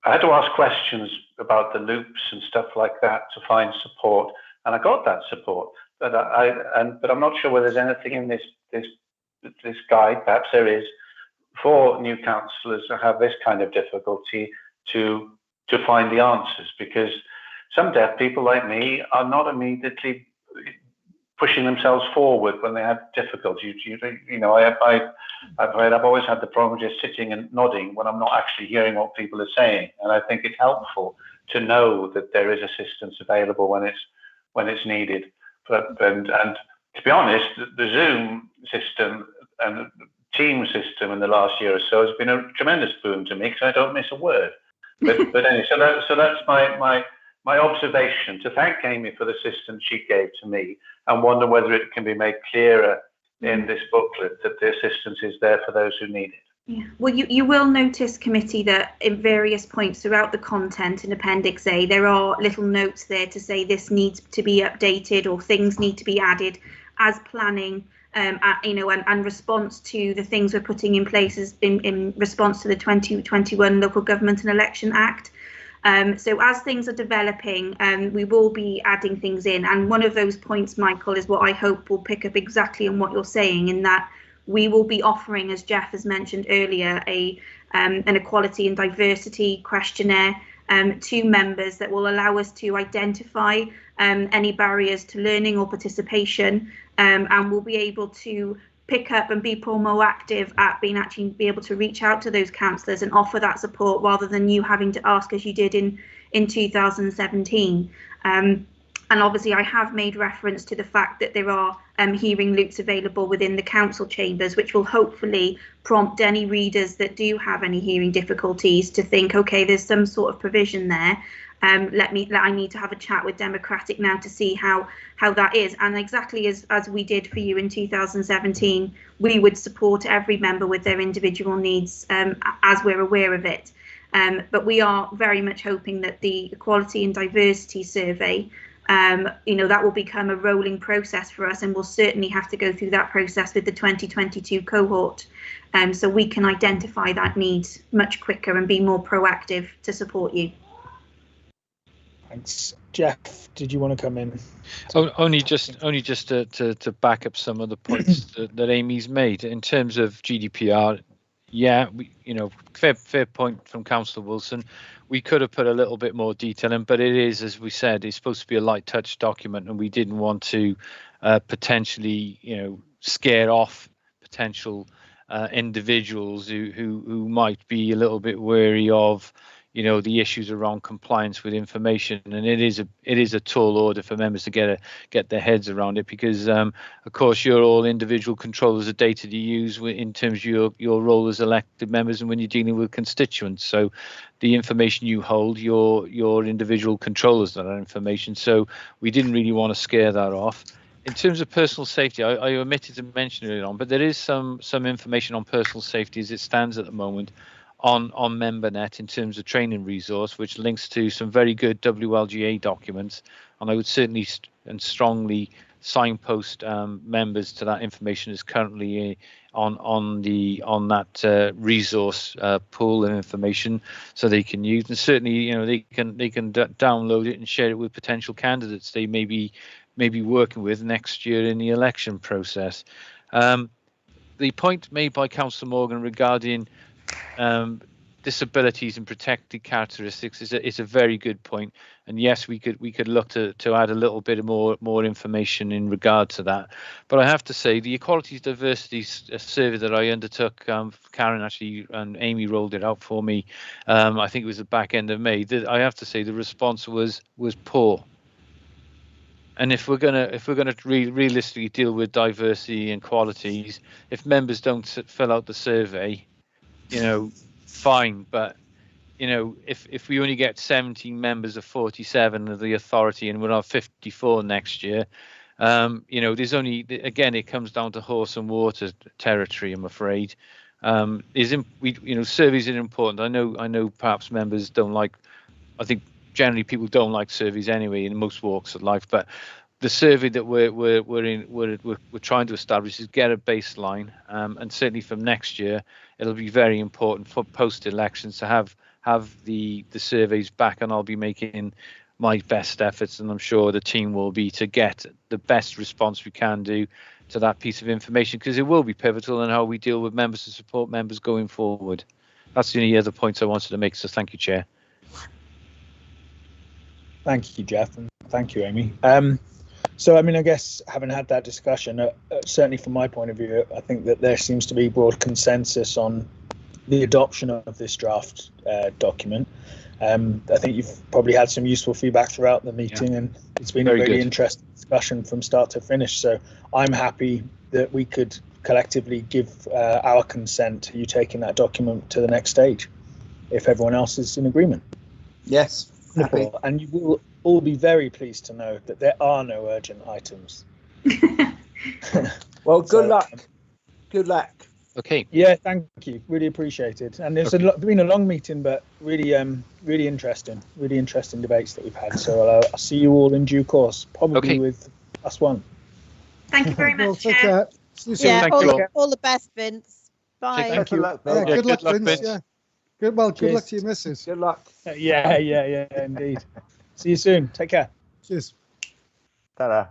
I had to ask questions about the loops and stuff like that to find support, and I got that support. But I'm not sure whether there's anything in this guide, perhaps there is, for new councillors who have this kind of difficulty to find the answers, because some deaf people like me are not immediately pushing themselves forward when they have difficulty. I've always had the problem of just sitting and nodding when I'm not actually hearing what people are saying, and I think it's helpful to know that there is assistance available when it's needed. And to be honest, the Zoom system and the Teams system in the last year or so has been a tremendous boon to me because I don't miss a word. But anyway, so that's my observation. To thank Amy for the assistance she gave to me, and wonder whether it can be made clearer in this booklet that the assistance is there for those who need it. Yeah. Well, you will notice, committee, that in various points throughout the content in Appendix A, there are little notes there to say this needs to be updated or things need to be added as planning, and response to the things we're putting in place in response to the 2021 Local Government and Election Act. So as things are developing, we will be adding things in. And one of those points, Michael, is what I hope will pick up exactly on what you're saying, in that we will be offering, as Jeff has mentioned earlier, an equality and diversity questionnaire to members that will allow us to identify any barriers to learning or participation, and we'll be able to pick up and be proactive at being able to reach out to those councillors and offer that support, rather than you having to ask as you did in 2017. And obviously I have made reference to the fact that there are hearing loops available within the council chambers, which will hopefully prompt any readers that do have any hearing difficulties to think, okay, there's some sort of provision there. I need to have a chat with Democratic now to see how that is. And exactly as we did for you in 2017, we would support every member with their individual needs as we're aware of it. But we are very much hoping that the Equality and Diversity Survey, that will become a rolling process for us, and we'll certainly have to go through that process with the 2022 cohort, so we can identify that need much quicker and be more proactive to support you. Thanks. Jeff, did you want to come in? Only just to back up some of the points that Amy's made in terms of GDPR. Yeah, fair point from Councillor Wilson. We could have put a little bit more detail in, but it is, as we said, it's supposed to be a light touch document, and we didn't want to potentially, scare off potential individuals who might be a little bit wary of, the issues around compliance with information. And it is a tall order for members to get their heads around it, because of course you're all individual controllers of data to use in terms of your role as elected members, and when you're dealing with constituents. So the information you hold, your individual controllers of that information. So we didn't really want to scare that off. In terms of personal safety, I omitted to mention it on, but there is some information on personal safety as it stands at the moment on MemberNet in terms of training resource, which links to some very good WLGA documents, and I would certainly and strongly signpost members to that information is currently on that resource pool of information, so they can use, and certainly they can download it and share it with potential candidates they may be working with next year in the election process. The point made by Councillor Morgan regarding disabilities and protected characteristics is a very good point, and yes, we could look to add a little bit more information in regard to that. But I have to say, the Equality Diversity survey that I undertook, Karen actually and Amy rolled it out for me. I think it was the back end of May. I have to say the response was poor. And if we're gonna realistically deal with diversity and qualities, if members don't fill out the survey, fine, but if we only get 17 members of 47 of the authority, and we'll have 54 next year, there's only, again, it comes down to horse and water territory, I'm afraid. Surveys are important. I know perhaps members don't like, I think generally people don't like surveys anyway in most walks of life, but the survey that we're trying to establish is get a baseline, and certainly from next year it'll be very important for post-elections to have the surveys back, and I'll be making my best efforts, and I'm sure the team will be, to get the best response we can do to that piece of information, because it will be pivotal in how we deal with members and support members going forward. That's the only other points I wanted to make, so thank you, Chair. Thank you, Jeff, and thank you, Amy. So, I guess having had that discussion, certainly from my point of view, I think that there seems to be broad consensus on the adoption of this draft document. I think you've probably had some useful feedback throughout the meeting, and it's been a really interesting discussion from start to finish. So I'm happy that we could collectively give our consent to you taking that document to the next stage, if everyone else is in agreement. Yes. Happy. And you will all be very pleased to know that there are no urgent items. Well, good luck. Good luck. Okay. Yeah, thank you. Really appreciate it. And it's been a long meeting, but really interesting debates that we've had. So I'll see you all in due course, probably with +1. Thank you very much, Take Chair. care. See you soon. Yeah, all the best, Vince. Bye. Thank you. Good luck, Vince. Yeah. Good luck to your missus. Good luck. Yeah, indeed. See you soon. Take care. Cheers. Ta-da.